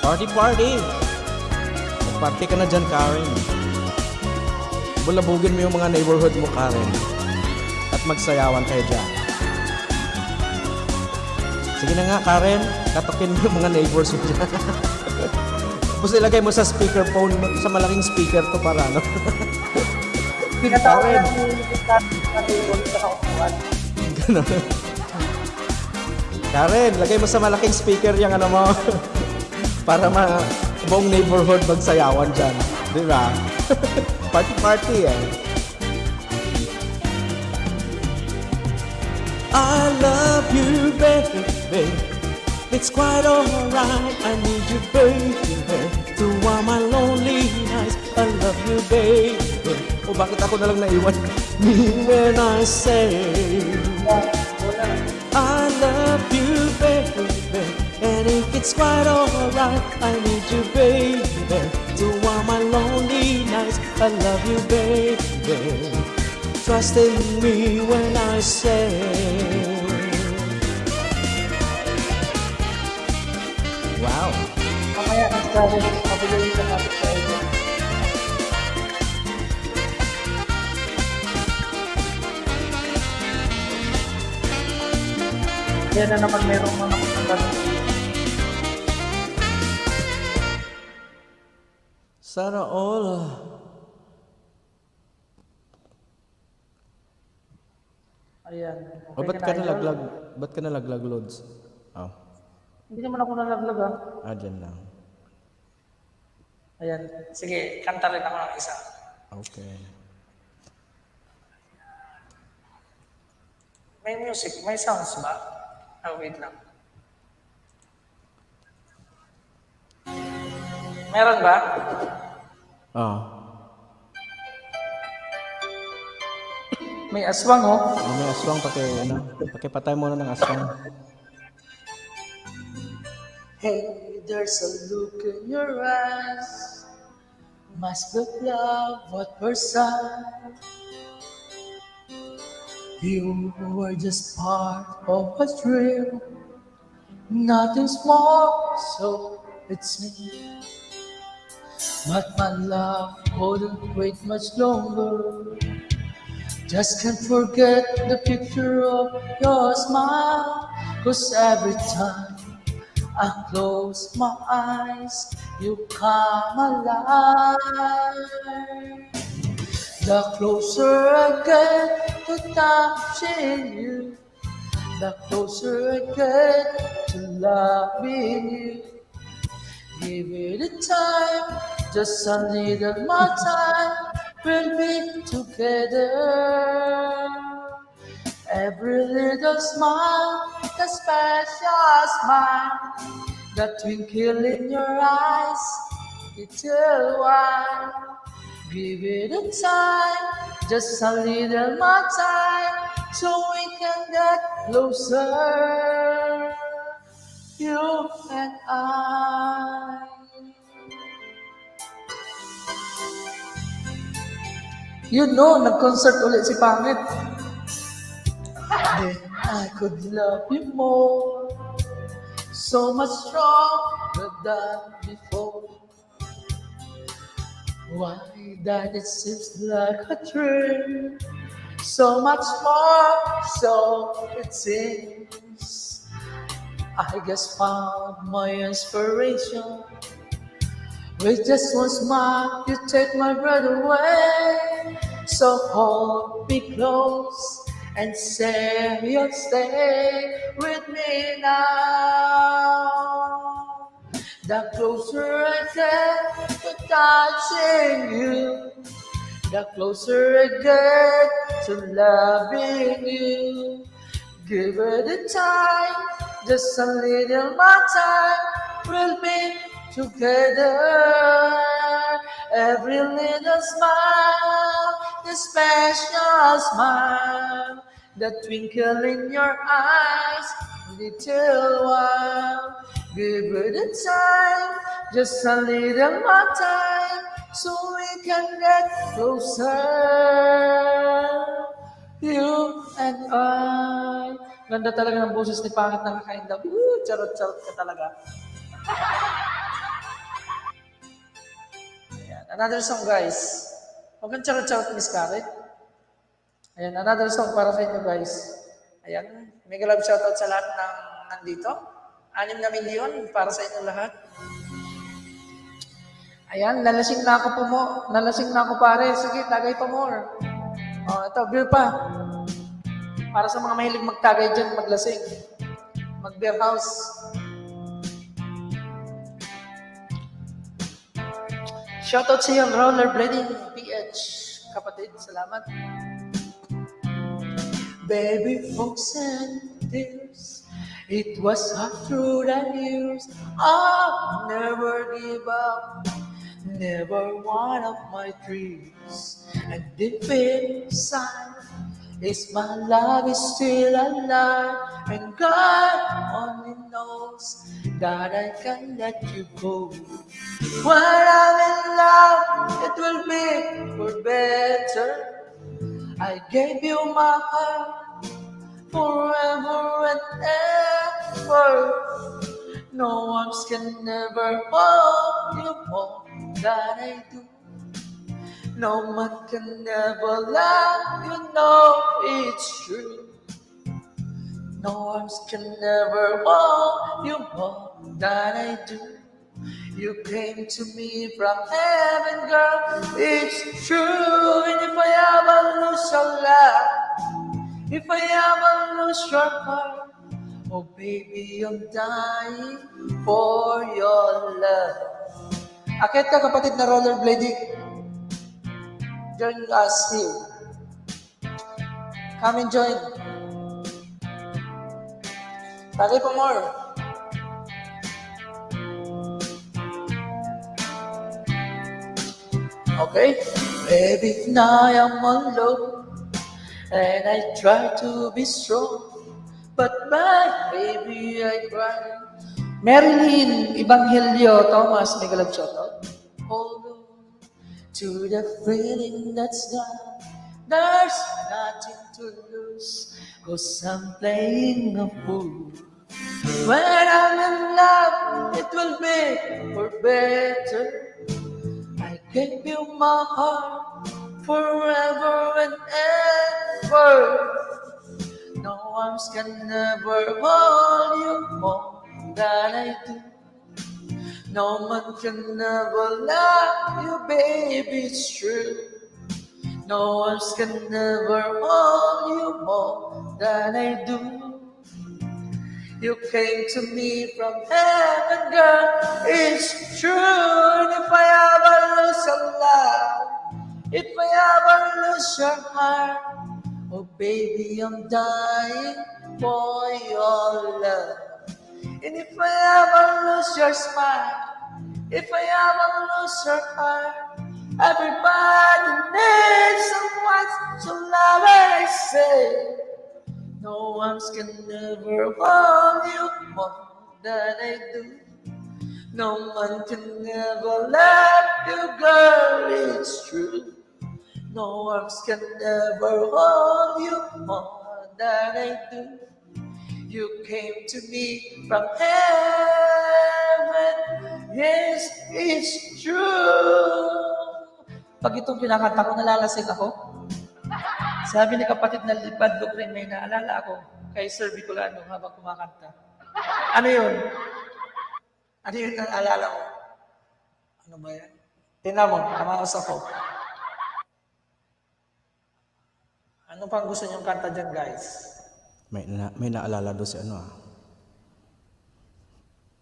Party, party! Party ka na dyan, Karen. Bulabugin mo yung mga neighborhood mo, Karen. At magsayawan kayo dyan. Sige na nga, Karen. Katokin mo yung mga neighbors mo dyan. Tapos ilagay mo sa speakerphone, sa malaking speaker to para ano. Pinatawag lang yung table sa kaupuan. Ganun. Karen, lagay mo sa malaking speaker yung ano mo. Para buong neighborhood magsayawan dyan. Di ba? Party-party eh. I love you, baby. It's quite alright. I need you, baby. To all my lonely nights, I love you, baby. O bakit ako na lang naiwan? Me when I say I love you, baby. And if it's quite alright, I need you, baby. To all my lonely nights, I love you, baby. Trust in me when I say wow. Mamaya, nagsabi, mabilis na natin sa inyo. Yan na naman, merong mga nakasanggan. Sana all. Ayan. O ba't ka nalaglag? Ba't ka nalaglag, Lods? Oh, Hindi naman ako nalaglag dyan lang. Ayan. Sige, kanta rin ako ng isa. Okay. May music, may sounds ba? Wait lang. Meron ba? Ah, May aswang may aswang pakipatay muna ng aswang. Hey, there's a look in your eyes. Must be love at first sight. You were just part of a dream. Nothing's more, so it's me. But my love couldn't wait much longer. Just can't forget the picture of your smile. 'Cause every time I close my eyes, you come alive. The closer I get to touching you, the closer I get to loving you. Give it a time, just a little more time, we'll be together. Every little smile, the special smile, the twinkle in your eyes, it's a while. Give it a time, just a little more time, so we can get closer, you and I. You know, nag-concert ulit si Pangit. Then I could love you more, so much stronger than before. Why that it seems like a dream, so much more, so it seems. I just found my inspiration. With just one smile, you take my breath away. So hold me close and say you'll stay with me now. The closer I get to touching you, the closer I get to loving you. Give it a time, just a little more time, we'll be together. Every little smile, the special smile, the twinkle in your eyes, little while. Give it a time, just a little more time, so we can get closer, you and I. Ganda talaga ng boses ni Pangit, nakakainda. Charot-charot ka talaga. Ayan, another song guys. Huwag kang charot-charot, Miss Karen. Ayan, another song para sa inyo guys. Ayan, mega love shoutout sa lahat ng nandito. 6 na milyon para sa inyong lahat. Ayan, nalasing na ako po mo. Nalasing na ako pare. Sige, tagay pa more. Oh, ito, beer pa. Para sa mga mahilig magtagay dyan, maglasing. Mag-beer house. Shoutout sa iyo, Rollerblading PH. Kapatid, salamat. Baby folks and tears, it was hard through the years. I'll never give up, never one of my dreams. And deep inside is my love is still alive. And God only knows that I can't let you go. When I'm in love, it will be for better. I gave you my heart forever and ever. No arms can never hold you more than I do. No man can never love you, know it's true. No arms can never hold you more than I do. You came to me from heaven, girl, it's true. And if I ever lose your love, if I ever lose your heart, oh baby, I'm dying for your love. Akit ka kapatid na rollerblading. Join us here. Come and join. Tagay pa more. Okay? Baby, now I'm alone, and I try to be strong, but my baby, I cry. Marilyn Evangelio Thomas, mega love shoutout. Hold on to the feeling that's gone. There's nothing to lose, 'cause I'm playing a fool. When I'm in love, it will be for better. I gave you my heart forever and ever. No arms can never hold you more than I do. No man can never love you, baby, it's true. No arms can never hold you more than I do. You came to me from heaven, girl, it's true. And if I ever lose your love, if I ever lose your heart, oh baby, I'm dying for your love. And if I ever lose your smile, if I ever lose your heart, everybody needs someone to love, and I say, no arms can never hold you more than I do. No man can never love you, girl, it's true. No arms can never hold you more than I do. You came to me from heaven, yes, it's true. Pag itong kinakanta ko, nalalasing ako. Sabi ni kapatid na Lipad Lucrin, may naalala ako kay Sir Bicolano habang kumakanta. Ano yun? Ano yun ang naalala ko? Ano ba yan? Tingnan mo, kamaos ako. Ano pang gusto niyong kanta dyan, guys? May naalala doon si ano ah.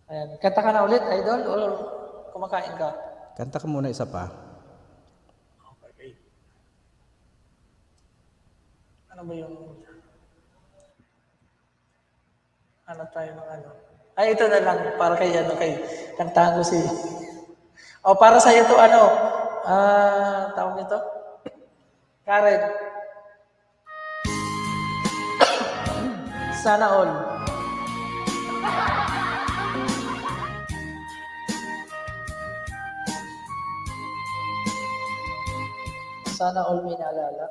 Ayan. Kanta ka na ulit, idol? O kumakain ka? Kanta ka muna isa pa. Okay. Ano ba yung... Ano tayo ng ano? Ay, ito na lang. Para kay ano, kay... Kantahan ko si... O, para sa'yo to ano? Tawag nito? Karen. Sana all. Sana all may naalala.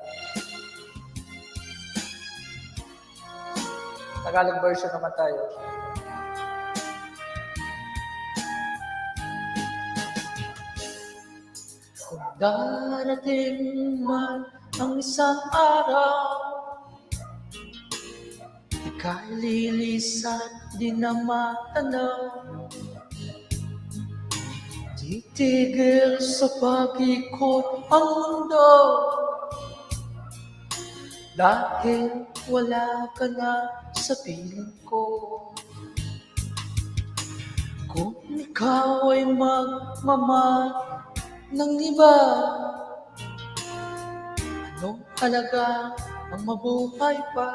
Tagalog version naman tayo. Kung darating man ang isang araw, ika'y lilisan di na matanaw. Titigil sa pag-ikot ang mundo, dahil wala ka na sa piling ko. Kung ikaw ay magmamahal ng iba, anong halaga ang mabuhay pa?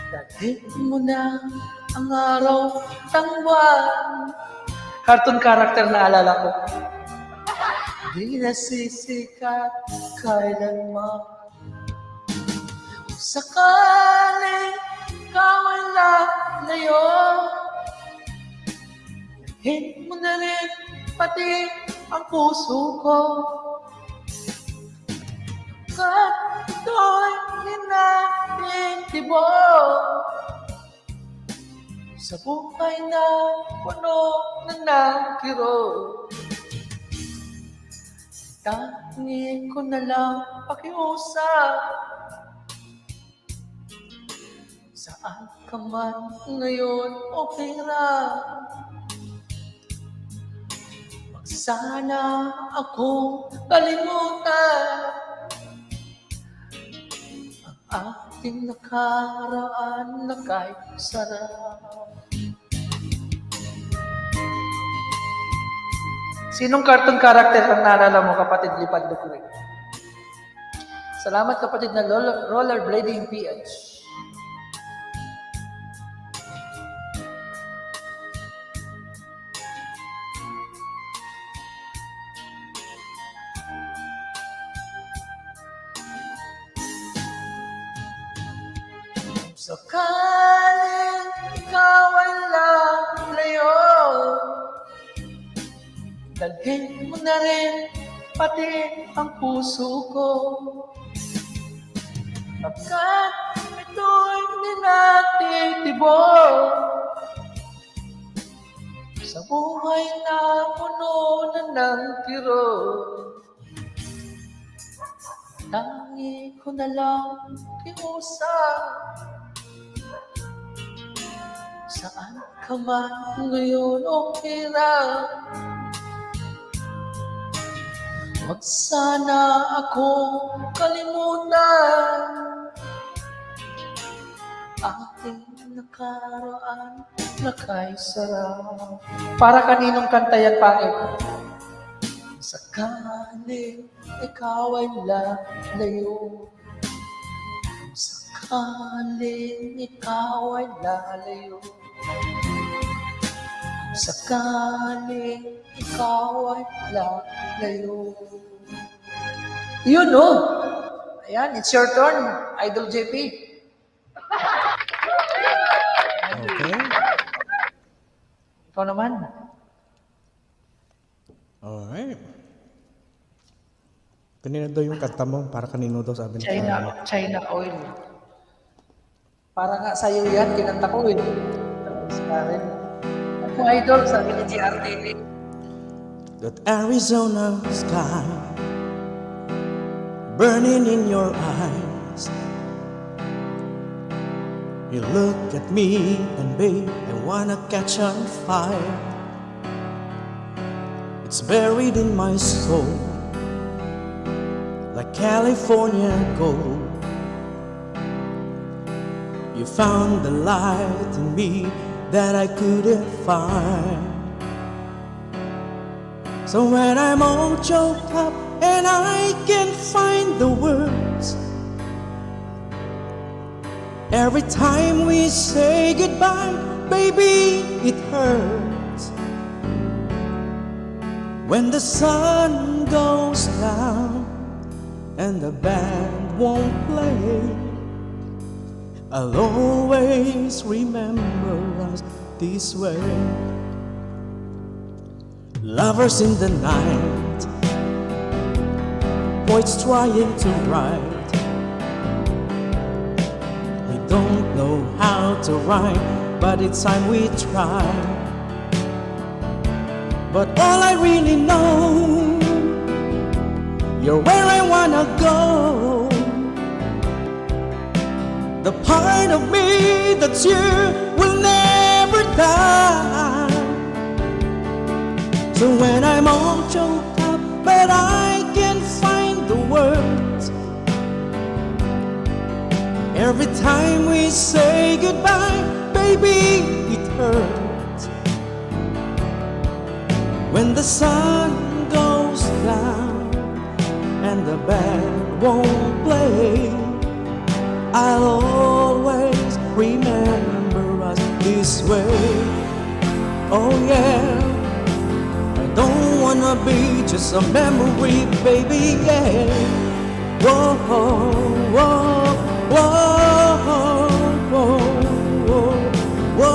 Dalhin mo na ang araw ng buwan Cartoon character na alala ko. Di nasisikat kailanman. Kung sakaling ikaw ay lalayo, hit mo na rin pati ang puso ko. Kat ito'y inaintibo sa buhay na puno na ng kirot. Tanging ko na lang pakiusap, saan ka man ngayon o hirap, wag sana akong kalimutan ang ating nakaraan na kahit sarap. Sinong cartoon character ang naalala mo, kapatid Lipad Lukuri? Salamat, kapatid na Rollerblading PH. Sakaling ikaw ay lalayo, dalhin mo na rin pati ang puso ko. Pagkat ito'y ninatitibo sa buhay na puno na ng kirot. Tangi ko na lang kiusap, saan ka man ngayon o hirap, wag sana akong kalimutan ating nakaraan na kay sarap. Para kaninong kanta yan, pangit? Sakaling ikaw ay lalayo, sakaling ikaw ay lalayo, sakaling ikaw ay lalayo. Yun, no? Ayan, it's your turn, Idol JP. Okay. Ikaw naman. Alright. Kanina daw yung kanta mo, para kanino daw sabi ni Carla. China oil. Para nga sa'yo yan, kinanta ko eh. Tapos Karen. Ako idol, sabi ni GRTV. That Arizona sky burning in your eyes. You look at me and babe, I wanna catch on fire. It's buried in my soul like California gold. You found the light in me that I couldn't find. So when I'm all choked up and I can't find the words, every time we say goodbye, baby, it hurts. When the sun goes down and the band won't play, I'll always remember us this way. Lovers in the night, poets trying to write. We don't know how to rhyme, but it's time we try. But all I really know, you're where I wanna go. The part of me that's you will never die. So when I'm all choked up but I can't find the words, every time we say goodbye, baby, it hurts. When the sun goes down and the band won't play, I'll always remember us this way. Oh yeah, gonna be just a memory, baby, yeah. Whoa, whoa, whoa, whoa, whoa, whoa.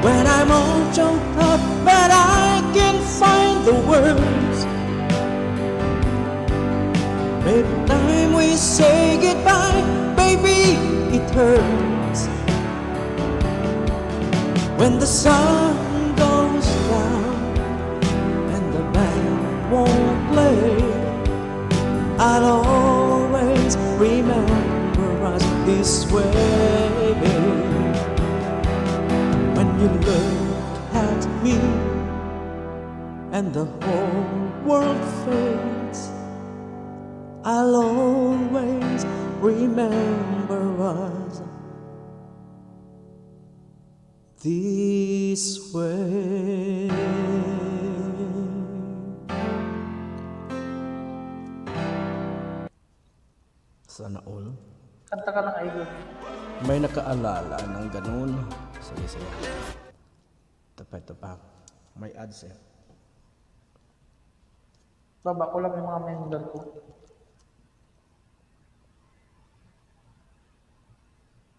When I'm all choked up, but I can find the words. Every time we say goodbye, baby, it hurts. When the sun goes down and the band won't play, I'll always remember us this way. When you look at me and the whole world fades, I'll always remember us this way. Sana all. Kanta ka ng idol. May nakaalala ng ganun. Sige, sige. Tapak. May ads eh. Baba ko lang yung mga member ko.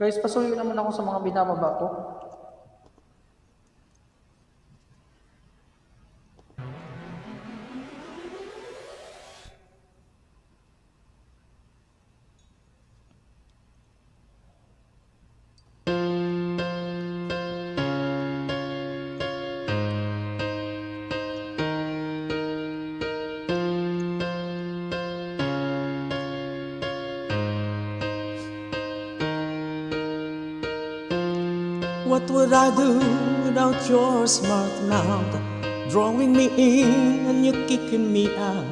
Guys, pasuyo naman ako sa mga binababa ko. What would I do without your smart mouth, drawing me in and you kicking me out?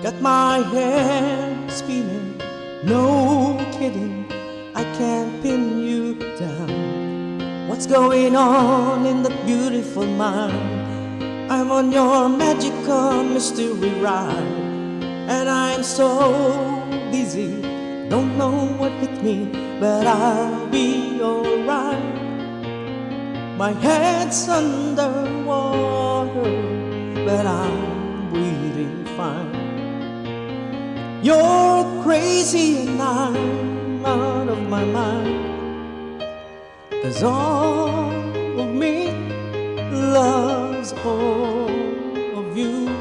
Got my head spinning, no kidding, I can't pin you down. What's going on in that beautiful mind? I'm on your magical mystery ride, and I'm so dizzy, don't know what hit me, but I'll be alright. My head's underwater, but I'm breathing fine. You're crazy and I'm out of my mind, 'cause all of me loves all of you.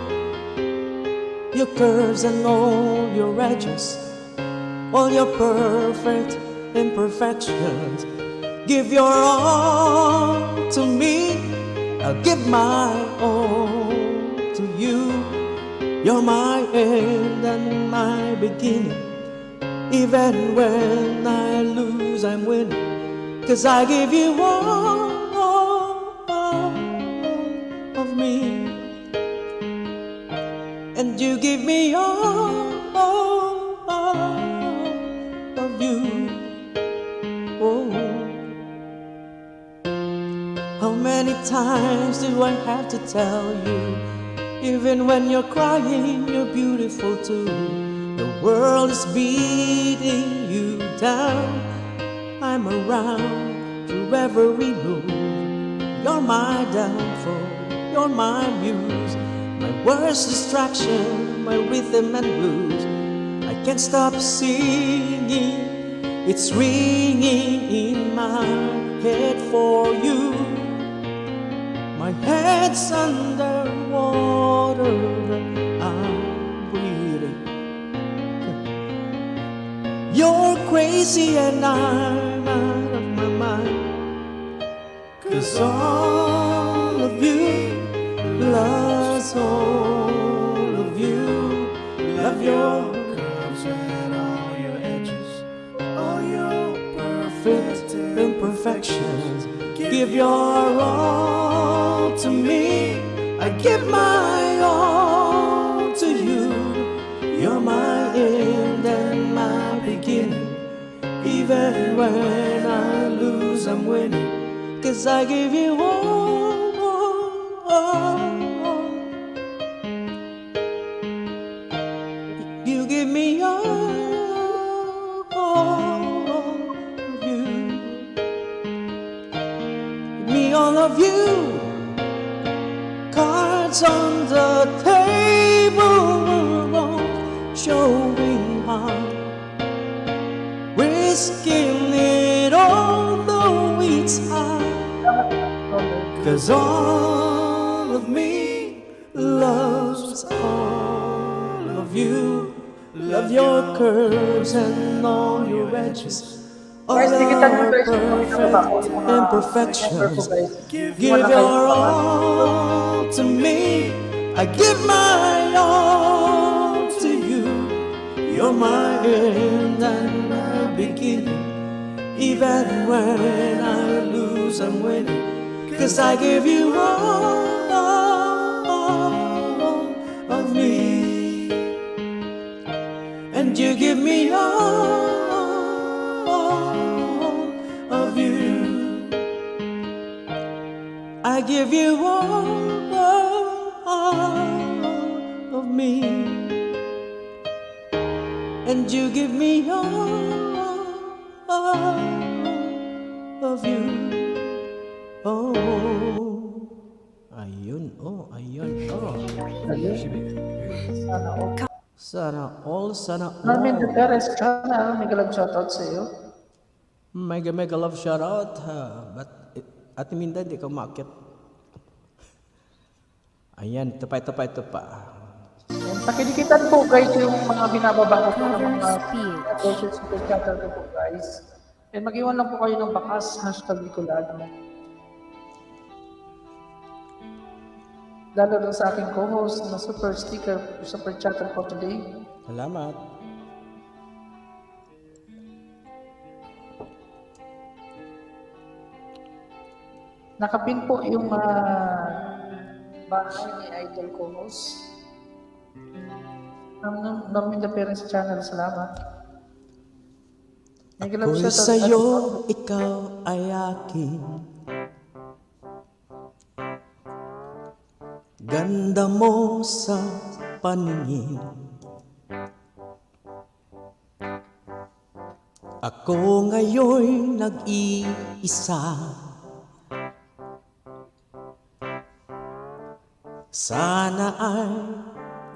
Your curves and all your edges, all your perfect imperfections. Give your all to me, I'll give my all to you. You're my end and my beginning. Even when I lose, I'm winning, 'cause I give you all of me, and you give me all of you. Oh. How many times do I have to tell you? Even when you're crying, you're beautiful too. The world is beating you down. I'm around through every move. You're my downfall, you're my muse, my worst distraction, my rhythm and blues. I can't stop singing, it's ringing in my head for you. My head's underwater, I'm breathing. You're crazy and I'm out of my mind, 'cause all of you loves all of you. Love your curves and all your edges, all your perfect imperfections. Give your all to me, I give my all to you. You're my end and my beginning. Even when I lose, I'm winning, 'cause I give you all. You give me all of you. all of you. Cards on the table, won't showing heart, risking it all though it's hard. 'Cause all of me loves all of you. Love your curves and all your edges. All Guys, tigitan nyo our guys. perfect imperfections. Give your all to me. I give my all to you. You're my end and my beginning. Even when I lose, I'm winning. 'Cause I give you all of me, and you give me all of you. I give you all of me, and you give me all of you. Oh, ayun, oh, ayun, oh. Sana all. Sana all. Norman De Perez channel, mega love shoutout sa iyo. Mega love shoutout, ha. But, Ate Minda, di ka umakit. Ayan, ito pa. Yan, pakinikitan po guys yung mga binababa ko ng mga questions super chatter ko po guys. And mag-iwan lang po kayo ng bakas, #Bicolano. Lalo lang sa aking co-host na super sticker, super chatter po today. Salamat. Nakapin po yung bahay ni Idol co-host. Norman De Perez channel, salamat. Mega love Ako'y shoutout. sa'yo, ikaw ay akin. Ganda mo sa paningin. Ako ngayon nag-iisa. Sana ay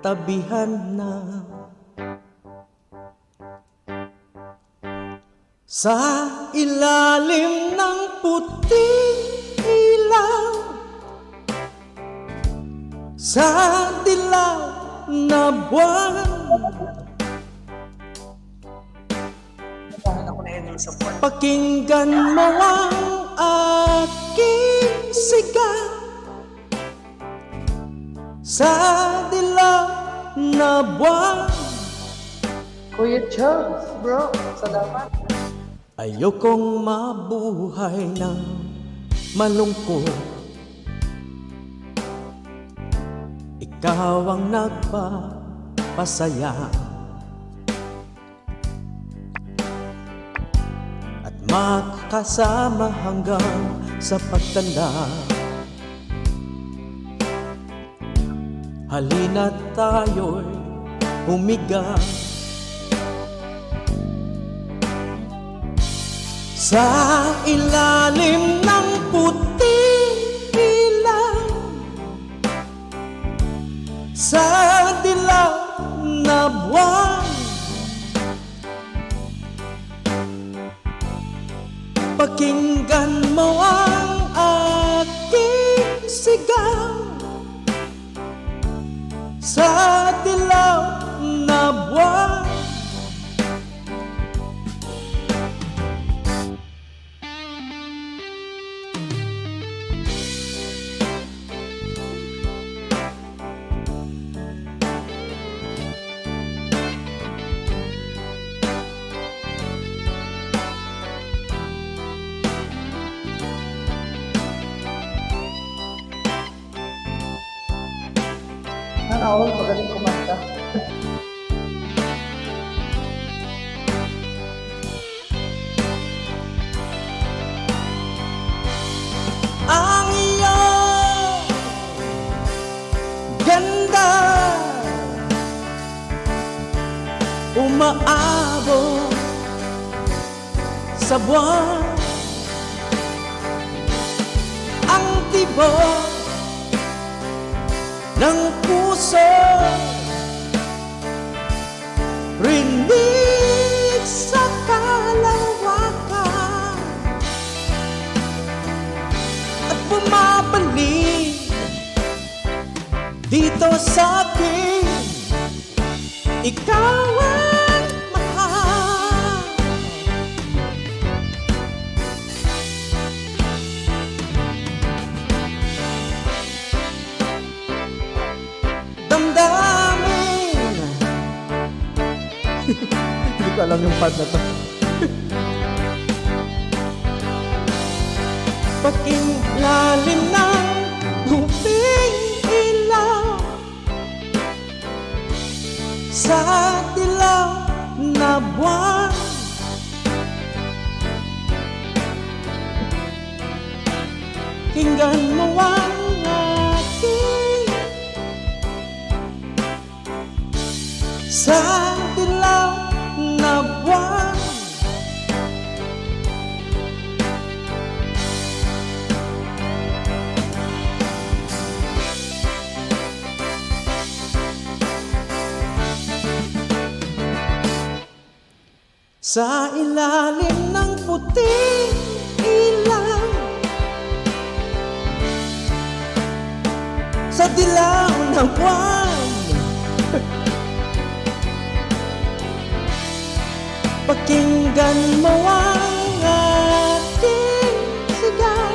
tabihan na. Sa ilalim ng puting ilaw, sa dilaw na buwan, pakinggan mo ang aking sigaw. Sa dilaw na buwan, Kuya Chubbs, bro, salamat. ayokong mabuhay ng malungkot. Ikaw ang nagpapasaya at makakasama hanggang sa pagtanda. Halina't tayo'y humiga sa ilalim ng puting ilaw, sa dilaw na buwan, pakinggan mo ang aking sigaw. Sa dilaw na buwan, Nanaol, magaling kumanta. ang iyong ganda umaabot sa buwan. Ang tibok ng puso, rinig sa kalawakan at bumabalik dito sa akin. Ikaw ang mahal. Damdamin. Hindi ko alam yung part na to. Paging lalim ng luping ilaw sa dilaw na buwan, kinggan mo ang aking sa dilaw na buwan. Sa ilalim ng puting ilaw, sa dilaw ng buwan, pakinggan mo ang aking sigaw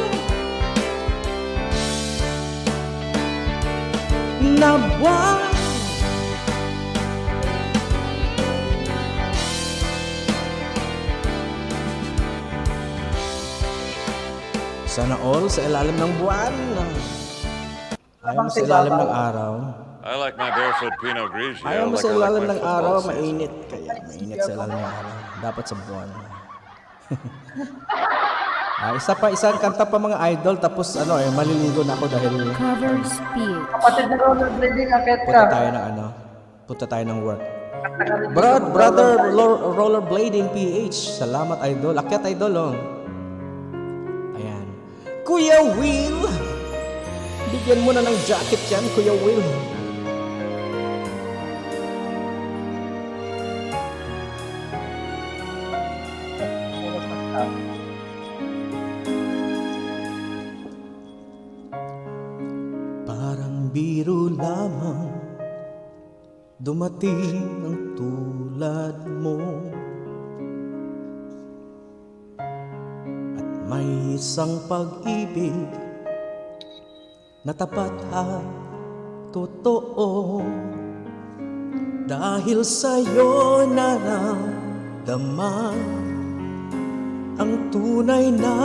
na buwan. Sana all sa ilalim ng buwan. Ayaw mo sa ilalim ng araw. I like my barefoot Pinot Grigio. Ayaw mo like sa I like ilalim my ng football araw, season. mainit. Kaya mainit sa ilalim ng araw. Dapat sa buwan. Isang kanta pa mga idol, tapos maliligo na ako dahil Cover speech. Kapatid na rollerblading, akit ka. punta tayo ng work. Brother Rollerblading PH, salamat idol. Akyat idol, oh. Ayan. Kuya Will, bigyan mo na ng jacket yan, Kuya Will. Parang biro lamang dumating ang tulad mo, at may isang pag-ibig na tapat at totoo. Dahil sa'yo naramdaman ang tunay na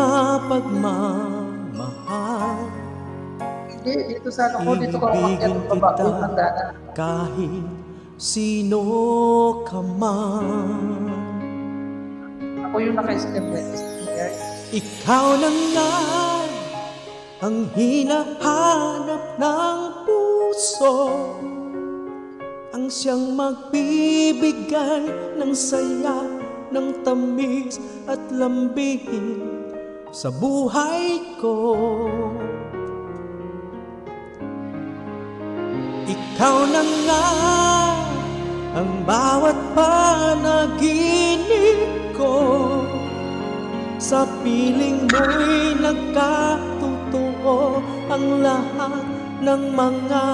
pagmamahal. Hindi, dito sa ako, dito ko umakyat ng baba, yung hagdanan. Kahit sino ka man, Ako yung naka-step na ikaw na nga ang hinahanap ng puso, ang siyang magbibigay ng saya, ng tamis at lambing sa buhay ko. Ikaw na nga ang bawat panaginip ko, sa piling mo'y nagkatotoo ang lahat ng mga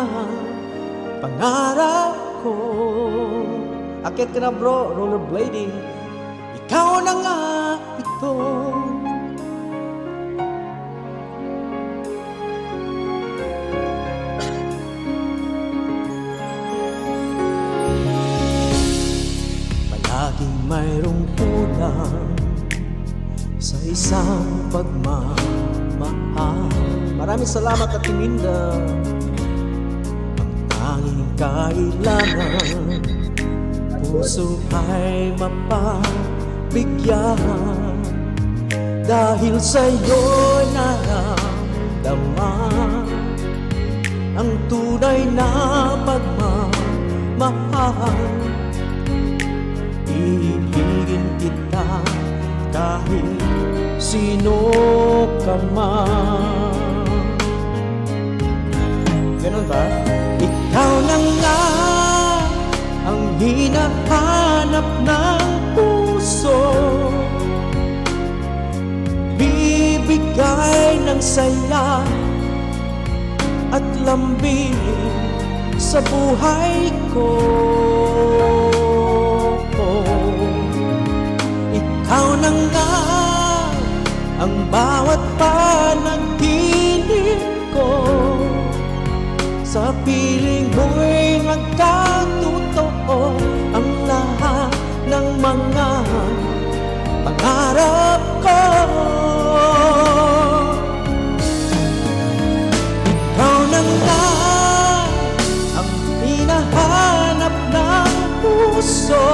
pangarap ko. Akit ka na bro, rollerblading. Ikaw na nga ito. Palaging mayroong kulang sa isang pagmamahal. Maraming salamat at tininda. Ang tanging kailangan, puso ay mapabigyan. Dahil sa'yo'y naramdaman ang tunay na pagmamahal. Iibigin kita kahit sino ka man. ba? Ikaw na nga ang hinahanap ng puso, bibigay ng saya at lambing sa buhay ko. Ikaw na nga ang bawat panaginip ko, sa piling mo'y magkatotoo ang lahat ng mga pangarap ko. Ikaw na nga ang hinahanap ng puso,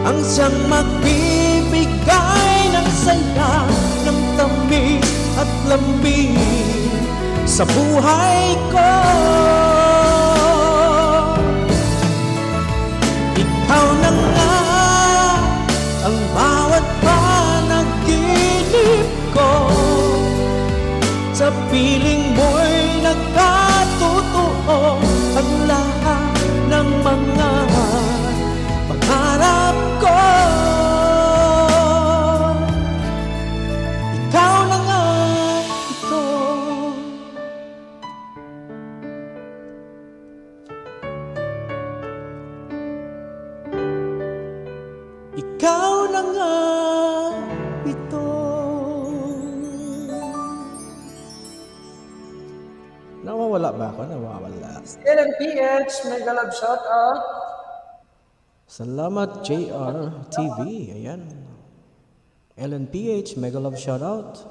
ang siyang magbibigay ng saya, ng tamis at lambing sa buhay ko. Ikaw na nga ang bawat panaginip ko, sa piling mo'y nagkatotoo ang lahat ng mga pangarap ko. Ikaw na nga ito. Ikaw na nga ito. Nawawala ba ako? Nawawala. LNPH, mega love shoutout. Salamat JR TV. Ayan. LNPH, mega love shoutout.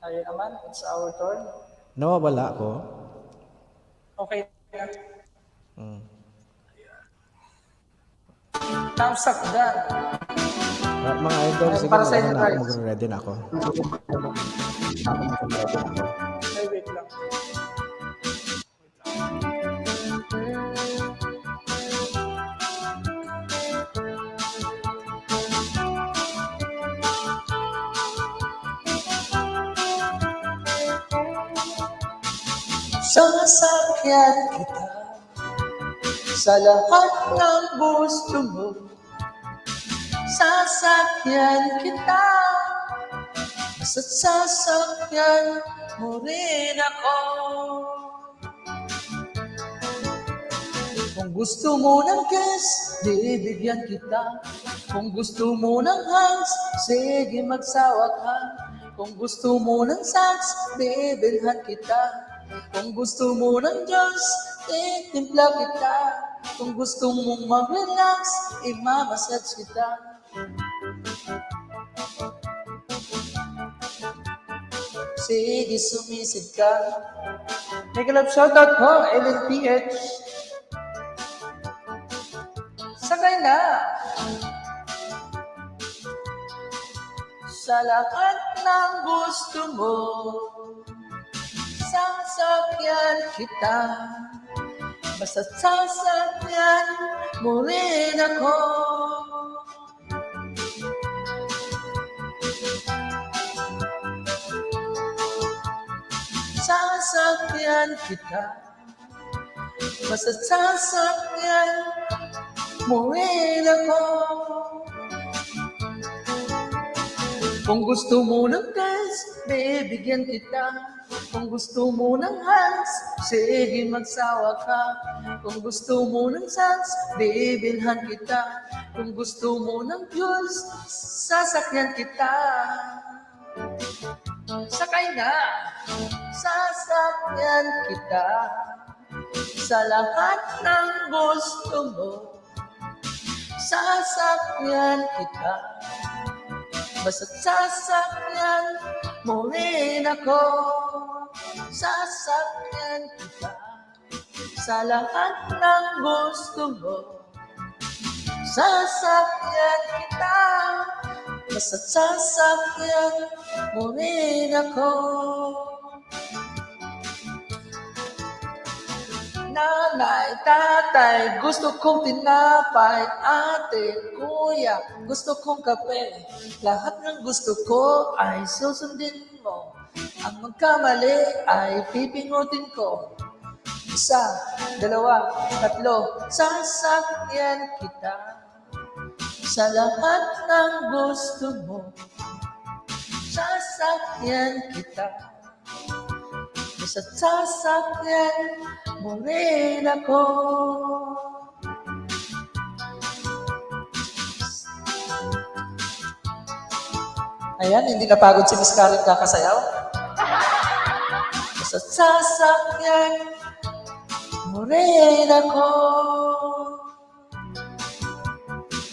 Ayun naman, it's our turn. Nawawala ako. Okay. Thumbs up done. Mga idol, sige para sa na inyo, ako. guys. Magre-ready na ako. Ay, wait lang. Sasakyan kita sa lahat ng gusto mo. Sasakyan kita, basta't sasakyan mo rin ako. Kung gusto mo ng kiss, bibigyan kita. Kung gusto mo ng hugs, sige magsawa ka. Kung gusto mo ng sex, bibilhan kita. Kung gusto mo ng Diyos, titimpla kita. Kung gusto mong mag-relax, imamassage kita. Sige, sumisid ka. Mega love shoutout po, LNPH. Sakay na. Sa lahat ng gusto mo, sasakyan kita. Basta't sasakyan mo rin ako. Sasakyan kita. Basta't sasakyan mo rin ako. Kung gusto mo ng test, bibigyan kita. Kung gusto mo ng hands, sige magsawa ka. Kung gusto mo ng sex, bibilhan kita. Kung gusto mo ng fuels, sasakyan kita. Sakay na, sasakyan kita. Sa lahat ng gusto mo, sasakyan kita. Basta't sasakyan mo rin ako. Sasakyan kita sa lahat ng gusto mo. Sasakyan kita, basta't sasakyan mo rin ako. Nanay, tatay, gusto kong tinapay. Ate, kuya, gusto kong kape. Lahat ng gusto ko ay susundin mo. Ang magkamali ay pipingutin ko. 1, 2, 3, sasakyan kita sa lahat ng gusto mo. Sasakyan kita. Basta sasakyan mo rin ako. Ayan, hindi napagod si Miss Karen kakasayaw. Basta sasakyan mo rin ako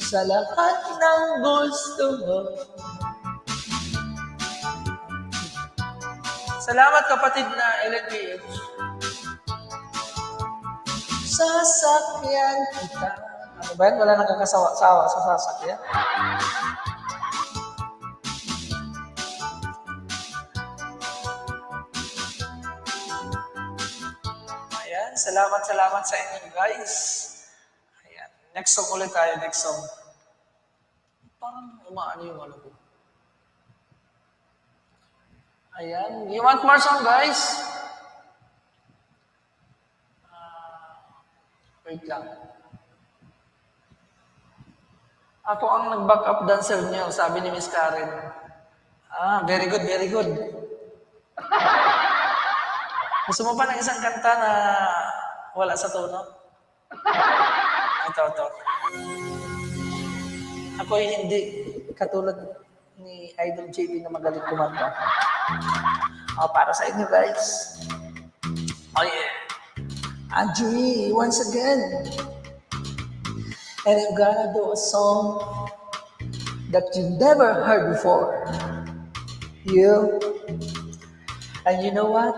sa lahat ng gusto mo. Salamat kapatid na LNPH. Sasakyan kita. Ano ba yan? Wala nang kakasawa-sawa sa sasakyan. Ayan, salamat sa inyo guys. Ayan, next song ulit tayo, next song. Parang umaano yung ano ko. Ayan, you want more song guys? Wait lang. Ako ang nag-backup dancer niyo, sabi ni Miss Karen. Very good, very good. Gusto mo pa ng isang kanta na wala sa tono? Ito. Ako hindi katulad ni Idol JB na magaling kumanta. Para sa inyo guys. Oh yeah. Andrew once again. And I'm gonna do a song that you never heard before. You. And you know what?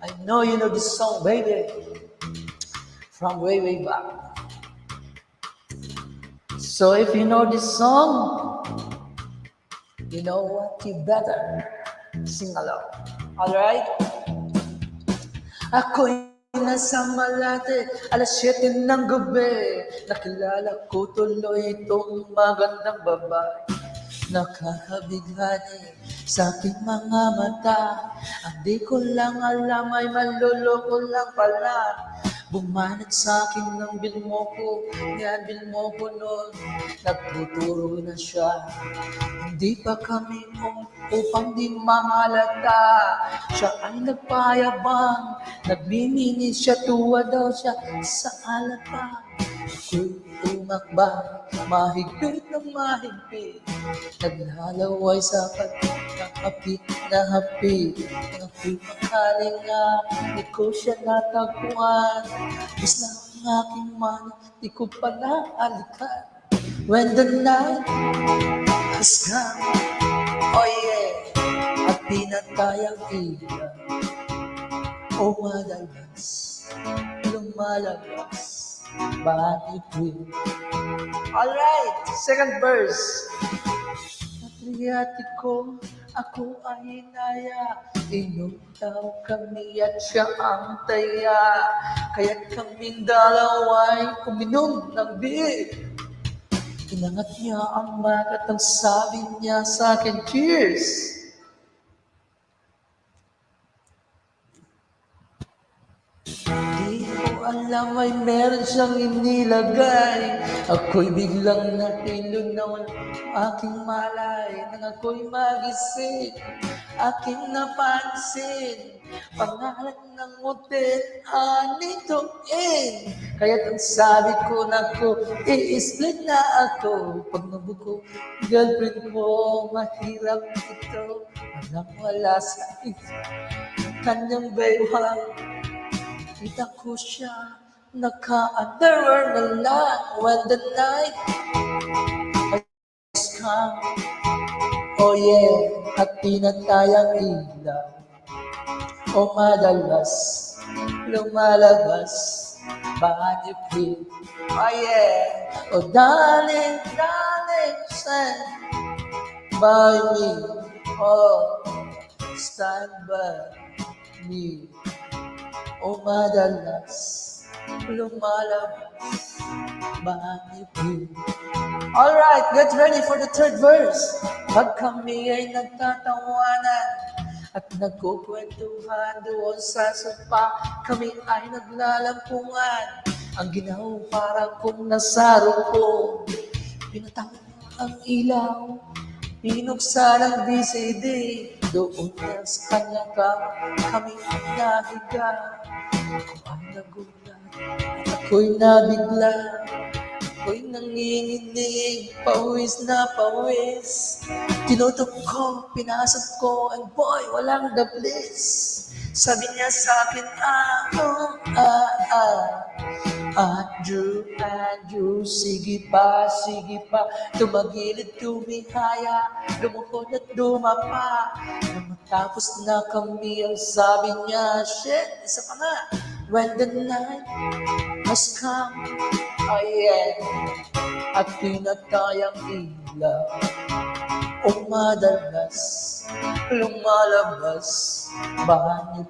I know you know this song, baby. From way, way back. So if you know this song, you know what? You better sing along. Alright? Ako'y nasa Malate, 7:00 ng gabi. Nakilala ko tuloy itong magandang babae. Nakakabighani sa aking mga mata. Ang di ko lang alam ay maluloko lang pala. Bumanat sa akin ng bilmo ko, yan bilmo ko noon. Nagtuturo na siya, hindi pa kami upang di mahalata. Siya ay nagpayabang, nagmimini siya, tuwa daw siya sa alata. Ako'y tumakbay, mahigpit ng mahigpit. Naglalaway sa pagkakapit na hapit. Ako'y makalinga, di ko siya natagpuan. Mas na ang aking mano, di ko pa naalikan. When the night has come, oh yeah, at pinatayang ilaw, o madalas, lumalabas, bakit rin? Alright, second verse. Patriotic ko, ako ay inaya. Inutaw kami at siya ang taya. Kaya't kaming dalawa'y uminom ng beer. Inangat niya ang magat, ang sabi niya sa akin, cheers! Di ko alam ay meron siyang inilagay. Ako'y biglang natilunaw aking malay. Nang ako'y magising, aking napansin pangalan ng hotel, Anito Inn. Kaya't ang sabi ko, naku, i-split na ako. Pag nabuko, girlfriend ko, mahirap ito. Walang wala sa kanyang baywang. Kita ko siya, naka-underwear na lang. When the night has come, oh yeah, at pinatayang ilaw, o madalas, lumalabas, banipin. Oh yeah, oh darling, darling, stand by me. Oh, stand by me. O madalas, lumalabas, banipin. Alright, get ready for the third verse. Pag kami ay nagtatawanan, at nagkukwentuhan doon sa sopa. Kami ay naglalampungan, ang ginaw parang kung nasa rupong. Pinatang ang ilaw, pinuksan ang VCD, doon na sa kanya kami nahiga. Ako ay nagulat at ako'y nabigla. Ako'y nanginginig, pawis na pawis. Tinutok ko, pinasok ko, and boy, walang the bliss. Sabi niya sa akin, Andrew, sige pa, tumagilid, tumihaya, lumuhod at dumapa. Nang matapos na kami, ang sabi niya, shit, isa pa nga. When the night has come, at pinatayang ilaw, umadalas, lumalabas, banyo.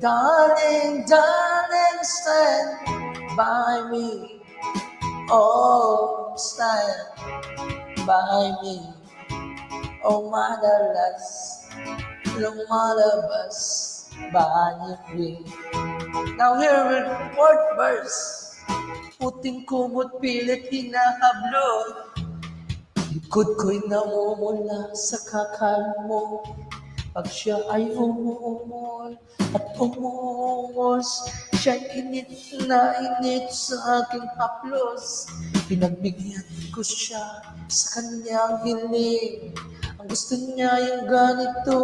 Darling, stand by me. Oh, stand by me. Oh, madalas, lumalabas, banyo. Now here with fourth verse. Puting kumot pilit hinahablot. Likod ko'y namumula sa kakal mo. Pag siya ay umuungol at umuungos, siya'y init na init sa aking haplos. Pinagbigyan ko siya sa kanyang hiling. Ang gusto niya yung ganito,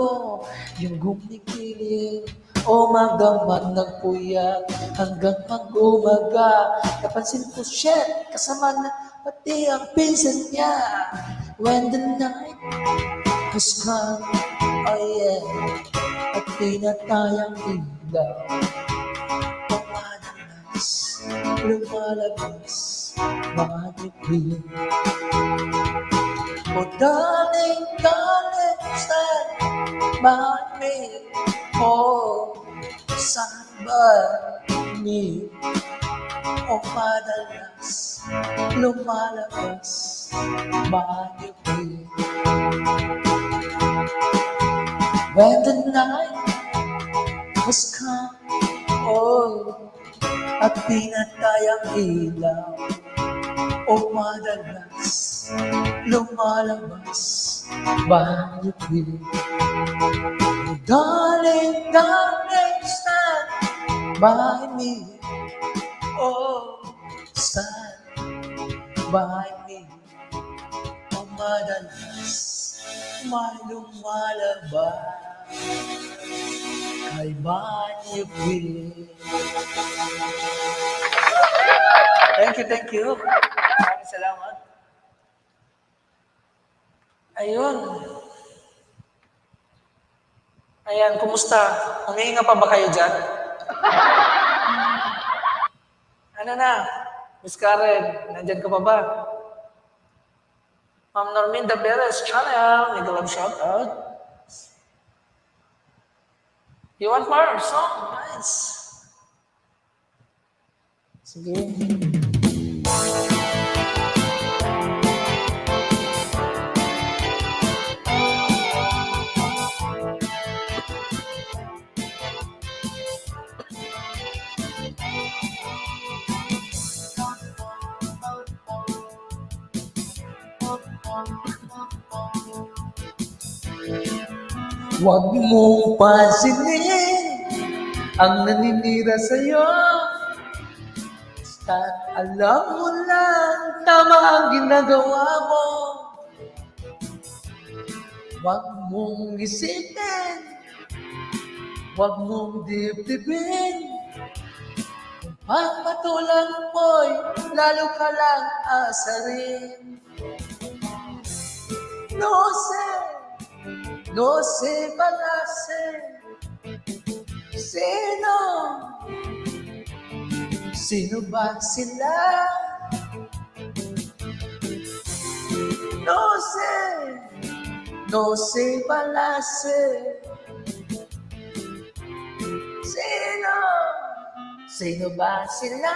yung gumigiling. O magamat nagpuyat hanggang mag-umaga. Napansin ko siya, kasama na pati ang pinsan niya. When the night has come, at pinatayang ilaw, pumadalas, lumalabas, manipin. Oh, darling, stand by me. Oh, stand by me. Oh, madalas, lumalabas, manipin. When the night has come, at pinatayang ilaw, madalas, lumalabas, banyo. Darling, stand by me. Oh, stand by me. Oh, madalas, may lumalabas, kay banyo. Thank you. Maraming salamat. Ayun. Ayan, kumusta? Humihinga pa ba kayo dyan? Ano na? Miss Karen, nandyan ka pa ba? Ma'am Norminda Perez channel, nag-love shoutout. You want more song? Nice. Sige. Huwag mong pansinin ang naninira sa'yo. Basta't alam mo lang tama ang ginagawa mo. Huwag mong isipin, huwag mong dibdibin. Kung pagpatulan mo'y lalo ka lang asarin. No sé balase. Sino ba sila? No sé balase. Sino ba sila?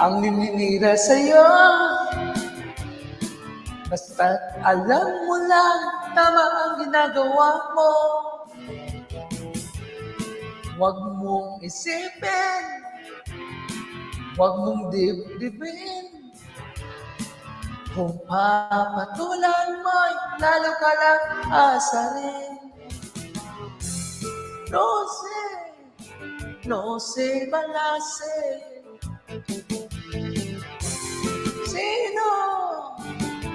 ang nininira sa'yo. Basta't alam mo lang, tama ang ginagawa mo. Huwag mong isipin, huwag mong dibdibin. Kung papatulan mo'y lalo ka lang asarin. No se balase.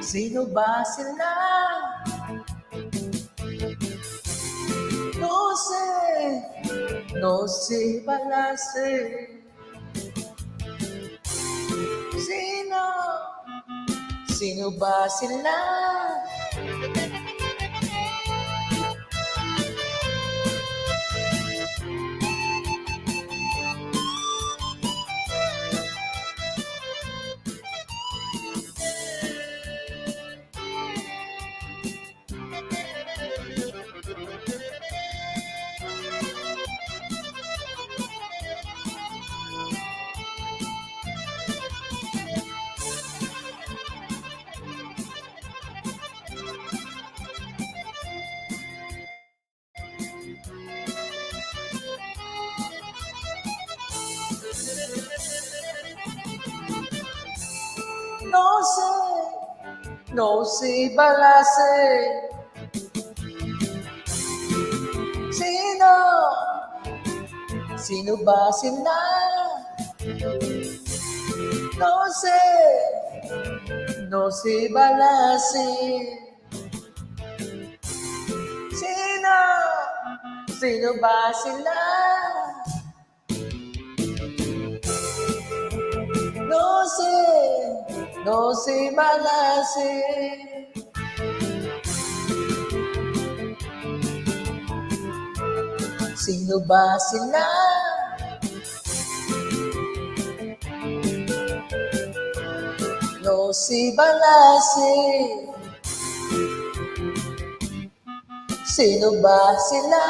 Sino ba sila? No se balase. Sino ba sila? No se balase. Sino ba sila? No se balase. Sino ba sila? No se balase. Sino ba sila? No se balase. Sino ba sila?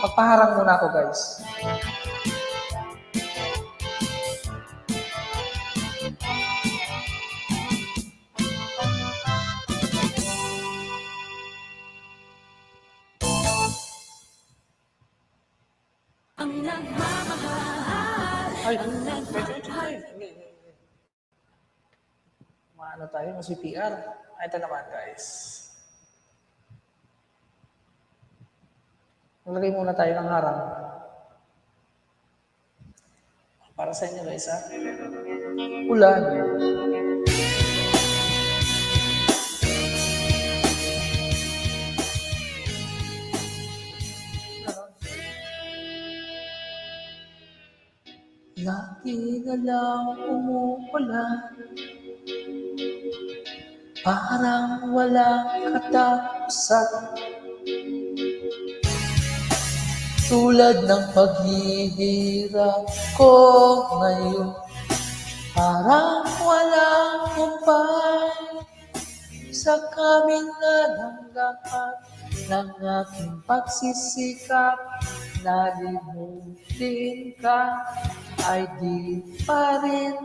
Magpaharang muna ako, guys. Ay, maano tayo, mas-CPR. Ito naman, guys. Maglagay muna tayo ng harang. Para sa inyo, guys, ha? Ulan. Lagi na lang umuulan, parang walang katapusan. Tulad ng paghihirap ko ngayon, parang walang kumpay. Sa kabila ng lahat ng aking pagsisikap, nalimutin ka ay di pa rin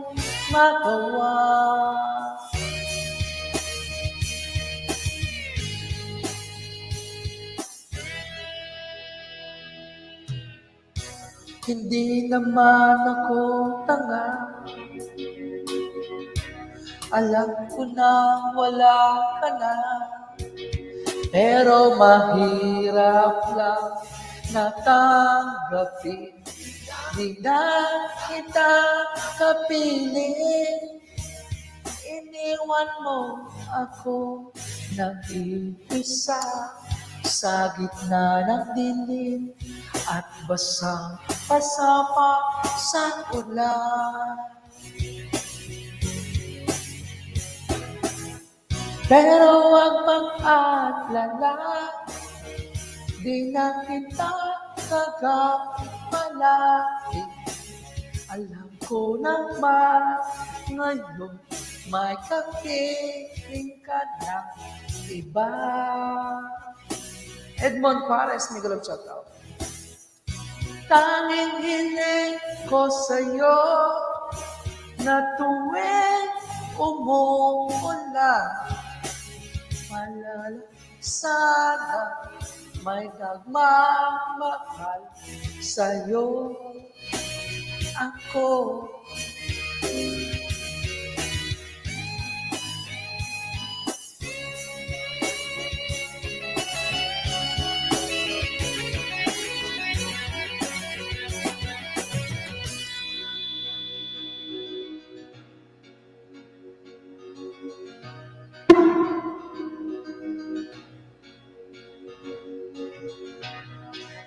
magawa. Hindi naman ako tanga, alam ko na wala ka na, pero mahirap lang natanggapin. Di na kita kapiling, iniwan mo ako nag-iisa sa gitna ng dilim at basang-basa pa sa ulan. Pero huwag mag-alala, di na kita kagapalagi. Alam ko naman ngayon may kapiling ka ng iba. Edmond Juarez, Miguel of Shoutout. Tanging hiling ko sa'yo na tuwing umuulan, malala sana may nagmamahal sa'yo ako.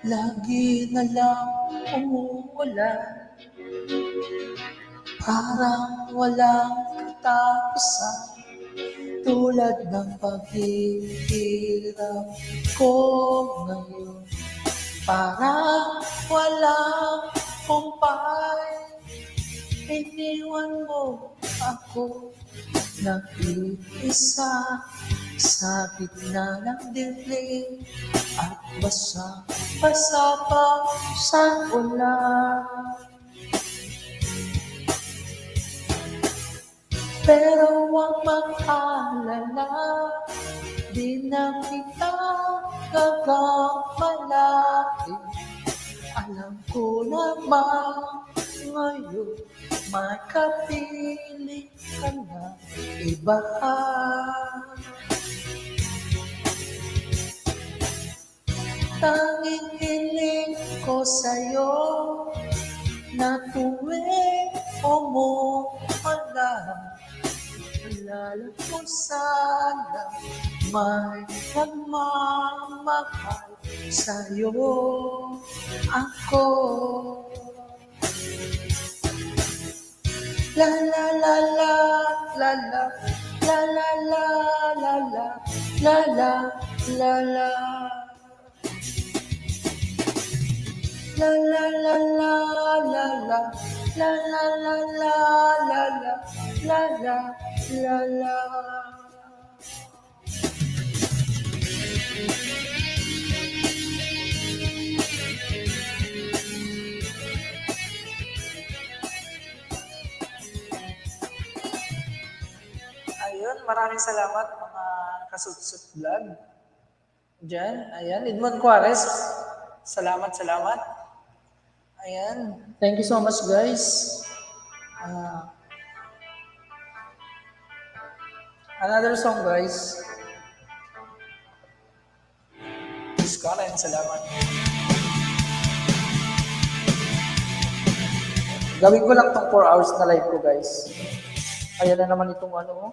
Lagi na lang umuulan, parang walang katapusan, tulad ng paghihirap ko ngayon. Parang walang kumpay, iniwan mo ako nag-iisa sa gitna ng dilim at basa-basa pa sa ulan. Pero huwag mag-alala, di na kita gagamalaki. Alam ko naman ngayon may kapiling ka na iba. Tanging hiling ko sa'yo na tuwing umuulan, lalo ko sana may nagmamahal sa'yo ako. La la la la la la la la la la la la la la la. La la la la la la la la la la la la la la la. Ayun, maraming salamat mga kasutsut vlog. Diyan, ayan, Edmond Juarez. Salamat. Ayan. Thank you so much, guys. Another song, guys. Miss Karen, salamat. Gawin ko lang tong 4 hours na live ko, guys. Ayan na naman itong ano.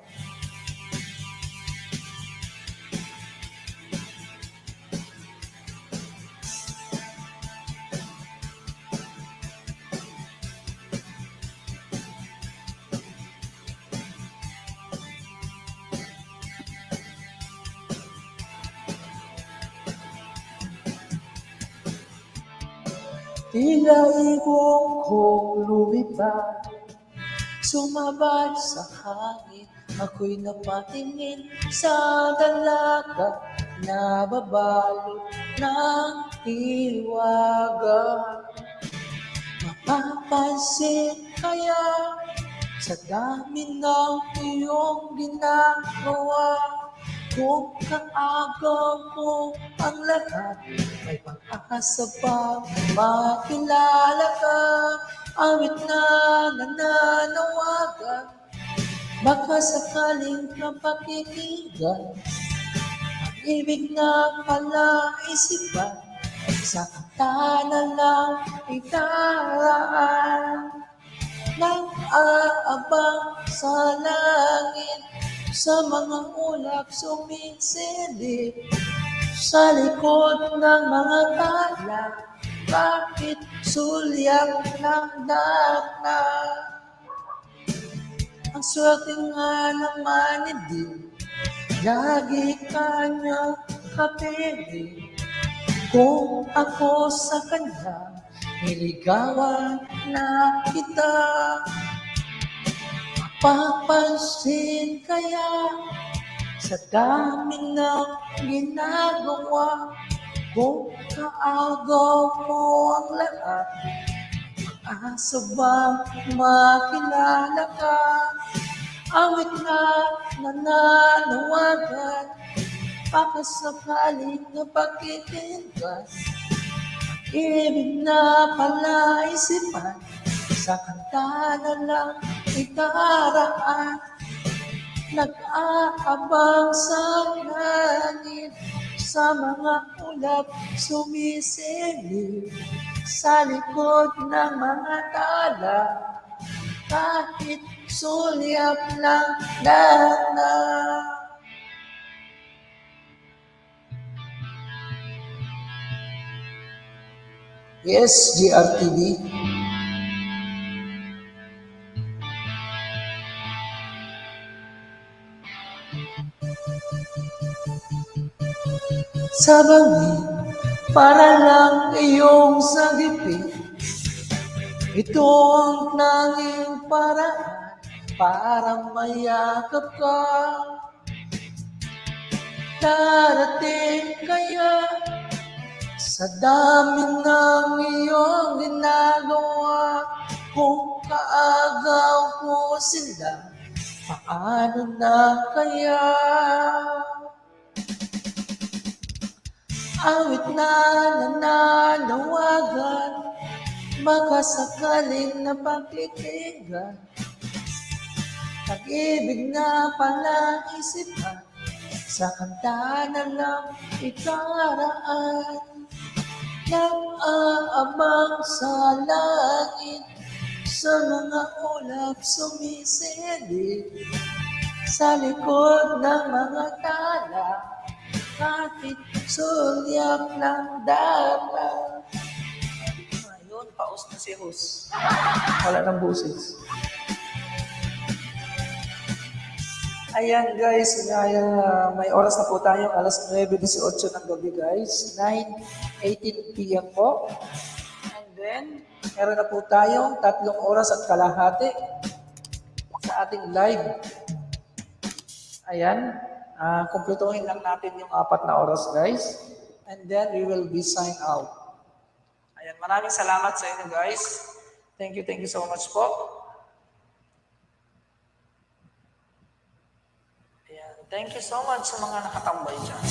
Tila ibong kong lumipad, sumabay sa hangin, ako'y napatingin sa dalaga na babalot ng hiwaga. Mapapansin kaya sa dami ng iyong ginagawa, kung kaagaw mo ang lahat, may pag-asa pa makilala ka. Awit na nananawagan, baka sakaling kapakinggan, ibig na pala isipan, sa kata na lang itaraan. Nang aabang sa langit, sa mga ulap sumisilip, sa likod ng mga tala, bakit sulyang ng dana? Ang swerte nga naman hindi, lagi kanyang kapiling. Kung ako sa kanya, niligawan na kita. Mapapansin kaya sa dami ng ginagawa, Kung kaagaw mo ang lahat, asa bang makilala ka? Awit na nananawagan, baka sakaling napakikinggan. Ibig na palaisipan, sa kanta na lang ikaraan. Nag-aabang sa langit, sa mga ulap sumisilip, sa likod ng mga tala, kahit sulyap lang na. Yes, GRTV. Sa bangin, para lang iyong sagipin. Ito ang tanging paraan para mayakap ka. Darating kaya sa dami ng iyong ginagawa, kung kaagaw ko sila, paano na kaya? Awit na nananawagan, baka sakaling napakikinggan. Pag-ibig na pala isipan, sa kanta na lang ikaraan. Nag-aabang sa langit, sa mga ulap sumisilip, sa likod ng mga tala, kahit sulyap ng dala. Ayun, paus na si Hus. Wala ng busis. Ayan guys, may oras na po tayo, alas 9:18 ng gabi guys, 9:18 p.m. po. And then, meron na po tayong 3 oras at kalahati sa ating live. Ayan, kumpletuhin lang natin yung 4 na oras guys. And then, we will be sign out. Ayan, maraming salamat sa inyo guys. Thank you so much po. Thank you so much sa mga nakatambay dyan.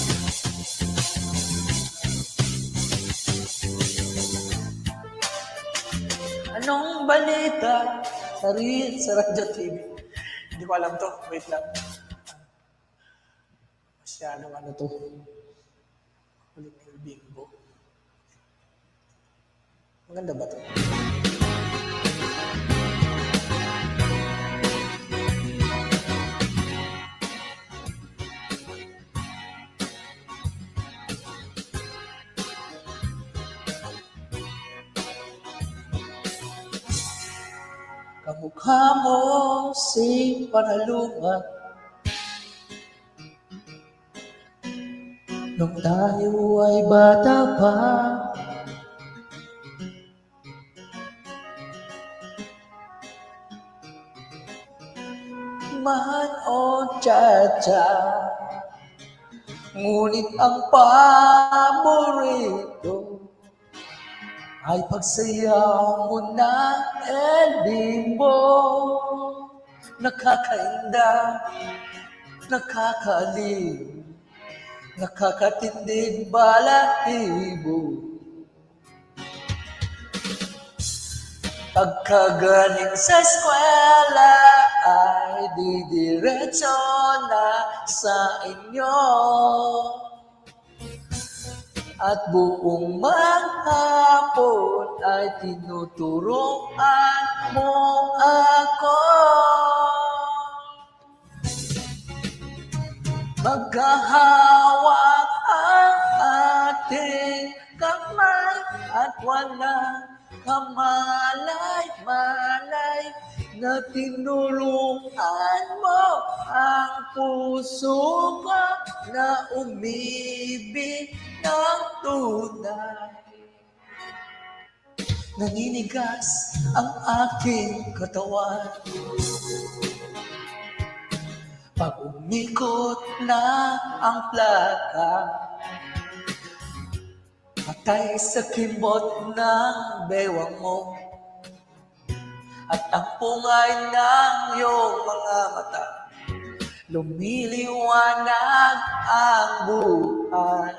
Anong balita? Sa Radyo TV. Hindi ko alam to. Wait lang. Masyadong ano to. Kulit ng bimbo. Maganda ba to? Kamukha mo si Panalungat nung tayo ay bata pa. Man o cha-cha, ngunit ang paborito ay pagsayaw mo ng ending mo. Nakakainda, nakakaliw, nakakatindig balahibo. Pagkagaling sa eskwela ay didiretso na sa inyo. At buong maghapon ay tinuturuan mo ako. Magkahawak ang ating kamay at walang kamalay-malay na tinuruan mo ang puso ko na umibig ng tunay. Naninigas ang aking katawan pag umikot na ang plaka. Patay sa kimot ng bewang mo at ang pungay ng iyong mga mata. Lumiliwanag ang buhay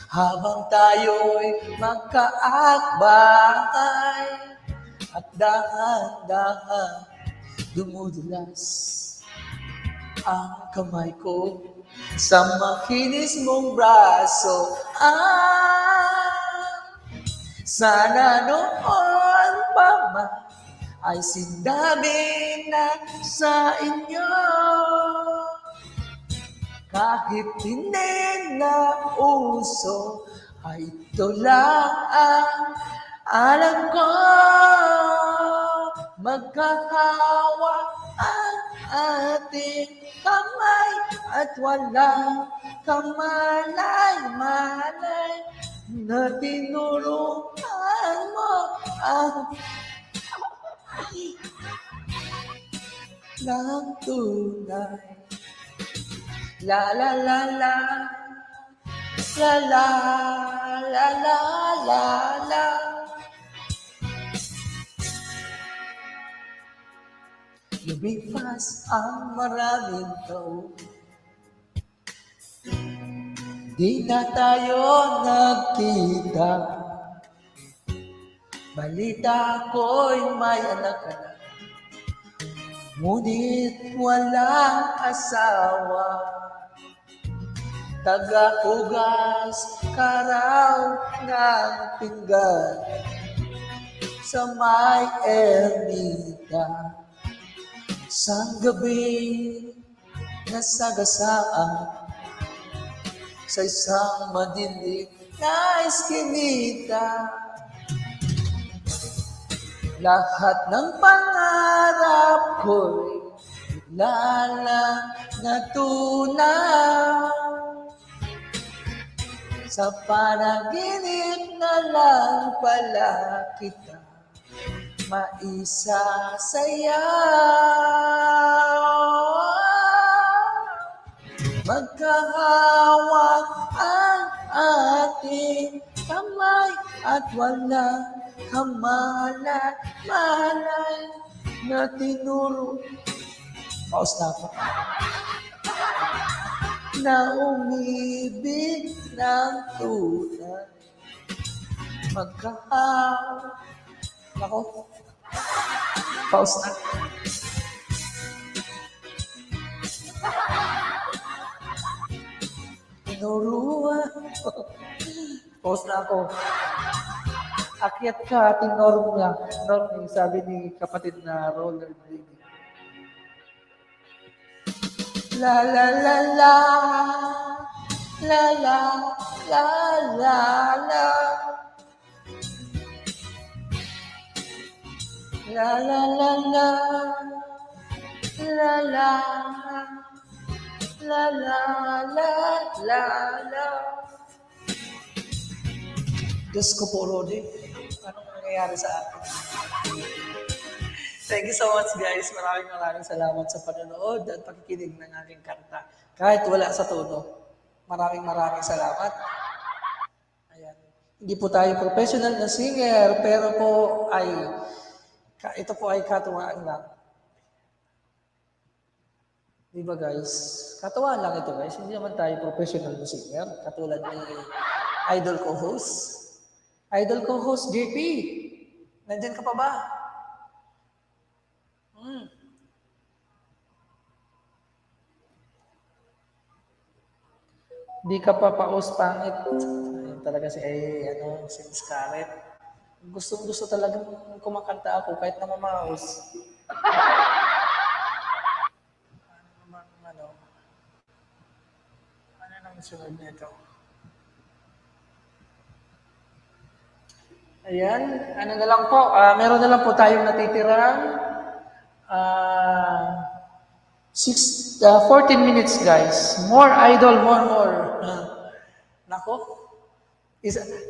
habang tayo'y magkaakbay at dahan-dahan dumudulas ang kamay ko sa makinis mong braso. Sana noon pa man ay sinabi na sa inyo, kahit hindi na uso, ay ito lang ang alam ko. Magkahawa ang ating kamay at walang kamalay-malay na tinuruan mo ang ng tunay. La la la la, la la la la la la. Lumipas ang maraming taon, di na tayo nagkita. Balita ko'y may anak ka na, ngunit walang asawa. Taga-ugas ka raw ng pinggan sa may ermita. Sang gabi nasagasaan sa isang madilim na eskinita. Lahat ng pangarap ko'y bigla lang natunaw. Sa panaginip na lang pala kita maisasayaw. Magkahawak ang ating kamay at walang kamalay-malay na tinuro. Paus na ako. Na umibig ng tunay. Magkahawak. Ako. Paus na. Tinuruan. Paus na ako. Akyat ka, ating norm lang. Norm, sabi ni kapatid na roller blading. La la la la. La la la la la. La la la la. La la. La la la la la. Diyos ko po, Rodi. Anong nangyayari sa akin? Thank you so much, guys. Maraming salamat sa panonood at pakikinig ng aking kanta. Kahit wala sa tono. Maraming salamat. Ayan. Hindi po tayo professional na singer, pero po ay, ito po ay katuwaan lang. Di ba, guys? Katuwaan lang ito, guys. Hindi naman tayo professional na singer. Katulad ni idol co-host. Idol co-host, JP. Nandyan ka pa ba? Di ka pa paus pangit. Ayun talaga si Miss Scarlett. Gusto talagang kumakanta ako kahit na mamaus. Ano nang sunod nito? Ayan, ano na lang po, meron na lang po tayong natitirang 14 minutes, guys. More idol, more. Nako.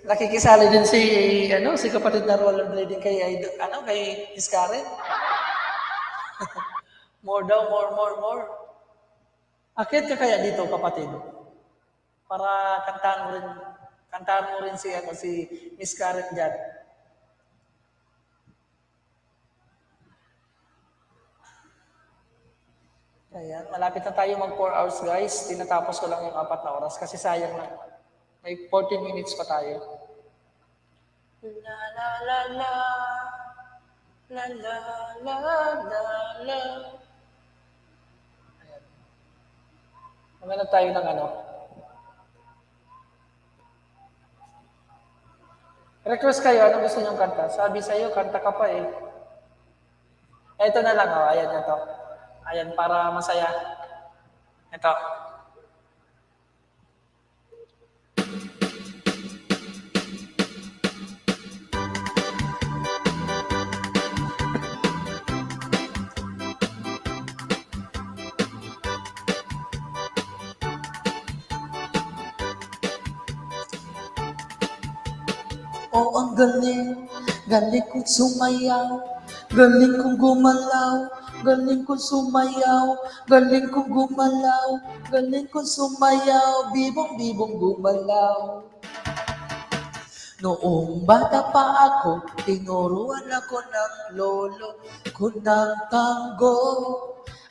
Nakikisali din si kapatid na rollerblading kay idol, kay Iskaren. More daw, more. Akit ka kaya dito, kapatid? Para kantahan mo rin Kantahan mo rin si Miss Karen dyan. Ayan, malapit na tayo mag 4 hours guys. Tinatapos ko lang yung 4 na oras kasi sayang lang. May 14 minutes pa tayo. La la la la. La la la la la. Ayan. Maganda tayo ng ano. Request kayo, ano gusto niyong kanta? Sabi sa'yo, kanta ka pa eh. Ito na lang, oh. Ayan ito. Ayan, para masaya. Ito. Oh, ang galing, galing kong sumayaw, galing kong gumalaw, galing kong sumayaw, galing kong gumalaw, galing kong sumayaw, bibong-bibong gumalaw. Noong bata pa ako, tinuruan ako ng lolo ko ng tango.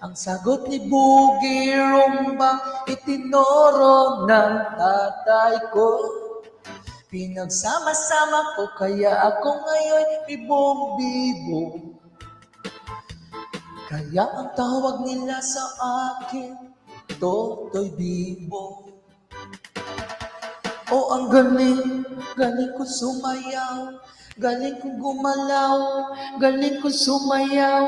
Ang sagot ni Boogie Rumba, itinuro ng tatay ko. Pinagsama-sama ko kaya ako ngayon bibong-bibong. Kaya ang tawag nila sa akin, Totoy Bibong. Oh, ang galing, galing ko sumayaw, galing kong gumalaw, galing ko sumayaw,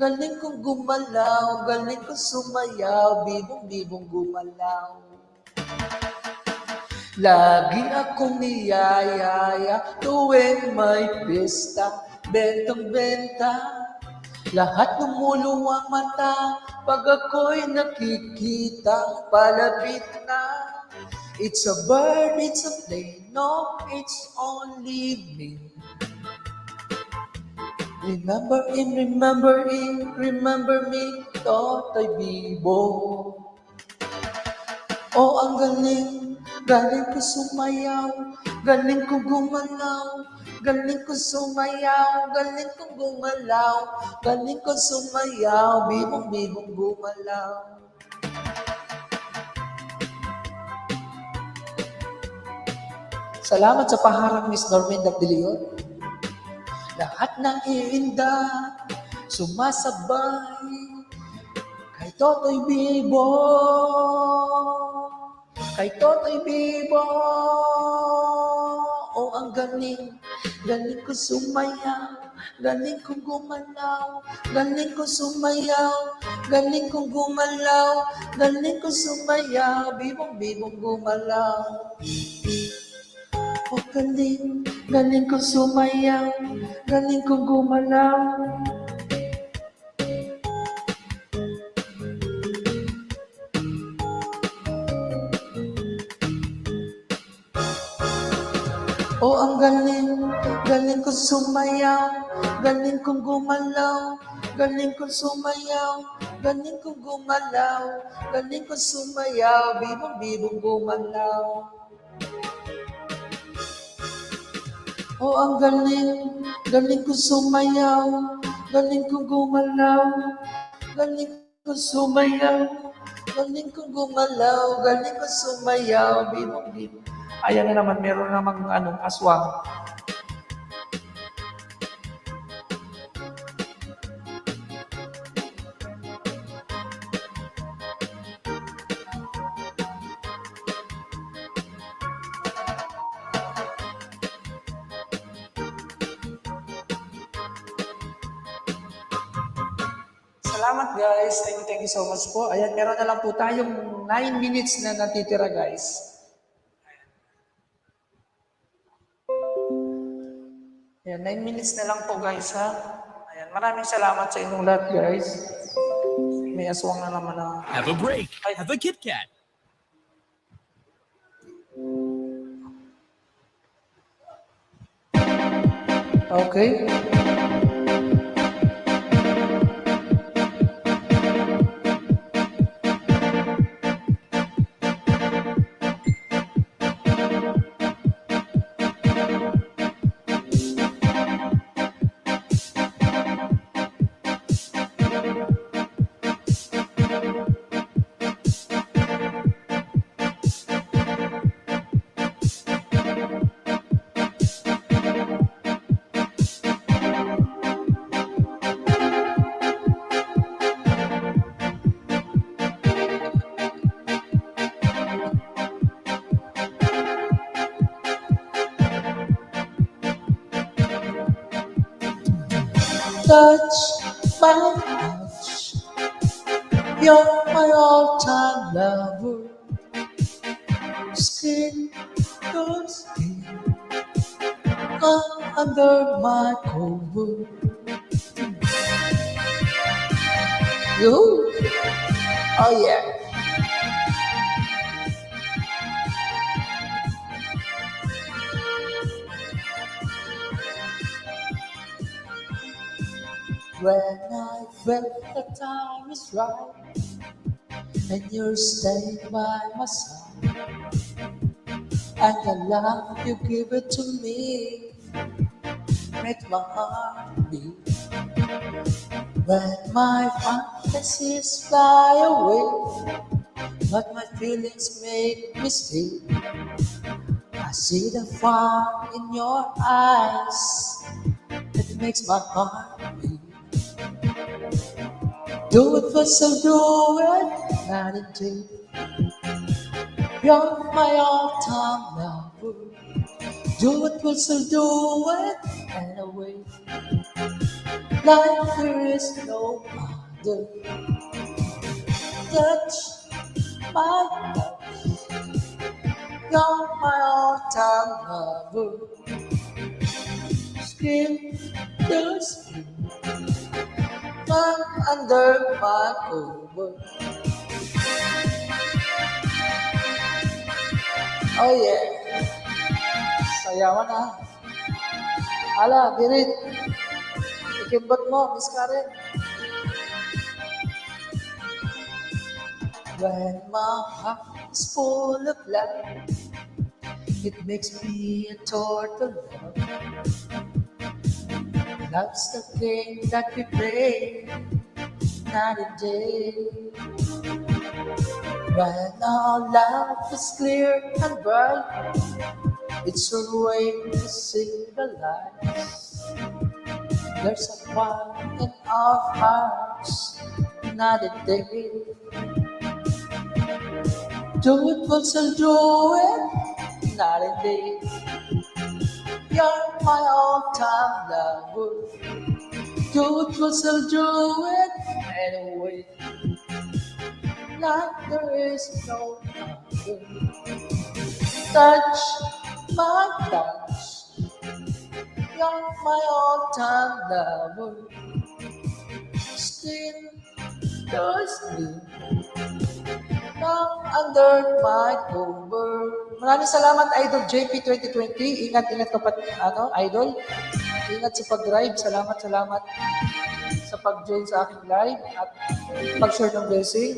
galing kong gumalaw, galing ko sumayaw, bibong-bibong gumalaw. Lagi akong niyayaya tuwing may pista, bentang-benta. Lahat lumuluwang mata pag ako'y nakikitang palapit na. It's a bird, it's a plane, no, it's only me. Remember him, remember him, remember me, Totoy Bibong. Oh, ang galing, galing ko sumayaw, galing ko gumalaw, galing ko sumayaw, galing ko gumalaw, galing ko sumayaw, bibong-bibong gumalaw. Salamat sa paharang, Miss Norminda de Leon. Lahat ng iinda, sumasabay, kay Totoy Bibong. Kay Totoy Bibong. Oh, ang galing, galing ko sumayaw, galing kong gumalaw, galing ko sumayaw, galing kong gumalaw, galing ko sumayaw, bibong-bibong gumalaw. Oh, galing, galing ko sumayaw, galing kong gumalaw. Oh, ang galing, galing ko sumayaw, galing kong gumalaw, galing kong sumayaw, galing kong gumalaw, galing kong sumayaw, bibong-bibong gumalaw. Oh, ang galing, galing kong sumayaw, galing kong gumalaw, galing kong sumayaw, galing kong gumalaw, galing kong sumayaw, bibong-bibong. Ayan na naman, meron namang aswang. Salamat guys. Thank you so much po. Ayan, meron na lang po tayong 9 minutes na natitira guys. Ayan, 9 minutes na lang po guys ha. Ayan, maraming salamat sa inyong lahat guys. May aswang na naman na. Have a break. Have a Kit Kat. Okay. touch, my touch. You're my all-time lover. Skin to skin, come under my cover. You? Oh yeah. When I feel the time is right and you're staying by my side, and the love you give it to me makes my heart beat. When my fantasies fly away, but my feelings make me stay, I see the fire in your eyes. It makes my heart beat. Do it first, so do it night and day. You're my all-time lover. Do it first, so do it anyway. Like there is no other. Touch my touch. You're my all-time lover. Skin to skin, come under my cover. Oh yeah. Sayawan ha. Ala, Birit. Ikimbot mo, Miss Karen. When my heart is full of love, it makes me a total love. Love's the game that we play night and day. When our love is clear and bright, it's a way to see the lights. There's a fire in our hearts night and day. Do it once and do it night and day. You're my all-time lover. Do it once and do it anyway. Like there is no other. Touch my touch. You're my all-time lover. Skin to skin, come under my cover. Maraming salamat, Idol JP 2020. Ingat ka Idol. Ingat sa pag-drive. Salamat sa pag-join sa aking live at pag-share ng blessing.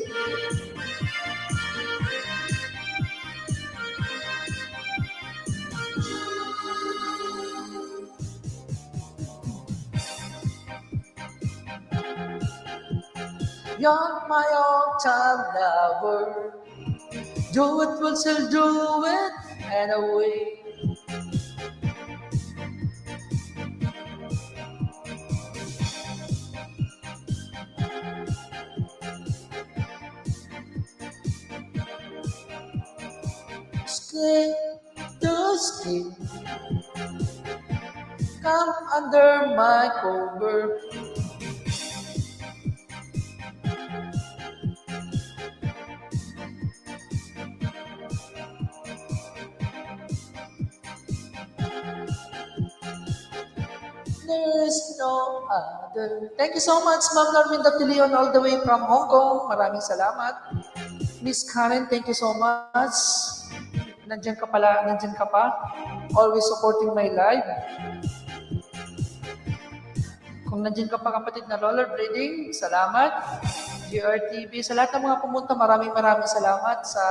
You're my all-time lover. Do it once and do it anyway. Skin to skin, come under my cover. There is no other. Thank you so much, Ma'am Norminda Pilion, all the way from Hong Kong. Maraming salamat. Miss Karen, thank you so much. Nandiyan ka pa. Always supporting my live. Kung nandiyan ka pa, kapatid na rollerblading, salamat. GRTV, sa lahat ng mga pumunta, maraming salamat sa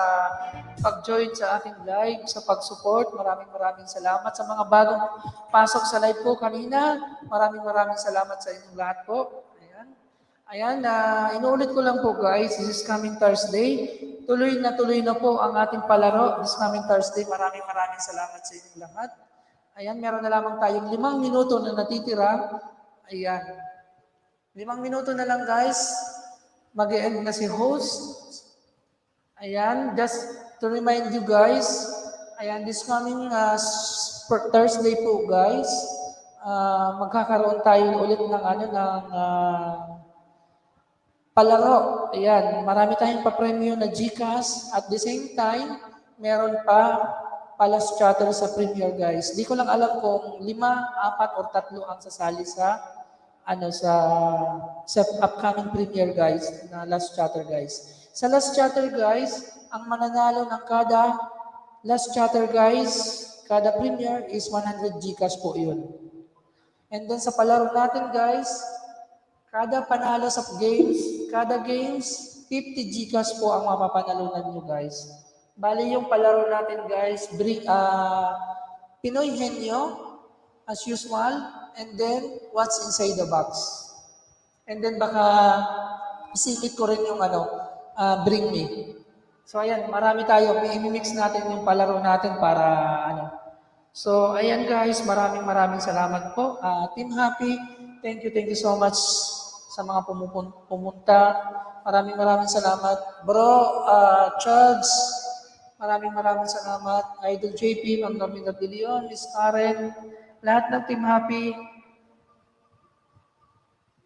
pag-join sa aking live, sa pag-support. Maraming salamat sa mga bagong pasok sa live ko kanina. Maraming salamat sa inyong lahat po. Ayan, inuulit ko lang po guys, this is coming Thursday. Tuloy na po ang ating palaro this coming Thursday. Maraming salamat sa inyong lahat. Ayan, meron na lamang tayong 5 minuto na natitira. Ayan. 5 minuto na lang guys. Mag-e-end na si host. Ayan, just to remind you guys, ayan, this coming Thursday po guys, magkakaroon tayo ulit ng palaro. Ayan, marami tayong pa-premyo na GCash. At the same time, meron pa Palace Chatter sa Premier, guys. Di ko lang alam kung 5, 4, or 3 ang sasali sa sa upcoming Premier, guys, na Last Chatter, guys. Sa Last Chatter, guys, ang mananalo ng kada Last Chatter, guys, kada Premier is 100 GCash po yun. And then sa palaro natin, guys, kada panalo sa games, kada games, 50 GCash po ang mapapanalunan nyo, guys. Bali yung palaro natin, guys, Pinoy Henyo, as usual, and then what's inside the box. And then baka isipit ko rin yung bring me. So ayan, marami tayo. I-mix natin yung palaro natin para So ayan guys, maraming salamat po. Team Happy, thank you so much sa mga pumunta. Maraming salamat. Bro, Chugs, maraming salamat. Idol JP, Ma'am Domingo de Leon, Miss Karen, lahat ng Team Happy.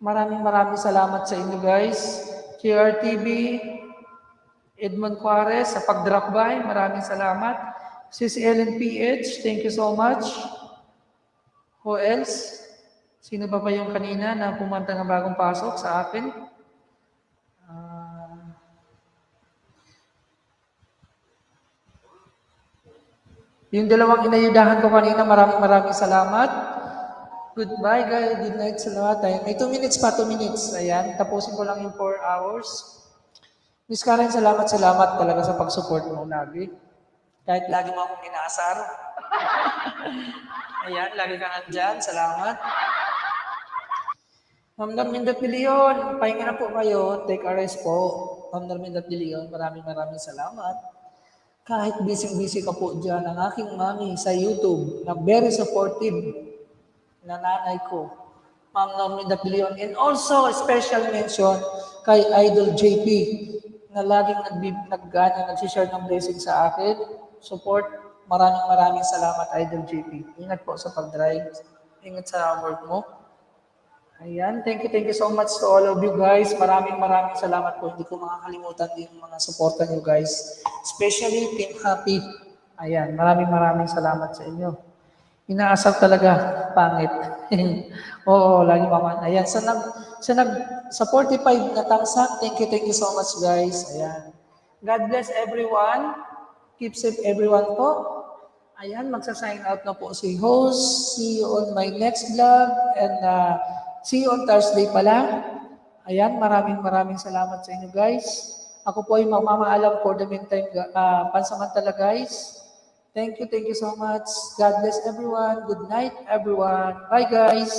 Maraming salamat sa inyo guys. QRTV, Edmond Juarez sa pag-drop by, maraming salamat. Sis Ellen PH, thank you so much. Who else? Sino pa yung kanina na pumunta ng bagong pasok sa akin? Yung dalawang inayudahan ko kanina, maraming salamat. Goodbye guys, good night sa lahat. May 2 minutes pa, 2 minutes. Ayan, tapusin ko lang yung 4 hours. Miss Karen, salamat talaga sa pag-support mo lagi. Kahit lagi mo akong inaasar. Ayan, lagi ka nandyan. Salamat. Ma'am Darminda Pilion, pahinga na po kayo. Take a rest po. Ma'am Darminda Pilion, maraming salamat. Kahit busy ka po dyan, ang aking mami sa YouTube na very supportive na nanay ko. Ma'am Darminda Pilion. And also, special mention kay Idol JP na laging nagsishare ng blessing sa akin. Support. Maraming salamat, Idol JP. Ingat po sa pag-drive. Ingat sa work mo. Ayan. Thank you so much to all of you guys. Maraming salamat po. Hindi ko makakalimutan din mga supportan nyo guys. Especially Team Happy. Ayan. Maraming salamat sa inyo. Inaasar talaga. Pangit. Oo, lagi maman. Ayan. Sa sa 45 na tamsak, thank you so much guys. Ayan. God bless everyone. Keep safe everyone po. Ayan, magsa-sign out na po si host. See you on my next vlog. And see you on Thursday pala. Ayan, maraming salamat sa inyo guys. Ako po ay mamamaalam for the meantime, pansamantala guys. Thank you so much. God bless everyone. Good night everyone. Bye guys.